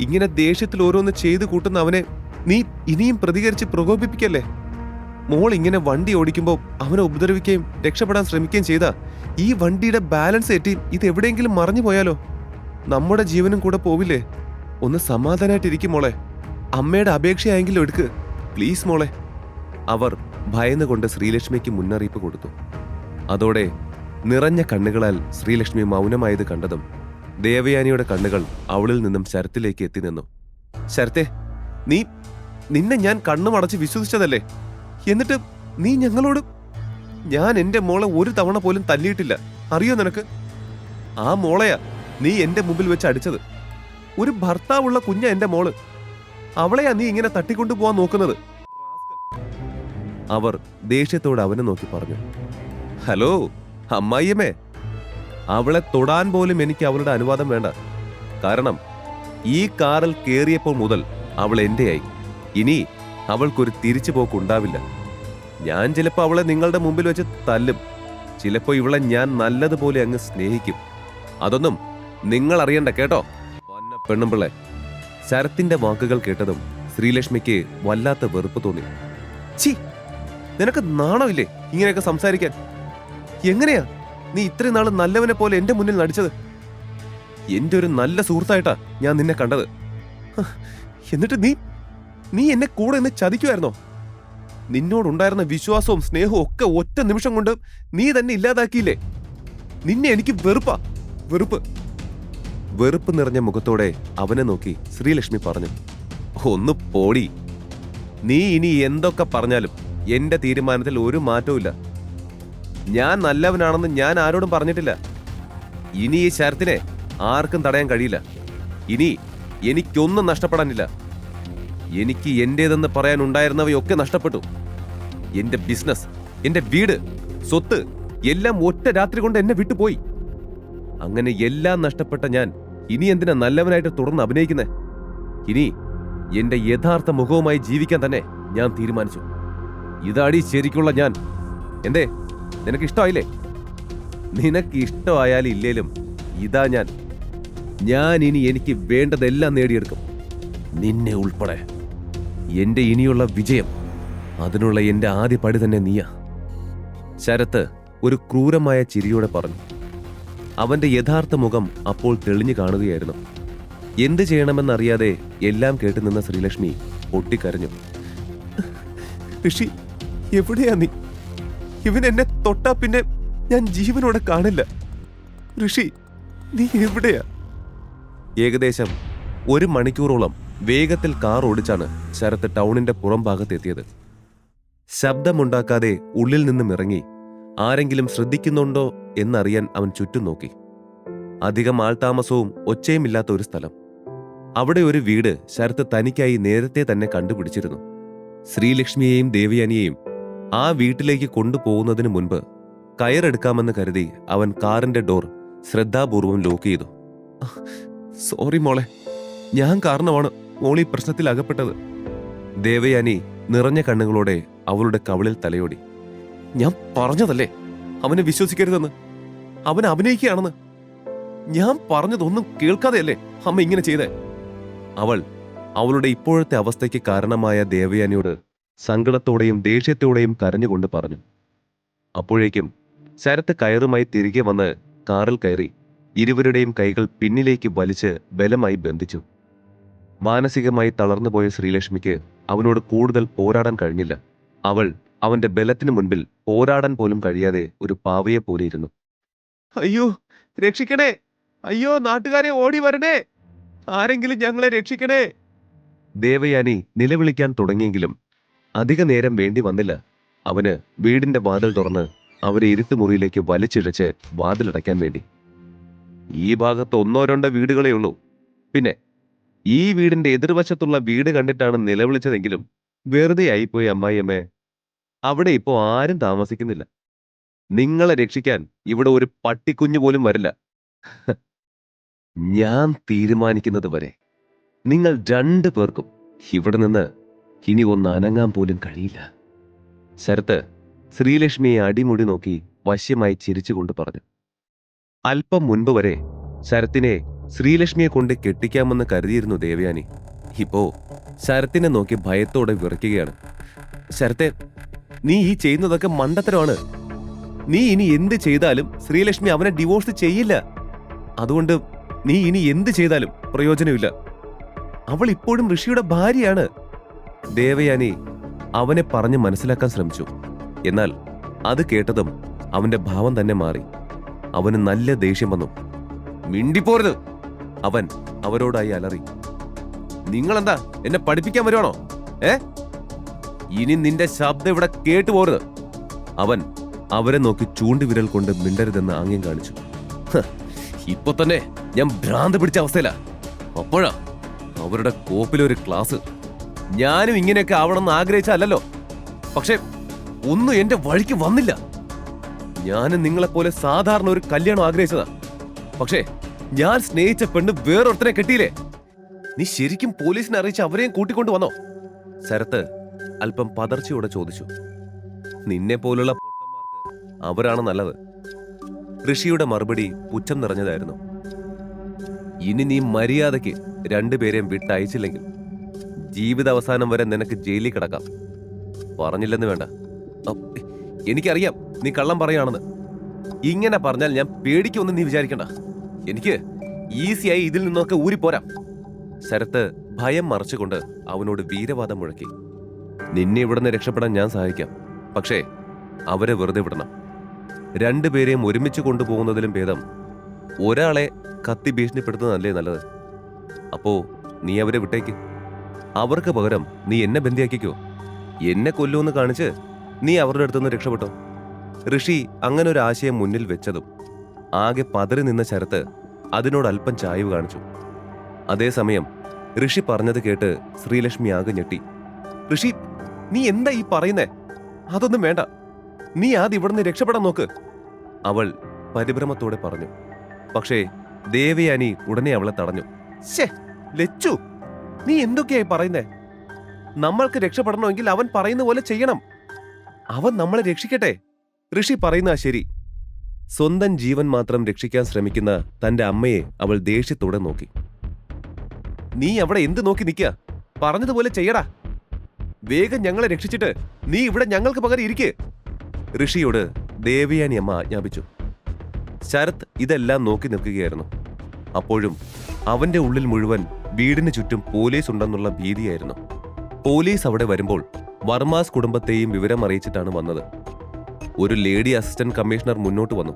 ഇങ്ങനെ ദേഷ്യത്തിൽ ഓരോന്ന് ചെയ്തു കൂട്ടുന്ന അവനെ നീ ഇനിയും പ്രതികരിച്ച് പ്രകോപിപ്പിക്കല്ലേ. മോൾ ഇങ്ങനെ വണ്ടി ഓടിക്കുമ്പോൾ അവനെ ഉപദ്രവിക്കുകയും രക്ഷപ്പെടാൻ ശ്രമിക്കുകയും ചെയ്താ ഈ വണ്ടിയുടെ ബാലൻസ് തെറ്റി ഇത് എവിടെയെങ്കിലും മറിഞ്ഞു പോയാലോ? നമ്മുടെ ജീവനും കൂടെ പോവില്ലേ? ഒന്ന് സമാധാനായിട്ടിരിക്കും മോളെ. അമ്മയുടെ അപേക്ഷയായെങ്കിലും എടുക്ക്, പ്ലീസ് മോളെ. അവർ ഭയന്നുകൊണ്ട് ശ്രീലക്ഷ്മിക്ക് മുന്നറിയിപ്പ് കൊടുത്തു. അതോടെ നിറഞ്ഞ കണ്ണുകളാൽ ശ്രീലക്ഷ്മി മൗനമായത് കണ്ടതും ദേവയാനിയുടെ കണ്ണുകൾ അവളിൽ നിന്നും ശരത്തിലേക്ക് എത്തി നിന്നു. ശരത്തെ, നിന്നെ ഞാൻ കണ്ണുമടച്ച് വിശ്വസിച്ചതല്ലേ? എന്നിട്ട് നീ ഞങ്ങളോട്... ഞാൻ എന്റെ മോളെ ഒരു തവണ പോലും തല്ലിയിട്ടില്ല, അറിയോ നിനക്ക്? ആ മോളെയാ നീ എന്റെ മുമ്പിൽ വെച്ച് അടിച്ചത്. ഒരു ഭർത്താവുള്ള കുഞ്ഞ എന്റെ മോള്. അവളെയാ നീ ഇങ്ങനെ തട്ടിക്കൊണ്ടു പോവാൻ നോക്കുന്നത്. അവർ ദേഷ്യത്തോടെ അവനെ നോക്കി പറഞ്ഞു. ഹലോ അമ്മായിയമ്മേ, അവളെ തൊടാൻ പോലും എനിക്ക് അവളുടെ അനുവാദം വേണ്ട. കാരണം ഈ കാറിൽ കേറിയപ്പോൾ മുതൽ അവൾ എന്റെയായി. ഇനി അവൾക്കൊരു തിരിച്ചുപോക്കുണ്ടാവില്ല. ഞാൻ ചിലപ്പോൾ അവളെ നിങ്ങളുടെ മുമ്പിൽ വെച്ച് തല്ലും. ചിലപ്പോൾ ഇവളെ ഞാൻ നല്ലതുപോലെ അങ്ങ് സ്നേഹിക്കും. അതൊന്നും നിങ്ങൾ അറിയണ്ട കേട്ടോ പെണ്ണുമ്പിള്ളെ. ശരത്തിന്റെ വാക്കുകൾ കേട്ടതും ശ്രീലക്ഷ്മിക്ക് വല്ലാത്ത വെറുപ്പ് തോന്നി. ഛീ, നിനക്ക് നാണമില്ലേ ഇങ്ങനെയൊക്കെ സംസാരിക്കാൻ? എങ്ങനെയാ നീ ഇത്രയും നാള് നല്ലവനെ പോലെ എന്റെ മുന്നിൽ നടിച്ചത്? എന്റെ ഒരു നല്ല സുഹൃത്തായിട്ടാ ഞാൻ നിന്നെ കണ്ടത്. എന്നിട്ട് നീ എന്നെ കൂടെ നിന്ന് ചതിക്കുമായിരുന്നോ? നിന്നോടുണ്ടായിരുന്ന വിശ്വാസവും സ്നേഹവും ഒക്കെ ഒറ്റ നിമിഷം കൊണ്ട് നീ തന്നെ ഇല്ലാതാക്കിയില്ലേ? നിന്നെ എനിക്ക് വെറുപ്പ് നിറഞ്ഞ മുഖത്തോടെ അവനെ നോക്കി ശ്രീലക്ഷ്മി പറഞ്ഞു. ഒന്ന് പോടി. നീ ഇനി എന്തൊക്കെ പറഞ്ഞാലും എന്റെ തീരുമാനത്തിൽ ഒരു മാറ്റവും. ഞാൻ നല്ലവനാണെന്ന് ഞാൻ ആരോടും പറഞ്ഞിട്ടില്ല. ഇനി ഈ ശരത്തിനെ ആർക്കും തടയാൻ കഴിയില്ല. ഇനി എനിക്കൊന്നും നഷ്ടപ്പെടാനില്ല. എനിക്ക് എന്റേതെന്ന് പറയാനുണ്ടായിരുന്നവയൊക്കെ നഷ്ടപ്പെട്ടു. എന്റെ ബിസിനസ്, എന്റെ വീട്, സ്വത്ത് എല്ലാം ഒറ്റ രാത്രി കൊണ്ട് എന്നെ വിട്ടുപോയി. അങ്ങനെ എല്ലാം നഷ്ടപ്പെട്ട ഞാൻ ഇനി എന്തിനാ നല്ലവനായിട്ട് തുടർന്ന് അഭിനയിക്കുന്നേ? ഇനി എന്റെ യഥാർത്ഥ മുഖവുമായി ജീവിക്കാൻ തന്നെ ഞാൻ തീരുമാനിച്ചു. ഇതാടി ശരിക്കുള്ള ഞാൻ. എന്തേ, നിനക്ക് ഇഷ്ടമായില്ലേ? നിനക്ക് ഇഷ്ടമായാലും ഇല്ലേലും ഇതാ ഞാൻ ഇനി എനിക്ക് വേണ്ടതെല്ലാം നേടിയെടുക്കും, നിന്നെ ഉൾപ്പെടെ. എന്റെ ഇനിയുള്ള വിജയം, അതിനുള്ള എന്റെ ആദ്യ പടി തന്നെ നീയാ. ശരത്ത് ഒരു ക്രൂരമായ ചിരിയോടെ പറഞ്ഞു. അവന്റെ യഥാർത്ഥ മുഖം അപ്പോൾ തെളിഞ്ഞു കാണുകയായിരുന്നു. എന്ത് ചെയ്യണമെന്നറിയാതെ എല്ലാം കേട്ടു നിന്ന ശ്രീലക്ഷ്മി പൊട്ടിക്കരഞ്ഞു. ഋഷി, എവിടെയാ നീ? ഇവൻ എന്നെ തൊട്ടാ പിന്നെ ഞാൻ ജീവനോടെ കാണില്ല. ഋഷി, നീ എവിടെയാ? ഏകദേശം 1 മണിക്കൂറോളം വേഗത്തിൽ കാർ ഓടിച്ചാണ് ശരത്ത് ടൗണിന്റെ പുറം ഭാഗത്തെത്തിയത്. ശബ്ദമുണ്ടാക്കാതെ ഉള്ളിൽ നിന്നും ഇറങ്ങി ആരെങ്കിലും ശ്രദ്ധിക്കുന്നുണ്ടോ എന്നറിയാൻ അവൻ ചുറ്റും നോക്കി. അധികം ആൾതാമസവും ഒച്ചയുമില്ലാത്ത ഒരു സ്ഥലം. അവിടെ ഒരു വീട് ശരത്ത് തനിക്കായി നേരത്തെ തന്നെ കണ്ടുപിടിച്ചിരുന്നു. ശ്രീലക്ഷ്മിയെയും ദേവയാനിയെയും ആ വീട്ടിലേക്ക് കൊണ്ടുപോകുന്നതിന് മുൻപ് കയറെടുക്കാമെന്ന് കരുതി അവൻ കാറിന്റെ ഡോർ ശ്രദ്ധാപൂർവം ലോക്ക് ചെയ്തു. സോറി മോളെ, ഞാൻ കാരണമാണ് മോളി പ്രശ്നത്തിൽ അകപ്പെട്ടത്. ദേവയാനി നിറഞ്ഞ കണ്ണുകളോടെ അവളുടെ കവിളിൽ തലയോടി. ഞാൻ പറഞ്ഞതല്ലേ അവനെ വിശ്വസിക്കരുതെന്ന്. അവൻ അഭിനയിക്കുകയാണെന്ന്. ഞാൻ പറഞ്ഞതൊന്നും കേൾക്കാതെയല്ലേ അമ്മ ഇങ്ങനെ ചെയ്തേ? അവൾ അവളുടെ ഇപ്പോഴത്തെ അവസ്ഥയ്ക്ക് കാരണമായ ദേവയാനിയോട് സങ്കടത്തോടെയും ദേഷ്യത്തോടെയും കരഞ്ഞുകൊണ്ട് പറഞ്ഞു. അപ്പോഴേക്കും ശരത്ത് കയറുമായി തിരികെ വന്ന് കാറിൽ കയറി ഇരുവരുടെയും കൈകൾ പിന്നിലേക്ക് വലിച്ച് ബലമായി ബന്ധിച്ചു. മാനസികമായി തളർന്നുപോയ ശ്രീലക്ഷ്മിക്ക് അവനോട് കൂടുതൽ പോരാടാൻ കഴിഞ്ഞില്ല. അവൾ അവന്റെ ബലത്തിനു മുൻപിൽ പോരാടാൻ പോലും കഴിയാതെ ഒരു പാവയെ പോലെ ഇരുന്നു. അയ്യോ രക്ഷിക്കണേ! അയ്യോ നാട്ടുകാരെ, ഓടി വരണേ! ആരെങ്കിലും ഞങ്ങളെ രക്ഷിക്കണേ! ദേവയാനി നിലവിളിക്കാൻ തുടങ്ങിയെങ്കിലും അധിക നേരം വേണ്ടി വന്നില്ല. അവന് വീടിന്റെ വാതിൽ തുറന്ന് അവരെ ഇരുട്ടുമുറിയിലേക്ക് വലിച്ചിഴച്ച് വാതിലടയ്ക്കാൻ വേണ്ടി. ഈ ഭാഗത്ത് 1-2 വീടുകളേ ഉള്ളൂ. പിന്നെ ഈ വീടിന്റെ എതിർവശത്തുള്ള വീട് കണ്ടിട്ടാണ് നിലവിളിച്ചതെങ്കിലും വെറുതെ ആയിപ്പോയി അമ്മായിയമ്മേ. അവിടെ ഇപ്പോ ആരും താമസിക്കുന്നില്ല. നിങ്ങളെ രക്ഷിക്കാൻ ഇവിടെ ഒരു പട്ടിക്കുഞ്ഞു പോലും വരില്ല. ഞാൻ തീരുമാനിക്കുന്നത് വരെ നിങ്ങൾ 2 പേർക്കും ഇവിടെ നിന്ന് ഇനി ഒന്ന് അനങ്ങാൻ പോലും കഴിയില്ല. ശരത്ത് ശ്രീലക്ഷ്മിയെ അടിമുടി നോക്കി വശ്യമായി ചിരിച്ചുകൊണ്ട് പറഞ്ഞു. അല്പം മുൻപ് വരെ ശരത്തിനെ ശ്രീലക്ഷ്മിയെ കൊണ്ട് കെട്ടിക്കാമെന്ന് കരുതിയിരുന്നു ദേവയാനി. ഇപ്പോ ശരത്തിനെ നോക്കി ഭയത്തോടെ വിറയ്ക്കുകയാണ്. ശരത്തെ, നീ ഈ ചെയ്യുന്നതൊക്കെ മണ്ടത്തരമാണ്. നീ ഇനി എന്ത് ചെയ്താലും ശ്രീലക്ഷ്മി അവനെ ഡിവോഴ്സ് ചെയ്യില്ല. അതുകൊണ്ട് നീ ഇനി എന്ത് ചെയ്താലും പ്രയോജനമില്ല. അവൾ ഇപ്പോഴും ഋഷിയുടെ ഭാര്യയാണ്. ദേവയാനി അവനെ പറഞ്ഞ് മനസ്സിലാക്കാൻ ശ്രമിച്ചു. എന്നാൽ അത് കേട്ടതും അവന്റെ ഭാവം തന്നെ മാറി. അവന് നല്ല ദേഷ്യം വന്നു. മിണ്ടിപ്പോരുത്! അവൻ അവരോടായി അലറി. നിങ്ങളെന്താ എന്നെ പഠിപ്പിക്കാൻ വരുവാണോ? ഇനി നിന്റെ ശബ്ദം ഇവിടെ കേട്ടുപോരുത്! അവൻ അവരെ നോക്കി ചൂണ്ടുവിരൽ കൊണ്ട് മിണ്ടരുതെന്ന് ആംഗ്യം കാണിച്ചു. ഇപ്പൊ തന്നെ ഞാൻ ഭ്രാന്ത് പിടിച്ച അവസ്ഥയിലാ. അവരുടെ കോപ്പിലൊരു ക്ലാസ്. ഞാനും ഇങ്ങനെയൊക്കെ ആവണമെന്ന് ആഗ്രഹിച്ചല്ലോ, പക്ഷെ ഒന്നും എന്റെ വഴിക്ക് വന്നില്ല. ഞാനും നിങ്ങളെപ്പോലെ സാധാരണ ഒരു കല്യാണം ആഗ്രഹിച്ചതാ. പക്ഷേ ഞാൻ സ്നേഹിച്ച പെണ്ണ് വേറൊരുത്തനെ കെട്ടിയില്ലേ? നീ ശരിക്കും പോലീസിനെ അറിയിച്ച് അവരെയും കൂട്ടിക്കൊണ്ടു വന്നോ? ശരത്ത് അല്പം പതർച്ചയോടെ ചോദിച്ചു. നിന്നെ പോലുള്ള പൊട്ടന്മാർക്ക് അവരാണ് നല്ലത്. ഋഷിയുടെ മറുപടി പുച്ഛം നിറഞ്ഞതായിരുന്നു. ഇനി നീ മര്യാദയ്ക്ക് രണ്ടുപേരെയും വിട്ടയച്ചില്ലെങ്കിൽ ജീവിതാവസാനം വരെ നിനക്ക് ജയിലിൽ കിടക്കാം. പറഞ്ഞില്ലെന്ന് വേണ്ട. എനിക്കറിയാം നീ കള്ളം പറയാണെന്ന്. ഇങ്ങനെ പറഞ്ഞാൽ ഞാൻ പേടിക്കുമെന്ന് നീ വിചാരിക്കണ്ട. എനിക്ക് ഈസിയായി ഇതിൽ നിന്നൊക്കെ ഊരിപ്പോരാം. ശരത്ത് ഭയം മറച്ചുകൊണ്ട് അവനോട് വീരവാദം മുഴക്കി. നിന്നെ ഇവിടുന്ന് രക്ഷപ്പെടാൻ ഞാൻ സഹായിക്കാം, പക്ഷേ അവരെ വെറുതെ വിടണം. രണ്ടുപേരെയും ഒരുമിച്ച് കൊണ്ടുപോകുന്നതിലും ഭേദം ഒരാളെ കത്തി ഭീഷണിപ്പെടുത്തുന്നതല്ലേ നല്ലത്. അപ്പോ നീ അവരെ വിട്ടേക്ക്. അവർക്ക് പകരം നീ എന്നെ ബന്ധിയാക്കിക്കോ. എന്നെ കൊല്ലുമെന്ന് കാണിച്ച് നീ അവരുടെ അടുത്തുനിന്ന് രക്ഷപ്പെട്ടോ. ഋഷി അങ്ങനെ ഒരു ആശയം മുന്നിൽ വെച്ചതും ആകെ പതറി നിന്ന ശരത്ത് അതിനോട് അല്പം ചായ്വ് കാണിച്ചു. അതേസമയം ഋഷി പറഞ്ഞത് കേട്ട് ശ്രീലക്ഷ്മി ആകെ ഞെട്ടി. ഋഷി, നീ എന്താ ഈ പറയുന്നേ? അതൊന്നും വേണ്ട. നീ ആദ്യം ഇവിടുന്ന് രക്ഷപ്പെടാൻ നോക്ക്, അവൾ പരിഭ്രമത്തോടെ പറഞ്ഞു. പക്ഷേ ദേവയാനി ഉടനെ അവളെ തടഞ്ഞു. ശേ ലച്ചു, നീ എന്തൊക്കെയായി പറയുന്നേ? നമ്മൾക്ക് രക്ഷപ്പെടണമെങ്കിൽ അവൻ പറയുന്ന പോലെ ചെയ്യണം. അവൻ നമ്മളെ രക്ഷിക്കട്ടെ. ഋഷി പറയുന്ന ശരി. സ്വന്തം ജീവൻ മാത്രം രക്ഷിക്കാൻ ശ്രമിക്കുന്ന തന്റെ അമ്മയെ അവൾ ദേഷ്യത്തോടെ നോക്കി. നീ അവിടെ എന്ത് നോക്കി നിൽക്കുക? പറഞ്ഞതുപോലെ ചെയ്യടാ. വേഗം ഞങ്ങളെ രക്ഷിച്ചിട്ട് നീ ഇവിടെ ഞങ്ങൾക്ക് പകരം ഇരിക്ക്, ഋഷിയോട് ദേവയാനി അമ്മ ആജ്ഞാപിച്ചു. ശരത് ഇതെല്ലാം നോക്കി നിൽക്കുകയായിരുന്നു. അപ്പോഴും അവന്റെ ഉള്ളിൽ മുഴുവൻ വീടിന് ചുറ്റും പോലീസ് ഉണ്ടെന്നുള്ള ഭീതിയായിരുന്നു. പോലീസ് അവിടെ വരുമ്പോൾ വർമാസ് കുടുംബത്തെയും വിവരം അറിയിച്ചിട്ടാണ് വന്നത്. ഒരു ലേഡി അസിസ്റ്റന്റ് കമ്മീഷണർ മുന്നോട്ട് വന്നു.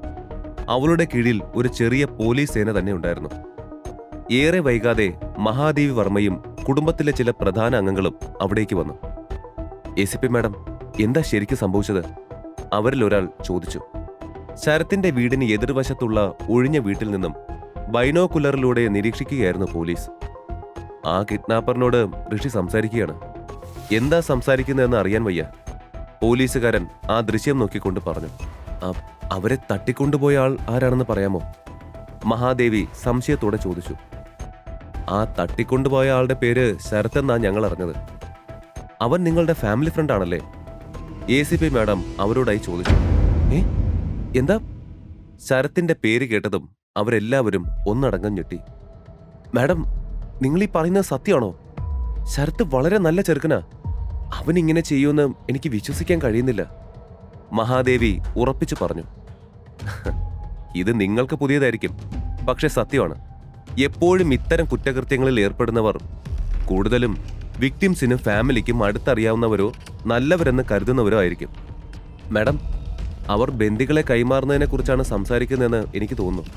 അവളുടെ കീഴിൽ ഒരു ചെറിയ പോലീസ് സേന തന്നെ ഉണ്ടായിരുന്നു. ഏറെ വൈകാതെ മഹാദേവി വർമ്മയും കുടുംബത്തിലെ ചില പ്രധാന അംഗങ്ങളും അവിടേക്ക് വന്നു. ACP മാഡം, എന്താ ശരിക്കും സംഭവിച്ചത്? അവരിൽ ഒരാൾ ചോദിച്ചു. ശരത്തിന്റെ വീടിന് എതിർവശത്തുള്ള ഒഴിഞ്ഞ വീട്ടിൽ നിന്നും ബൈനോക്കുലറിലൂടെ നിരീക്ഷിക്കുകയായിരുന്നു പോലീസ്. ആ കിഡ്നാപ്പറിനോട് ഋഷി സംസാരിക്കുകയാണ്. എന്താ സംസാരിക്കുന്നതെന്ന് അറിയാൻ വയ്യ, പോലീസുകാരൻ ആ ദൃശ്യം നോക്കിക്കൊണ്ട് പറഞ്ഞു. അവരെ തട്ടിക്കൊണ്ടുപോയ ആൾ ആരാണെന്ന് പറയാമോ? മഹാദേവി സംശയത്തോടെ ചോദിച്ചു. ആ തട്ടിക്കൊണ്ടുപോയ ആളുടെ പേര് ശരത് എന്നാ ഞങ്ങൾ അറിഞ്ഞത്. അവൻ നിങ്ങളുടെ ഫാമിലി ഫ്രണ്ട് ആണല്ലേ? ACP മാഡം അവരോടായി ചോദിച്ചു. എന്താ? ശരത്തിന്റെ പേര് കേട്ടതും അവരെല്ലാവരും ഒന്നടങ്കം ഞെട്ടി. മാഡം, നിങ്ങൾ ഈ പറയുന്നത് സത്യമാണോ? ശരത്ത് വളരെ നല്ല ചെറുക്കനാ. അവൻ ഇങ്ങനെ ചെയ്യുമെന്ന് എനിക്ക് വിശ്വസിക്കാൻ കഴിയുന്നില്ല, മഹാദേവി ഉറപ്പിച്ചു പറഞ്ഞു. ഇത് നിങ്ങൾക്ക് പുതിയതായിരിക്കും, പക്ഷെ സത്യമാണ്. എപ്പോഴും ഇത്തരം കുറ്റകൃത്യങ്ങളിൽ ഏർപ്പെടുന്നവർ കൂടുതലും വിക്ടിംസിനും ഫാമിലിക്കും അടുത്തറിയാവുന്നവരോ നല്ലവരെന്ന് കരുതുന്നവരോ ആയിരിക്കും. മാഡം, അവർ ബന്ദികളെ കൈമാറുന്നതിനെ കുറിച്ചാണ് സംസാരിക്കുന്നതെന്ന് എനിക്ക് തോന്നുന്നു.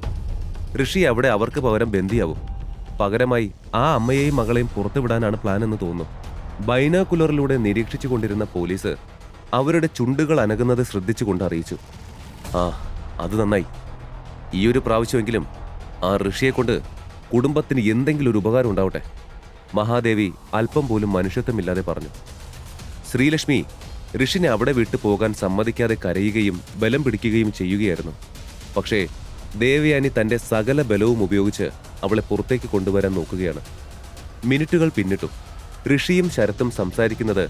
ഋഷി അവിടെ അവർക്ക് പകരം ബന്ദിയാവും. പകരമായി ആ അമ്മയെയും മകളെയും പുറത്തുവിടാനാണ് പ്ലാൻ എന്ന് തോന്നുന്നു. ബൈനോക്കുലറിലൂടെ നിരീക്ഷിച്ചു കൊണ്ടിരുന്ന പോലീസ് അവരുടെ ചുണ്ടുകൾ അനങ്ങുന്നത് ശ്രദ്ധിച്ചുകൊണ്ട് അറിയിച്ചു. അത് നന്നായി. ഈയൊരു പ്രാവശ്യമെങ്കിലും ആ ഋഷിയെ കൊണ്ട് കുടുംബത്തിന് എന്തെങ്കിലും ഒരു ഉപകാരം ഉണ്ടാവട്ടെ, മഹാദേവി അല്പം പോലും മനുഷ്യത്വമില്ലാതെ പറഞ്ഞു. ശ്രീലക്ഷ്മി ഋഷിനെ അവിടെ വിട്ടു പോകാൻ സമ്മതിക്കാതെ കരയുകയും ബലം പിടിക്കുകയും ചെയ്യുകയായിരുന്നു. പക്ഷേ ദേവയാനി തന്റെ സകല ബലവും ഉപയോഗിച്ച് അവളെ പുറത്തേക്ക് കൊണ്ടുവരാൻ നോക്കുകയാണ്. മിനിറ്റുകൾ പിന്നിട്ടു. ഋഷിയും ശരത്തും സംസാരിക്കുന്നത്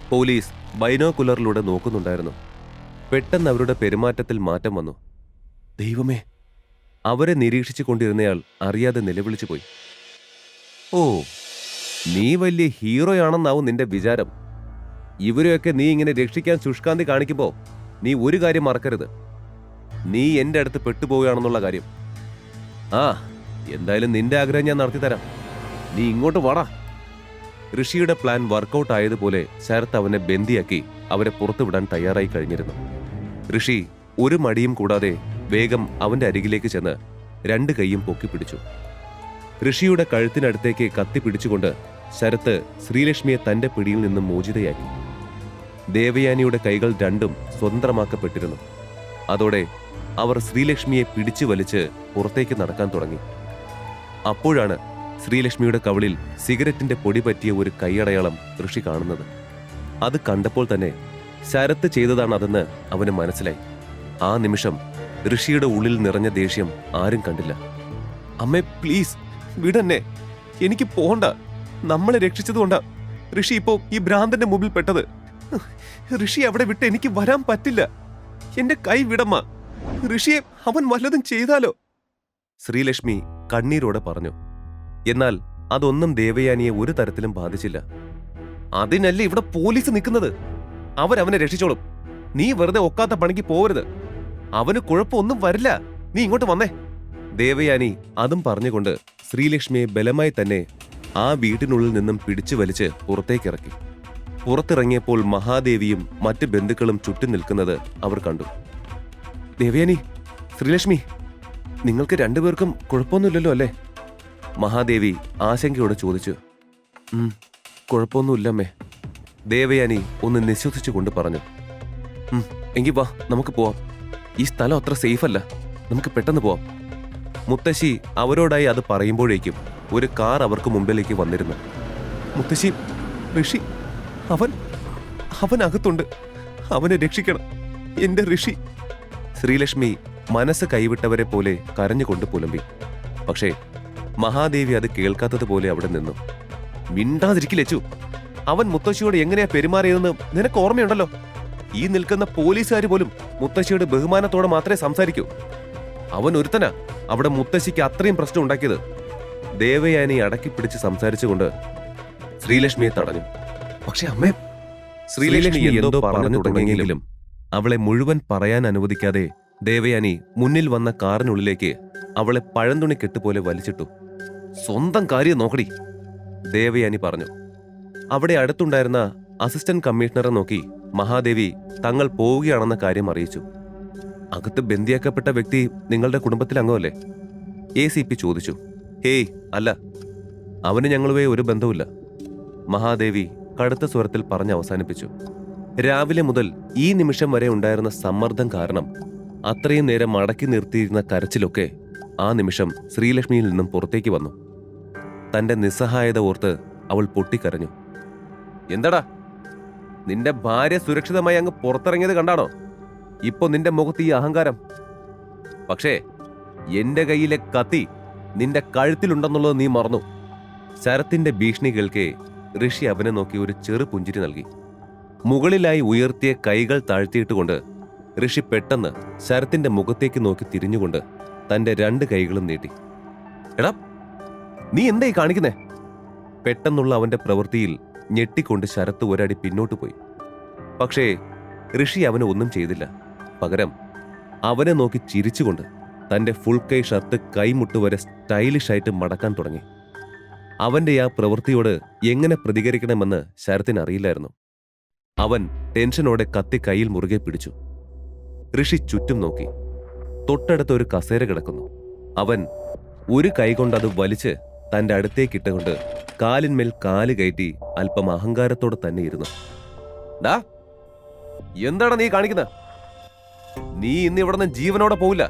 പോലീസ് ബൈനോക്കുലറിലൂടെ നോക്കുന്നുണ്ടായിരുന്നു. പെട്ടെന്ന് അവരുടെ പെരുമാറ്റത്തിൽ മാറ്റം വന്നു. ദൈവമേ! അവരെ നിരീക്ഷിച്ചു കൊണ്ടിരുന്നയാൾ അറിയാതെ നിലവിളിച്ചു പോയി. ഓ, നീ വലിയ ഹീറോയാണെന്നാവും നിന്റെ വിചാരം. ഇവരെയൊക്കെ നീ ഇങ്ങനെ രക്ഷിക്കാൻ ശുഷ്കാന്തി കാണിക്കുമ്പോ നീ ഒരു കാര്യം മറക്കരുത്, നീ എന്റെ അടുത്ത് പെട്ടുപോവുകയാണെന്നുള്ള കാര്യം. എന്തായാലും നിന്റെ ആഗ്രഹം ഞാൻ നടത്തിത്തരാം. നീ ഇങ്ങോട്ട് വാടാ. ഋഷിയുടെ പ്ലാൻ വർക്കൗട്ട് ആയതുപോലെ ശരത്ത് അവനെ ബന്ദിയാക്കി അവരെ പുറത്തുവിടാൻ തയ്യാറായി കഴിഞ്ഞിരുന്നു. ഋഷി ഒരു മടിയും കൂടാതെ വേഗം അവന്റെ അരികിലേക്ക് ചെന്ന് രണ്ട് കൈയും പൊക്കിപ്പിടിച്ചു. ഋഷിയുടെ കഴുത്തിനടുത്തേക്ക് കത്തി പിടിച്ചുകൊണ്ട് ശരത്ത് ശ്രീലക്ഷ്മിയെ തന്റെ പിടിയിൽ നിന്നും മോചിതയാക്കി. ദേവയാനിയുടെ കൈകൾ രണ്ടും സ്വതന്ത്രമാക്കപ്പെട്ടിരുന്നു. അതോടെ അവർ ശ്രീലക്ഷ്മിയെ പിടിച്ചു വലിച്ച് പുറത്തേക്ക് നടക്കാൻ തുടങ്ങി. അപ്പോഴാണ് ശ്രീലക്ഷ്മിയുടെ കവിളിൽ സിഗരറ്റിന്റെ പൊടി പറ്റിയ ഒരു കൈയടയാളം ഋഷി കാണുന്നത്. അത് കണ്ടപ്പോൾ തന്നെ ശരത്ത് ചെയ്തതാണ് അതെന്ന് അവന് മനസ്സിലായി. ആ നിമിഷം ഋഷിയുടെ ഉള്ളിൽ നിറഞ്ഞ ദേഷ്യം ആരും കണ്ടില്ല. അമ്മേ പ്ലീസ് വിടന്നെ, എനിക്ക് പോണ്ട. നമ്മളെ രക്ഷിച്ചതുകൊണ്ടാ ഋഷി ഇപ്പോ ഈ ഭ്രാന്തന്റെ മുമ്പിൽ പെട്ടത്. ഋഷി അവിടെ വിട്ട് എനിക്ക് വരാൻ പറ്റില്ല. എന്റെ കൈ വിടമ്മ. ഋഷിയെ അവൻ വല്ലതും ചെയ്താലോ? ശ്രീലക്ഷ്മി കണ്ണീരോടെ പറഞ്ഞു. എന്നാൽ അതൊന്നും ദേവയാനിയെ ഒരു തരത്തിലും ബാധിച്ചില്ല. അതിനല്ലേ ഇവിടെ പോലീസ് നിൽക്കുന്നത്. അവരവനെ രക്ഷിച്ചോളും. നീ വെറുതെ ഒക്കാത്ത പണിക്ക് പോവരുത്. അവന് കുഴപ്പമൊന്നും വരില്ല. നീ ഇങ്ങോട്ട് വന്നേ. ദേവയാനി അതും പറഞ്ഞുകൊണ്ട് ശ്രീലക്ഷ്മിയെ ബലമായി തന്നെ ആ വീട്ടിനുള്ളിൽ നിന്നും പിടിച്ചു വലിച്ച് പുറത്തേക്കിറക്കി. പുറത്തിറങ്ങിയപ്പോൾ മഹാദേവിയും മറ്റ് ബന്ധുക്കളും ചുറ്റും നിൽക്കുന്നത് അവർ കണ്ടു. ദേവയാനി, ശ്രീലക്ഷ്മി, നിങ്ങൾക്ക് രണ്ടുപേർക്കും കുഴപ്പമൊന്നുമില്ലല്ലോ അല്ലേ? മഹാദേവി ആശങ്കയോടെ ചോദിച്ചു. കുഴപ്പമൊന്നുമില്ലമ്മേ. ദേവയാനി ഒന്ന് നിശ്വസിച്ചുകൊണ്ട് പറഞ്ഞു. എങ്കി വാ, നമുക്ക് പോവാം. ഈ സ്ഥലം അത്ര സേഫ് അല്ല. നമുക്ക് പെട്ടെന്ന് പോവാം. മുത്തശ്ശി അവരോടായി അത് പറയുമ്പോഴേക്കും ഒരു കാർ അവർക്ക് മുമ്പിലേക്ക് വന്നിരുന്നു. മുത്തശ്ശി, ഋഷി അവൻ അകത്തുണ്ട്. അവനെ രക്ഷിക്കണം, എന്റെ ഋഷി. ശ്രീലക്ഷ്മി മനസ്സ് കൈവിട്ടവരെ പോലെ കരഞ്ഞുകൊണ്ട് പുലമ്പി. പക്ഷേ മഹാദേവി അത് കേൾക്കാത്തതുപോലെ അവിടെ നിന്നു. മിണ്ടാതിരിക്കില്ലച്ചു. അവൻ മുത്തശ്ശിയോട് എങ്ങനെയാ പെരുമാറിയതെന്ന് നിനക്ക് ഓർമ്മയുണ്ടല്ലോ. ഈ നിൽക്കുന്ന പോലീസുകാർ പോലും മുത്തശ്ശിയുടെ ബഹുമാനത്തോടെ മാത്രമേ സംസാരിക്കൂ. അവൻ ഒരുത്തനാ അവിടെ മുത്തശ്ശിക്ക് അത്രയും പ്രശ്നം ഉണ്ടാക്കിയത്. ദേവയാനി അടക്കി പിടിച്ച് സംസാരിച്ചുകൊണ്ട് ശ്രീലക്ഷ്മിയെ തടഞ്ഞു. പക്ഷെ അമ്മേ, ശ്രീലക്ഷ്മി എന്തോ പറഞ്ഞു തുടങ്ങിയെങ്കിലും അവളെ മുഴുവൻ പറയാൻ അനുവദിക്കാതെ ദേവയാനി മുന്നിൽ വന്ന കാറിനുള്ളിലേക്ക് അവളെ പഴന്തുണി കെട്ടുപോലെ വലിച്ചിട്ടു. സ്വന്തം കാര്യം നോക്കടി, ദേവയാനി പറഞ്ഞു. അവിടെ അടുത്തുണ്ടായിരുന്ന അസിസ്റ്റന്റ് കമ്മീഷണറെ നോക്കി മഹാദേവി തങ്ങൾ പോവുകയാണെന്ന കാര്യം അറിയിച്ചു. അകത്ത് ബന്ദിയാക്കപ്പെട്ട വ്യക്തി നിങ്ങളുടെ കുടുംബത്തിൽ അംഗമല്ലേ? ACP ചോദിച്ചു. ഹേയ് അല്ല, അവന് ഞങ്ങളുമായി ഒരു ബന്ധവുമില്ല, മഹാദേവി കടുത്ത സ്വരത്തിൽ പറഞ്ഞ് അവസാനിപ്പിച്ചു. രാവിലെ മുതൽ ഈ നിമിഷം വരെ ഉണ്ടായിരുന്ന സമ്മർദ്ദം കാരണം അത്രയും നേരം അടക്കി നിർത്തിയിരുന്ന കരച്ചിലൊക്കെ ആ നിമിഷം ശ്രീലക്ഷ്മിയിൽ നിന്നും പുറത്തേക്ക് വന്നു. തന്റെ നിസ്സഹായത ഓർത്ത് അവൾ പൊട്ടിക്കരഞ്ഞു. എന്താടാ, നിന്റെ ഭാര്യ സുരക്ഷിതമായി അങ്ങ് പുറത്തിറങ്ങിയത് കണ്ടാണോ ഇപ്പൊ നിന്റെ മുഖത്ത് ഈ അഹങ്കാരം? പക്ഷേ എന്റെ കയ്യിലെ കത്തി നിന്റെ കഴുത്തിലുണ്ടെന്നുള്ളത് നീ മറന്നു. ശരത്തിന്റെ ഭീഷണി കേൾക്കെ ഋഷി അവനെ നോക്കി ഒരു ചെറു പുഞ്ചിരി നൽകി. മുകളിലായി ഉയർത്തിയ കൈകൾ താഴ്ത്തിയിട്ടുകൊണ്ട് ഋഷി പെട്ടെന്ന് ശരത്തിന്റെ മുഖത്തേക്ക് നോക്കി തിരിഞ്ഞുകൊണ്ട് തന്റെ 2 കൈകളും നീട്ടി. എടാ, നീ എന്തായി കാണിക്കുന്നേ? പെട്ടെന്നുള്ള അവന്റെ പ്രവൃത്തിയിൽ ഞെട്ടിക്കൊണ്ട് ശരത്ത് ഒരടി പിന്നോട്ട് പോയി. പക്ഷേ ഋഷി അവന് ഒന്നും ചെയ്തില്ല. പകരം അവനെ നോക്കി ചിരിച്ചുകൊണ്ട് തന്റെ ഫുൾ കൈ ഷർട്ട് കൈമുട്ടുവരെ സ്റ്റൈലിഷായിട്ട് മടക്കാൻ തുടങ്ങി. അവന്റെ ആ പ്രവൃത്തിയോട് എങ്ങനെ പ്രതികരിക്കണമെന്ന് ശരത്തിന് അറിയില്ലായിരുന്നു. അവൻ ടെൻഷനോടെ കത്തി കൈയിൽ മുറുകെ പിടിച്ചു. ഋഷി ചുറ്റും നോക്കി. തൊട്ടടുത്ത് ഒരു കസേര കിടക്കുന്നു. അവൻ ഒരു കൈകൊണ്ട് അത് വലിച്ച് തന്റെ അടുത്തേക്കിട്ടുകൊണ്ട് കാലിന്മേൽ കാല് കയറ്റി അല്പം അഹങ്കാരത്തോടെ തന്നെ ഇരുന്നു. ഡാ, എന്താണ് നീ കാണിക്കുന്നത്? നീ ഇന്ന് ഇവിടുന്ന് ജീവനോടെ പോവില്ല.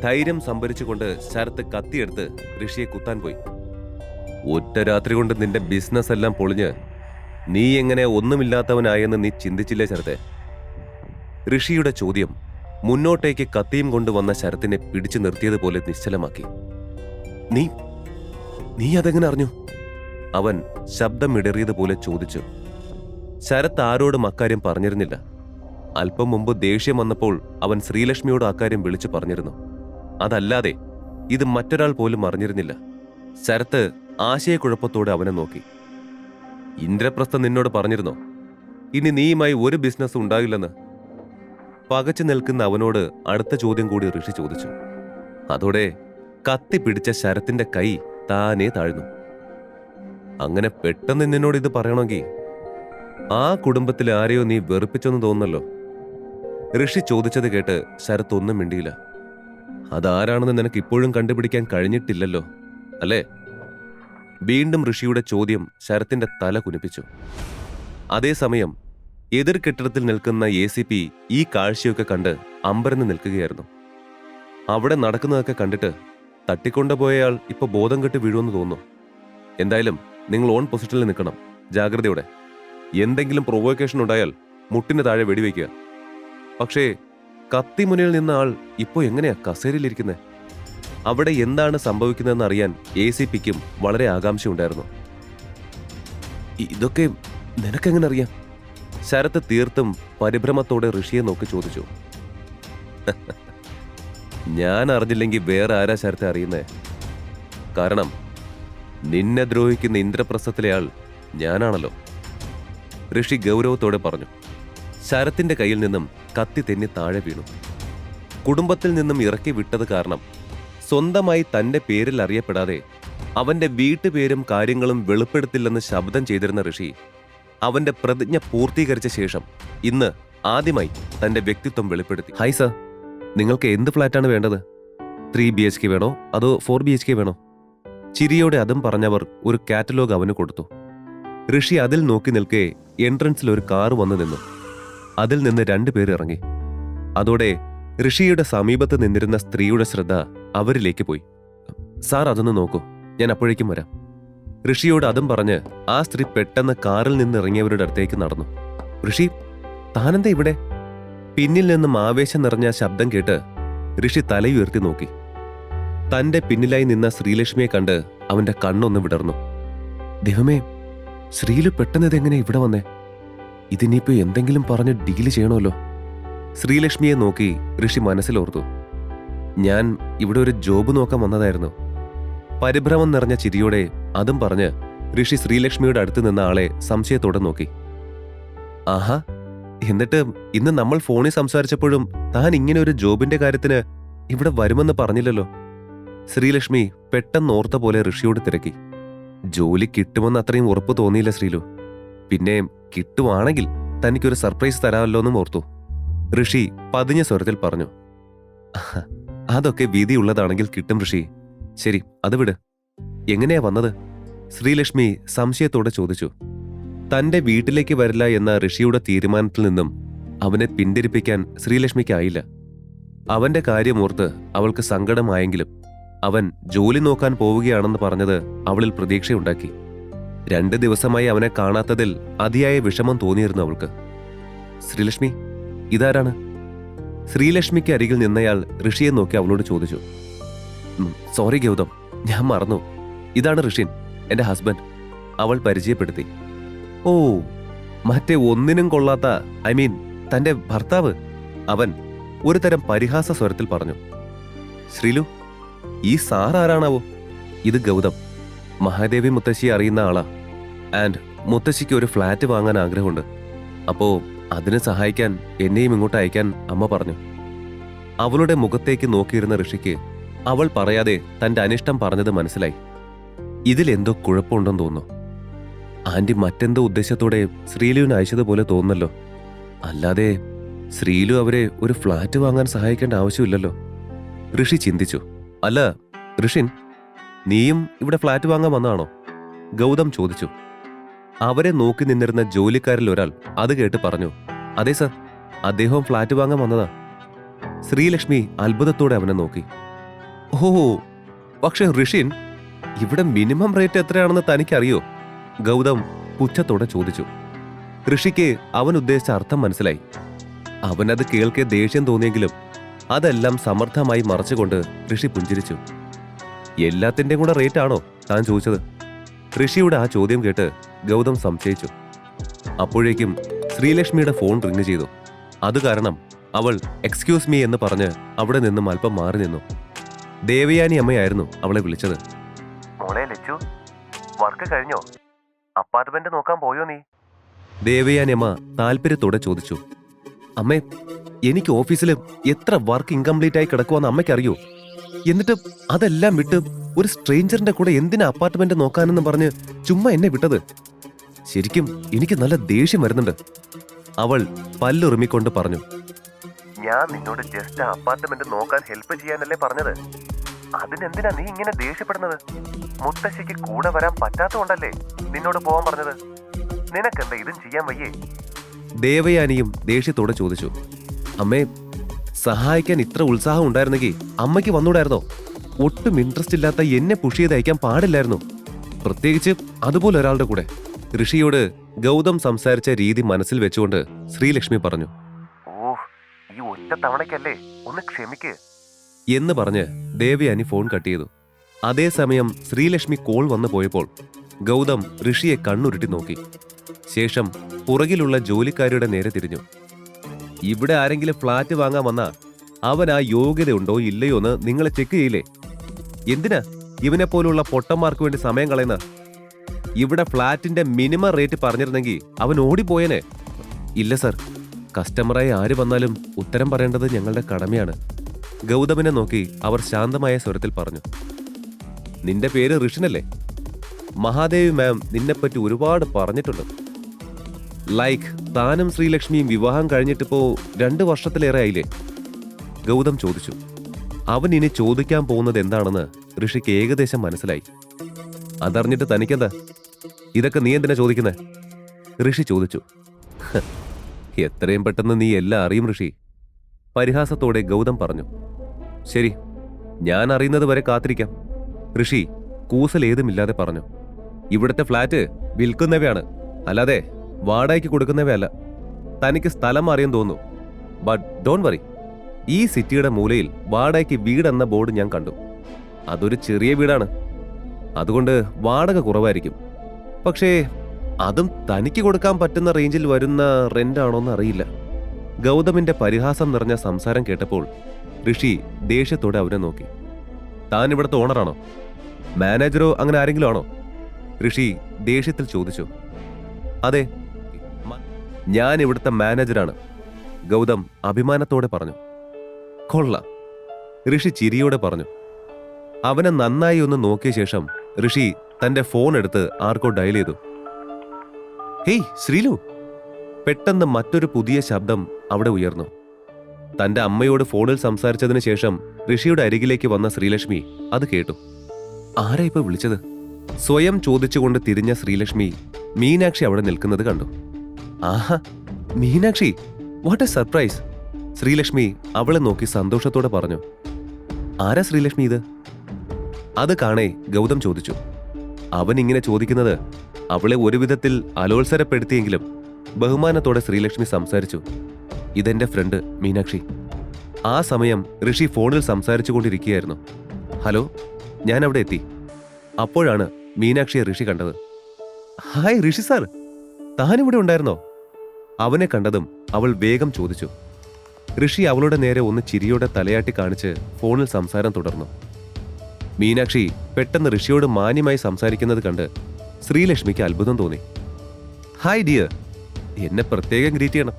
ധൈര്യം സംഭരിച്ചുകൊണ്ട് ശരത്ത് കത്തിയെടുത്ത് ഋഷിയെ കുത്താൻ പോയി. ഒറ്റ രാത്രി കൊണ്ട് നിന്റെ ബിസിനസ് എല്ലാം പൊളിഞ്ഞ് നീ എങ്ങനെ ഒന്നുമില്ലാത്തവനായെന്ന് നീ ചിന്തിച്ചില്ലേ ശരത്തെ? ഋഷിയുടെ ചോദ്യം മുന്നോട്ടേക്ക് കത്തിയും കൊണ്ടുവന്ന ശരത്തിനെ പിടിച്ചു നിർത്തിയതുപോലെ നിശ്ചലമാക്കി. നീ അതെങ്ങനെ അറിഞ്ഞു? അവൻ ശബ്ദമിടറിയതുപോലെ ചോദിച്ചു. ശരത്ത് ആരോടും അക്കാര്യം പറഞ്ഞിരുന്നില്ല. അല്പം മുമ്പ് ദേഷ്യം വന്നപ്പോൾ അവൻ ശ്രീലക്ഷ്മിയോട് അക്കാര്യം വിളിച്ചു പറഞ്ഞിരുന്നു. അതല്ലാതെ ഇത് മറ്റൊരാൾ പോലും അറിഞ്ഞിരുന്നില്ല. ശരത്ത് ആശയക്കുഴപ്പത്തോടെ അവനെ നോക്കി. ഇന്ദ്രപ്രസ്ഥ നിന്നോട് പറഞ്ഞിരുന്നോ ഇനി നീയുമായി ഒരു ബിസിനസ് ഉണ്ടാകില്ലെന്ന്? പകച്ചു നിൽക്കുന്ന അവനോട് അടുത്ത ചോദ്യം കൂടി ഋഷി ചോദിച്ചു. അതോടെ കത്തി പിടിച്ച ശരത്തിന്റെ കൈ താനേ താഴ്ന്നു. അങ്ങനെ പെട്ടെന്ന് നിന്നോട് ഇത് പറയണമെങ്കിൽ ആ കുടുംബത്തിൽ ആരെയോ നീ വെറുപ്പിച്ചെന്ന് തോന്നുന്നല്ലോ. ഋഷി ചോദിച്ചത് കേട്ട് ശരത്ത് ഒന്നും മിണ്ടിയില്ല. അതാരാണെന്ന് നിനക്ക് ഇപ്പോഴും കണ്ടുപിടിക്കാൻ കഴിഞ്ഞിട്ടില്ലല്ലോ അല്ലേ? വീണ്ടും ഋഷിയുടെ ചോദ്യം ശരത്തിന്റെ തല കുനിപ്പിച്ചു. അതേസമയം എതിർ കെട്ടിടത്തിൽ നിൽക്കുന്ന ACP ഈ കാഴ്ചയൊക്കെ കണ്ട് അമ്പരന്ന് നിൽക്കുകയായിരുന്നു. അവിടെ നടക്കുന്നതൊക്കെ കണ്ടിട്ട് തട്ടിക്കൊണ്ടുപോയയാൾ ഇപ്പൊ ബോധം കെട്ട് വീഴുമെന്ന് തോന്നുന്നു. എന്തായാലും നിങ്ങൾ ഓൺ പൊസിഷനിൽ നിൽക്കണം, ജാഗ്രതയോടെ. എന്തെങ്കിലും പ്രൊവോക്കേഷൻ ഉണ്ടായാൽ മുട്ടിന് താഴെ വെടിവെക്കുക. പക്ഷേ കത്തി മുന്നിൽ നിന്ന ആൾ ഇപ്പോ എങ്ങനെയാ കസേരയിലിരിക്കുന്നത്? അവിടെ എന്താണ് സംഭവിക്കുന്നതെന്ന് അറിയാൻ ACPക്കും വളരെ ആകാംക്ഷയുണ്ടായിരുന്നു. ഇതൊക്കെ നിനക്കെങ്ങനെ അറിയാം? ശരത്ത് തീർത്തും പരിഭ്രമത്തോടെ ഋഷിയെ നോക്കി ചോദിച്ചു. ഞാൻ അറിഞ്ഞില്ലെങ്കിൽ വേറെ ആരാ ശരത്തെ അറിയുന്നേ? കാരണം നിന്നെ ദ്രോഹിക്കുന്ന ഇന്ദ്രപ്രസ്ഥത്തിലെ ആൾ ഞാനാണല്ലോ, ഋഷി ഗൗരവത്തോടെ പറഞ്ഞു. ശരത്തിന്റെ കയ്യിൽ നിന്നും കത്തി തെന്നി താഴെ വീണു. കുടുംബത്തിൽ നിന്നും ഇറക്കി വിട്ടത് കാരണം സ്വന്തമായി തന്റെ പേരിൽ അറിയപ്പെടാതെ അവന്റെ വീട്ടുപേരും കാര്യങ്ങളും വെളിപ്പെടുത്തില്ലെന്ന് ശബ്ദം ചെയ്തിരുന്ന ഋഷി അവന്റെ പ്രതിജ്ഞ പൂർത്തീകരിച്ച ശേഷം ഇന്ന് ആദ്യമായി തന്റെ വ്യക്തിത്വം വെളിപ്പെടുത്തി. ഹായ് സർ, നിങ്ങൾക്ക് എന്ത് ഫ്ലാറ്റാണ് വേണ്ടത്? 3 BHK വേണോ അതോ 4 BHK വേണോ? ചിരിയോടെ അതും പറഞ്ഞവർ ഒരു കാറ്റലോഗ് അവന് കൊടുത്തു. ഋഷി അതിൽ നോക്കി നിൽക്കെ എൻട്രൻസിൽ ഒരു കാർ വന്നു നിന്നു. അതിൽ നിന്ന് 2 പേർ ഇറങ്ങി. അതോടെ ഋഷിയുടെ സമീപത്ത് നിന്നിരുന്ന സ്ത്രീയുടെ ശ്രദ്ധ അവരിലേക്ക് പോയി. സാർ അതൊന്ന് നോക്കൂ, ഞാൻ അപ്പോഴേക്കും വരാം. ഋഷിയോട് അതും പറഞ്ഞ് ആ സ്ത്രീ പെട്ടെന്ന് കാറിൽ നിന്ന് ഇറങ്ങിയവരുടെ അടുത്തേക്ക് നടന്നു. ഋഷി, താനെന്താ ഇവിടെ? പിന്നിൽ നിന്നും ആവേശം നിറഞ്ഞ ശബ്ദം കേട്ട് ഋഷി തലയുയർത്തി നോക്കി. തന്റെ പിന്നിലായി നിന്ന ശ്രീലക്ഷ്മിയെ കണ്ട് അവന്റെ കണ്ണൊന്ന് വിടർന്നു. ദൈവമേ, ശ്രീലു പെട്ടെന്ന് ഇതെങ്ങനെ ഇവിടെ വന്നേ? ഇതിനിപ്പോ എന്തെങ്കിലും പറഞ്ഞ് ഡീല് ചെയ്യണമല്ലോ. ശ്രീലക്ഷ്മിയെ നോക്കി ഋഷി മനസ്സിലോർത്തു. ഞാൻ ഇവിടെ ഒരു ജോബ് നോക്കാൻ വന്നതായിരുന്നു. പരിഭ്രമം നിറഞ്ഞ ചിരിയോടെ അതും പറഞ്ഞ് ഋഷി ശ്രീലക്ഷ്മിയുടെ അടുത്ത് നിന്ന ആളെ സംശയത്തോടെ നോക്കി. ആഹാ, എന്നിട്ട് ഇന്ന് നമ്മൾ ഫോണിൽ സംസാരിച്ചപ്പോഴും താൻ ഇങ്ങനെ ഒരു ജോബിന്റെ കാര്യത്തിന് ഇവിടെ വരുമെന്ന് പറഞ്ഞില്ലല്ലോ. ശ്രീലക്ഷ്മി പെട്ടെന്ന് ഓർത്ത പോലെ ഋഷിയോട് തിരക്കി. ജോലി കിട്ടുമെന്ന് അത്രയും ഉറപ്പ് തോന്നിയില്ല ശ്രീലു. പിന്നെ കിട്ടുവാണെങ്കിൽ തനിക്കൊരു സർപ്രൈസ് തരാമല്ലോ എന്നും ഓർത്തു. ഋഷി പതിഞ്ഞ സ്വരത്തിൽ പറഞ്ഞു. അതൊക്കെ വിധിയുള്ളതാണെങ്കിൽ കിട്ടും ഋഷി. ശരി, അത് വിട്. എങ്ങനെയാ വന്നത്? ശ്രീലക്ഷ്മി സംശയത്തോടെ ചോദിച്ചു. തന്റെ വീട്ടിലേക്ക് വരില്ല എന്ന ഋഷിയുടെ തീരുമാനത്തിൽ നിന്നും അവനെ പിന്തിരിപ്പിക്കാൻ ശ്രീലക്ഷ്മിക്കായില്ല. അവന്റെ കാര്യമോർത്ത് അവൾക്ക് സങ്കടമായെങ്കിലും അവൻ ജോലി നോക്കാൻ പോവുകയാണെന്ന് പറഞ്ഞത് അവളിൽ പ്രതീക്ഷയുണ്ടാക്കി. 2 ദിവസമായി അവനെ കാണാത്തതിൽ അതിയായ വിഷമം തോന്നിയിരുന്നു അവൾക്ക്. ശ്രീലക്ഷ്മി, ഇതാരാണ്? ശ്രീലക്ഷ്മിക്ക് അരികിൽ നിന്നയാൾ ഋഷിയെ നോക്കി അവളോട് ചോദിച്ചു. സോറി ഗൗതം, ഞാൻ മറന്നു. ഇതാണ് ഋഷിൻ, എന്റെ ഹസ്ബൻഡ്. അവൾ പരിചയപ്പെടുത്തി. ഓ, മറ്റേ ഒന്നിനും കൊള്ളാത്ത, ഐ മീൻ തന്റെ ഭർത്താവ്, അവൻ ഒരു തരം പരിഹാസ സ്വരത്തിൽ പറഞ്ഞു. ശ്രീലു, ഈ സാർ ആരാണാവോ? ഇത് ഗൗതം, മഹാദേവി മുത്തശ്ശിയെ അറിയുന്ന ആളാ. ആൻഡ് മുത്തശ്ശിക്ക് ഒരു ഫ്ലാറ്റ് വാങ്ങാൻ ആഗ്രഹമുണ്ട്. അപ്പോ അതിന് സഹായിക്കാൻ എന്നെയും ഇങ്ങോട്ട് അയക്കാൻ അമ്മ പറഞ്ഞു. അവളുടെ മുഖത്തേക്ക് നോക്കിയിരുന്ന ഋഷിക്ക് അവൾ പറയാതെ തന്റെ അനിഷ്ടം പറഞ്ഞത് മനസ്സിലായി. ഇതിലെന്തോ കുഴപ്പമുണ്ടെന്ന് തോന്നുന്നു. ആന്റി മറ്റെന്തോ ഉദ്ദേശത്തോടെ ശ്രീലുവിന് അയച്ചതുപോലെ തോന്നുന്നല്ലോ. അല്ലാതെ ശ്രീലു അവരെ ഒരു ഫ്ലാറ്റ് വാങ്ങാൻ സഹായിക്കേണ്ട ആവശ്യമില്ലല്ലോ. ഋഷി ചിന്തിച്ചു. അല്ല ഋഷിൻ, നീയും ഇവിടെ ഫ്ലാറ്റ് വാങ്ങാൻ വന്നാണോ? ഗൗതം ചോദിച്ചു. അവരെ നോക്കി നിന്നിരുന്ന ജോലിക്കാരിൽ ഒരാൾ അത് കേട്ട് പറഞ്ഞു. അതെ സർ, അദ്ദേഹം ഫ്ലാറ്റ് വാങ്ങാൻ വന്നതാ. ശ്രീലക്ഷ്മി അത്ഭുതത്തോടെ അവനെ നോക്കി. ഓ, പക്ഷെ ഋഷിൻ, ഇവിടെ മിനിമം റേറ്റ് എത്രയാണെന്ന് തനിക്കറിയോ? ഗൗതം പുച്ഛത്തോടെ ചോദിച്ചു. ഋഷിക്ക് അവൻ ഉദ്ദേശിച്ച അർത്ഥം മനസ്സിലായി. അവനത് കേൾക്കെ ദേഷ്യം തോന്നിയെങ്കിലും അതെല്ലാം സമർത്ഥമായി മറച്ചുകൊണ്ട് ഋഷി പുഞ്ചിരിച്ചു. എല്ലാത്തിന്റെയും കൂടെ റേറ്റ് ആണോ താൻ ചോദിച്ചത്? ഋഷിയുടെ ആ ചോദ്യം കേട്ട് ഗൗതം സംശയിച്ചു. അപ്പോഴേക്കും ശ്രീലക്ഷ്മിയുടെ ഫോൺ റിങ് ചെയ്തു. അത് കാരണം അവൾ എക്സ്ക്യൂസ് മീ എന്ന് പറഞ്ഞ് അവിടെ നിന്നും അല്പം മാറി നിന്നു. ദേവയാനി അമ്മയായിരുന്നു അവളെ വിളിച്ചത്. മോളെ ലച്ചു, വർക്ക് കഴിഞ്ഞോ? അപ്പാർട്ട്മെന്റ് നോക്കാൻ പോയോ നീ? ദേവയാനി അമ്മ താല്പര്യത്തോടെ ചോദിച്ചു. അമ്മേ, എനിക്ക് ഓഫീസിൽ എത്ര വർക്ക് ഇൻകംപ്ലീറ്റ് ആയി കിടക്കുവാന്ന് അമ്മയ്ക്കറിയോ? എന്നിട്ട് അതെല്ലാം വിട്ട് ഒരു സ്ട്രേഞ്ചറിന്റെ കൂടെ എന്തിനാ അപ്പാർട്ട്മെന്റ് നോക്കാനെന്ന് പറഞ്ഞ് ചുമ്മാ എന്നെ വിട്ടത്? ശരിക്കും എനിക്ക് നല്ല ദേഷ്യം വരുന്നുണ്ട്. അവൾ പല്ലുറുമിക്കൊണ്ട് പറഞ്ഞു. ഞാൻ നിന്നോട് ജസ്റ്റ് അപ്പാർട്ട്മെന്റ് നോക്കാൻ ഹെൽപ്പ് ചെയ്യാനല്ലേ പറഞ്ഞത്. അതിനെന്തിനാ നീ ഇങ്ങനെ ദേഷ്യപ്പെടുന്നത്? മുത്തശ്ശിക്ക് കൂടെ വരാൻ പറ്റാത്തതുകൊണ്ടല്ലേ നിന്നോട് പോവാൻ പറഞ്ഞത്. നിനക്കെന്താ ഇതും ചെയ്യാൻ വയ്യേ? ദേവയാനിയും ദേഷ്യത്തോടെ ചോദിച്ചു. അമ്മേ, സഹായിക്കാൻ ഇത്ര ഉത്സാഹം ഉണ്ടായിരുന്നെങ്കിൽ അമ്മയ്ക്ക് വന്നൂടായിരുന്നോ? ഒട്ടും ഇൻട്രസ്റ്റ് ഇല്ലാത്ത എന്നെ പുഷ് ചെയ്ത് അയക്കാൻ പാടില്ലായിരുന്നു, പ്രത്യേകിച്ച് അതുപോലെ ഒരാളുടെ കൂടെ. ഋഷിയോട് ഗൗതം സംസാരിച്ച രീതി മനസ്സിൽ വെച്ചുകൊണ്ട് ശ്രീലക്ഷ്മി പറഞ്ഞു. ഓ, ഈ ഒറ്റ തവണയ്ക്കല്ലേ, ഒന്ന് ക്ഷമിക്ക്. എന്ന് പറഞ്ഞ് ദേവയാനി ഫോൺ കട്ട് ചെയ്തു. അതേസമയം ശ്രീലക്ഷ്മി കോൾ വന്നു പോയപ്പോൾ ഗൗതം ഋഷിയെ കണ്ണുരുട്ടി നോക്കി. ശേഷം പുറകിലുള്ള ജോലിക്കാരുടെ നേരെ തിരിഞ്ഞു. ഇവിടെ ആരെങ്കിലും ഫ്ലാറ്റ് വാങ്ങാൻ വന്നാ അവൻ ആ യോഗ്യതയുണ്ടോ ഇല്ലയോ എന്ന് നിങ്ങളെ ചെക്ക് ചെയ്യില്ലേ? എന്തിനാ ഇവനെ പോലുള്ള പൊട്ടന്മാർക്ക് വേണ്ടി സമയം കളയുന്ന? ഇവിടെ ഫ്ലാറ്റിന്റെ മിനിമം റേറ്റ് പറഞ്ഞിരുന്നെങ്കിൽ അവൻ ഓടിപ്പോയേനെ. ഇല്ല സർ, കസ്റ്റമറായി ആര് വന്നാലും ഉത്തരം പറയേണ്ടത് ഞങ്ങളുടെ കടമയാണ്. ഗൗതമിനെ നോക്കി അവർ ശാന്തമായ സ്വരത്തിൽ പറഞ്ഞു. നിന്റെ പേര് ഋഷിനല്ലേ? മഹാദേവി മാം നിന്നെപ്പറ്റി ഒരുപാട് പറഞ്ഞിട്ടുണ്ട്. ലൈക്ക് താനും ശ്രീലക്ഷ്മിയും വിവാഹം കഴിഞ്ഞിട്ടിപ്പോ 2 വർഷത്തിലേറെ ആയില്ലേ? ഗൗതം ചോദിച്ചു. അവൻ ഇനി ചോദിക്കാൻ പോകുന്നത് എന്താണെന്ന് ഋഷിക്ക് ഏകദേശം മനസ്സിലായി. അതറിഞ്ഞിട്ട് തനിക്കെന്താ? ഇതൊക്കെ നീ എന്തിനാ ചോദിക്കുന്നേ? ഋഷി ചോദിച്ചു. എത്രയും പെട്ടെന്ന് നീ എല്ലാം അറിയും ഋഷി, പരിഹാസത്തോടെ ഗൗതം പറഞ്ഞു. ശരി, ഞാൻ അറിയുന്നത് വരെ കാത്തിരിക്കാം, ഋഷി കൂസലേതുമില്ലാതെ പറഞ്ഞു. ഇവിടുത്തെ ഫ്ലാറ്റ് വിൽക്കുന്നവയാണ്, അല്ലാതെ വാടകയ്ക്ക് കൊടുക്കുന്നവയല്ല. തനിക്ക് സ്ഥലം അറിയാൻ തോന്നുന്നു. ബട്ട് ഡോണ്ട് വറി, ഈ സിറ്റിയുടെ മൂലയിൽ വാടകയ്ക്ക് വീടെന്ന ബോർഡ് ഞാൻ കണ്ടു. അതൊരു ചെറിയ വീടാണ്, അതുകൊണ്ട് വാടക കുറവായിരിക്കും. പക്ഷേ അതും തനിക്ക് കൊടുക്കാൻ പറ്റുന്ന റേഞ്ചിൽ വരുന്ന റെന്റാണോന്ന് അറിയില്ല. ഗൗതമിന്റെ പരിഹാസം നിറഞ്ഞ സംസാരം കേട്ടപ്പോൾ ഋഷി ദേഷ്യത്തോടെ അവനെ നോക്കി. താൻ ഇവിടുത്തെ ഓണറാണോ? മാനേജറോ അങ്ങനെ ആരെങ്കിലും ആണോ? ഋഷി ദേഷ്യത്തിൽ ചോദിച്ചു. അതെ, ഞാൻ ഇവിടുത്തെ മാനേജറാണ്, ഗൗതം അഭിമാനത്തോടെ പറഞ്ഞു. കൊള്ളാം, ഋഷി ചിരിയോടെ പറഞ്ഞു. അവനെ നന്നായി ഒന്ന് നോക്കിയ ശേഷം ഋഷി തന്റെ ഫോൺ എടുത്ത് ആർക്കോ ഡയൽ ചെയ്തു. ഹേയ് ശ്രീലു! പെട്ടെന്ന് മറ്റൊരു പുതിയ ശബ്ദം അവിടെ ഉയർന്നു. തന്റെ അമ്മയോട് ഫോണിൽ സംസാരിച്ചതിന് ശേഷം ഋഷിയുടെ അരികിലേക്ക് വന്ന ശ്രീലക്ഷ്മി അത് കേട്ടു. ആരാ ഇപ്പൊ വിളിച്ചത്? സ്വയം ചോദിച്ചുകൊണ്ട് തിരിഞ്ഞ ശ്രീലക്ഷ്മി മീനാക്ഷി അവിടെ നിൽക്കുന്നത് കണ്ടു. ആഹാ, Meenakshi! What a surprise! Sreelakshmi അവളെ നോക്കി സന്തോഷത്തോടെ പറഞ്ഞു. ആരാ ശ്രീലക്ഷ്മി ഇത്? അത് കാണേ ഗൗതം ചോദിച്ചു. അവൻ ഇങ്ങനെ ചോദിക്കുന്നത് അവളെ ഒരു വിധത്തിൽ അലോത്സരപ്പെടുത്തിയെങ്കിലും ബഹുമാനത്തോടെ ശ്രീലക്ഷ്മി സംസാരിച്ചു. ഇതെന്റെ ഫ്രണ്ട് മീനാക്ഷി. ആ സമയം ഋഷി ഫോണിൽ സംസാരിച്ചു കൊണ്ടിരിക്കുകയായിരുന്നു. ഹലോ, ഞാൻ അവിടെ എത്തി. അപ്പോഴാണ് മീനാക്ഷിയെ ഋഷി കണ്ടത്. ഹായ് ഋഷി സാർ, താനിവിടെ ഉണ്ടായിരുന്നോ? അവനെ കണ്ടതും അവൾ വേഗം ചോദിച്ചു. ഋഷി അവളുടെ നേരെ ഒന്ന് ചിരിയോടെ തലയാട്ടി കാണിച്ച് ഫോണിൽ സംസാരം തുടർന്നു. മീനാക്ഷി പെട്ടെന്ന് ഋഷിയോട് മാന്യമായി സംസാരിക്കുന്നത് കണ്ട് ശ്രീലക്ഷ്മിക്ക് അത്ഭുതം തോന്നി. ഹായ് ഡിയർ, എന്നെ പ്രത്യേകം ഗ്രീറ്റ് ചെയ്യണം,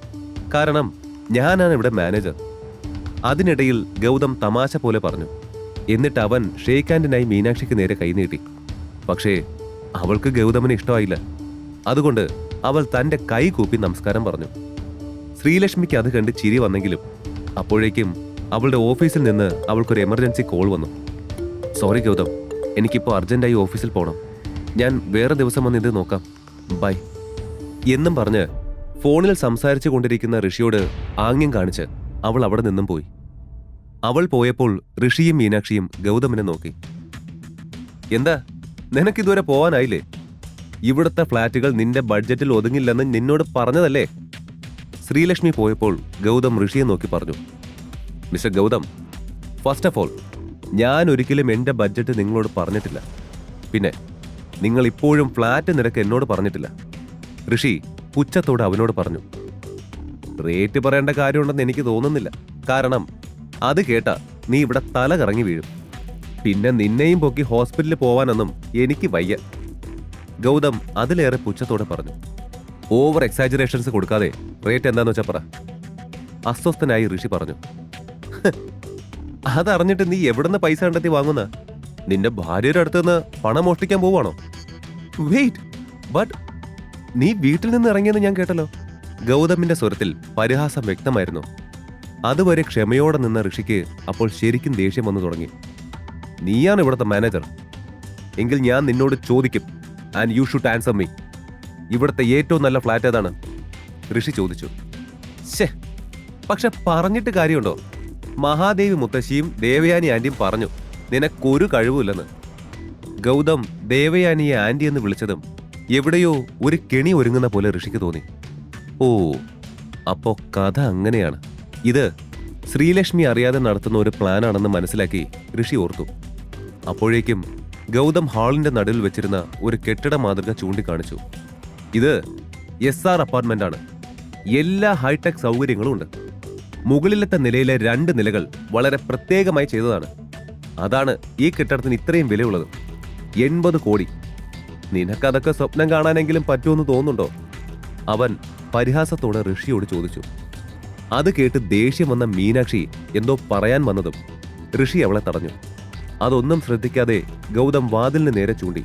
കാരണം ഞാനാണ് ഇവിടെ മാനേജർ. അതിനിടയിൽ ഗൗതം തമാശ പോലെ പറഞ്ഞു. എന്നിട്ട് അവൻ ഷേക്ക് ഹാൻഡിനായി മീനാക്ഷിക്ക് നേരെ കൈനീട്ടി. പക്ഷേ അവൾക്ക് ഗൗതമിനെ ഇഷ്ടമായില്ല. അതുകൊണ്ട് അവൾ തന്റെ കൈ കൂപ്പി നമസ്കാരം പറഞ്ഞു. ശ്രീലക്ഷ്മിക്ക് അത് കണ്ട് ചിരി വന്നെങ്കിലും അപ്പോഴേക്കും അവളുടെ ഓഫീസിൽ നിന്ന് അവൾക്കൊരു എമർജൻസി കോൾ വന്നു. സോറി ഗൗതം, എനിക്കിപ്പോൾ അർജന്റായി ഓഫീസിൽ പോകണം. ഞാൻ വേറെ ദിവസം വന്ന് ഇത് നോക്കാം, ബൈ എന്നും പറഞ്ഞ് ഫോണിൽ സംസാരിച്ചു കൊണ്ടിരിക്കുന്ന ഋഷിയോട് ആംഗ്യം കാണിച്ച് അവൾ അവിടെ നിന്നും പോയി. അവൾ പോയപ്പോൾ ഋഷിയും മീനാക്ഷിയും ഗൗതമിനെ നോക്കി. എന്താ, നിനക്കിതുവരെ പോവാനായില്ലേ? ഇവിടുത്തെ ഫ്ലാറ്റുകൾ നിന്റെ ബഡ്ജറ്റിൽ ഒതുങ്ങില്ലെന്ന് നിന്നോട് പറഞ്ഞതല്ലേ? ശ്രീലക്ഷ്മി പോയപ്പോൾ ഗൗതം ഋഷിയെ നോക്കി പറഞ്ഞു. Mister Gautham, first of all ഞാൻ ഒരിക്കലും എന്റെ ബഡ്ജറ്റ് നിങ്ങളോട് പറഞ്ഞിട്ടില്ല. പിന്നെ നിങ്ങൾ ഇപ്പോഴും ഫ്ലാറ്റ് നിരക്ക് എന്നോട് പറഞ്ഞിട്ടില്ല. ഋഷി പുച്ഛത്തോടെ അവനോട് പറഞ്ഞു. റേറ്റ് പറയേണ്ട കാര്യമുണ്ടെന്ന് എനിക്ക് തോന്നുന്നില്ല, കാരണം അത് കേട്ടാ നീ ഇവിടെ തല കറങ്ങി വീഴും. പിന്നെ നിന്നെയും പൊക്കി ഹോസ്പിറ്റലിൽ പോവാനൊന്നും എനിക്ക് വയ്യ. ഗൗതം അതിലേറെ പുച്ഛത്തോടെ പറഞ്ഞു. ഓവർ എക്സാജറേഷൻസ് കൊടുക്കാതെ റേറ്റ് എന്താന്ന് വെച്ചാ പറ. അസ്വസ്ഥനായി ഋഷി പറഞ്ഞു. അതറിഞ്ഞിട്ട് നീ എവിടുന്ന് പൈസ കണ്ടെത്തി വാങ്ങുന്ന? നിന്റെ ഭാര്യയുടെ അടുത്തുനിന്ന് പണം മോഷ്ടിക്കാൻ പോവാണോ? വെയിറ്റ്, ബട്ട് നീ വീട്ടിൽ നിന്ന് ഇറങ്ങിയെന്ന് ഞാൻ കേട്ടല്ലോ. ഗൗതമിന്റെ സ്വരത്തിൽ പരിഹാസം വ്യക്തമായിരുന്നു. അതുവരെ ക്ഷമയോടെ നിന്ന ഋഷിക്ക് അപ്പോൾ ശരിക്കും ദേഷ്യം വന്നു തുടങ്ങി. നീയാണ് ഇവിടുത്തെ മാനേജർ എങ്കിൽ ഞാൻ നിന്നോട് ചോദിക്കും, and you should answer me. ഇവിടുത്തെ ഏറ്റവും നല്ല ഫ്ലാറ്റ് ഏതാണ്? ഋഷി ചോദിച്ചു. പക്ഷെ പറഞ്ഞിട്ട് കാര്യമുണ്ടോ? മഹാദേവി മുത്തശ്ശിയും ദേവയാനി ആന്റിയും പറഞ്ഞു നിനക്കൊരു കഴിവുമില്ലെന്ന്. ഗൗതം ദേവയാനിയെ ആന്റി എന്ന് വിളിച്ചതും എവിടെയോ ഒരു കെണി ഒരുങ്ങുന്ന പോലെ ഋഷിക്ക് തോന്നി. ഓ, അപ്പോ കഥ അങ്ങനെയാണ്. ഇത് ശ്രീലക്ഷ്മി അറിയാതെ നടത്തുന്ന ഒരു പ്ലാനാണെന്ന് മനസ്സിലാക്കി ഋഷി ഓർത്തു. അപ്പോഴേക്കും ഗൗതം ഹാളിന്റെ നടുവിൽ വെച്ചിരുന്ന ഒരു കെട്ടിട മാതൃക ചൂണ്ടിക്കാണിച്ചു. ഇത് SR അപ്പാർട്ട്മെന്റ് ആണ്. എല്ലാ ഹൈടെക് സൗകര്യങ്ങളും ഉണ്ട്. മുകളിലത്തെ നിലയിലെ 2 നിലകൾ വളരെ പ്രത്യേകമായി ചെയ്തതാണ്. അതാണ് ഈ കെട്ടിടത്തിന് ഇത്രയും വിലയുള്ളത്. 80 കോടി. നിനക്കതൊക്കെ സ്വപ്നം കാണാനെങ്കിലും പറ്റുമെന്ന് തോന്നുന്നുണ്ടോ? അവൻ പരിഹാസത്തോടെ ഋഷിയോട് ചോദിച്ചു. അത് കേട്ട് ദേഷ്യം വന്ന മീനാക്ഷി എന്തോ പറയാൻ വന്നതും ഋഷി അവളെ തടഞ്ഞു. അതൊന്നും ശ്രദ്ധിക്കാതെ ഗൗതം വാതിലിന് നേരെ ചൂണ്ടി.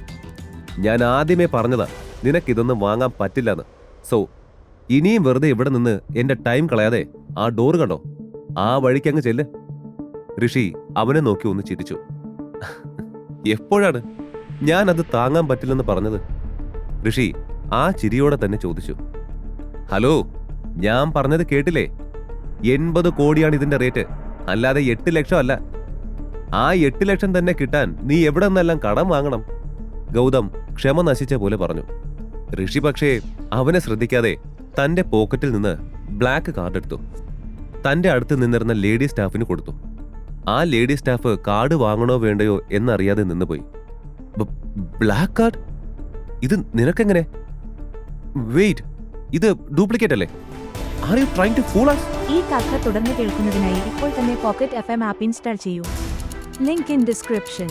ഞാൻ ആദ്യമേ പറഞ്ഞതാ നിനക്കിതൊന്നും വാങ്ങാൻ പറ്റില്ലെന്ന്. സോ ഇനിയും വെറുതെ ഇവിടെ നിന്ന് എന്റെ ടൈം കളയാതെ ആ ഡോറ് കണ്ടോ, ആ വഴിക്കങ്ങ് ചെല്ല്. ഋഷി അവനെ നോക്കി ഒന്ന് ചിരിച്ചു. എപ്പോഴാണ് ഞാൻ അത് താങ്ങാൻ പറ്റില്ലെന്ന് പറഞ്ഞത്? ഋഷി ആ ചിരിയോടെ തന്നെ ചോദിച്ചു. ഹലോ, ഞാൻ പറഞ്ഞത് കേട്ടില്ലേ? 80 കോടിയാണ് ഇതിന്റെ റേറ്റ്, അല്ലാതെ 8 ലക്ഷം അല്ല. ആ 8 ലക്ഷം തന്നെ കിട്ടാൻ നീ എവിടെ നിന്നെല്ലാം കടം വാങ്ങണം? ഗൗതം ക്ഷമ നശിച്ച പോലെ പറഞ്ഞു. ഋഷി പക്ഷേ അവനെ ശ്രദ്ധിക്കാതെ തന്റെ പോക്കറ്റിൽ നിന്ന് ബ്ലാക്ക് കാർഡ് എടുത്തു. തന്റെ അടുത്ത് നിന്നിരുന്ന ലേഡി സ്റ്റാഫിന് കൊടുത്തു. ആ ലേഡി സ്റ്റാഫ് കാർഡ് വാങ്ങണോ വേണ്ടയോ എന്നറിയാതെ നിന്നുപോയി. Black card? ഇത് നിനക്കെങ്ങനെ? വെയിറ്റ്, ഇത് ഡ്യൂപ്ലിക്കേറ്റ് അല്ലേ? Are you trying to fool us? ഈ കഥ തുടർന്ന് കേൾക്കുന്നതിനായി ഇപ്പോൾ തന്നെ പോക്കറ്റ് FM ആപ്പ് ഇൻസ്റ്റാൾ ചെയ്യൂ. Link in description.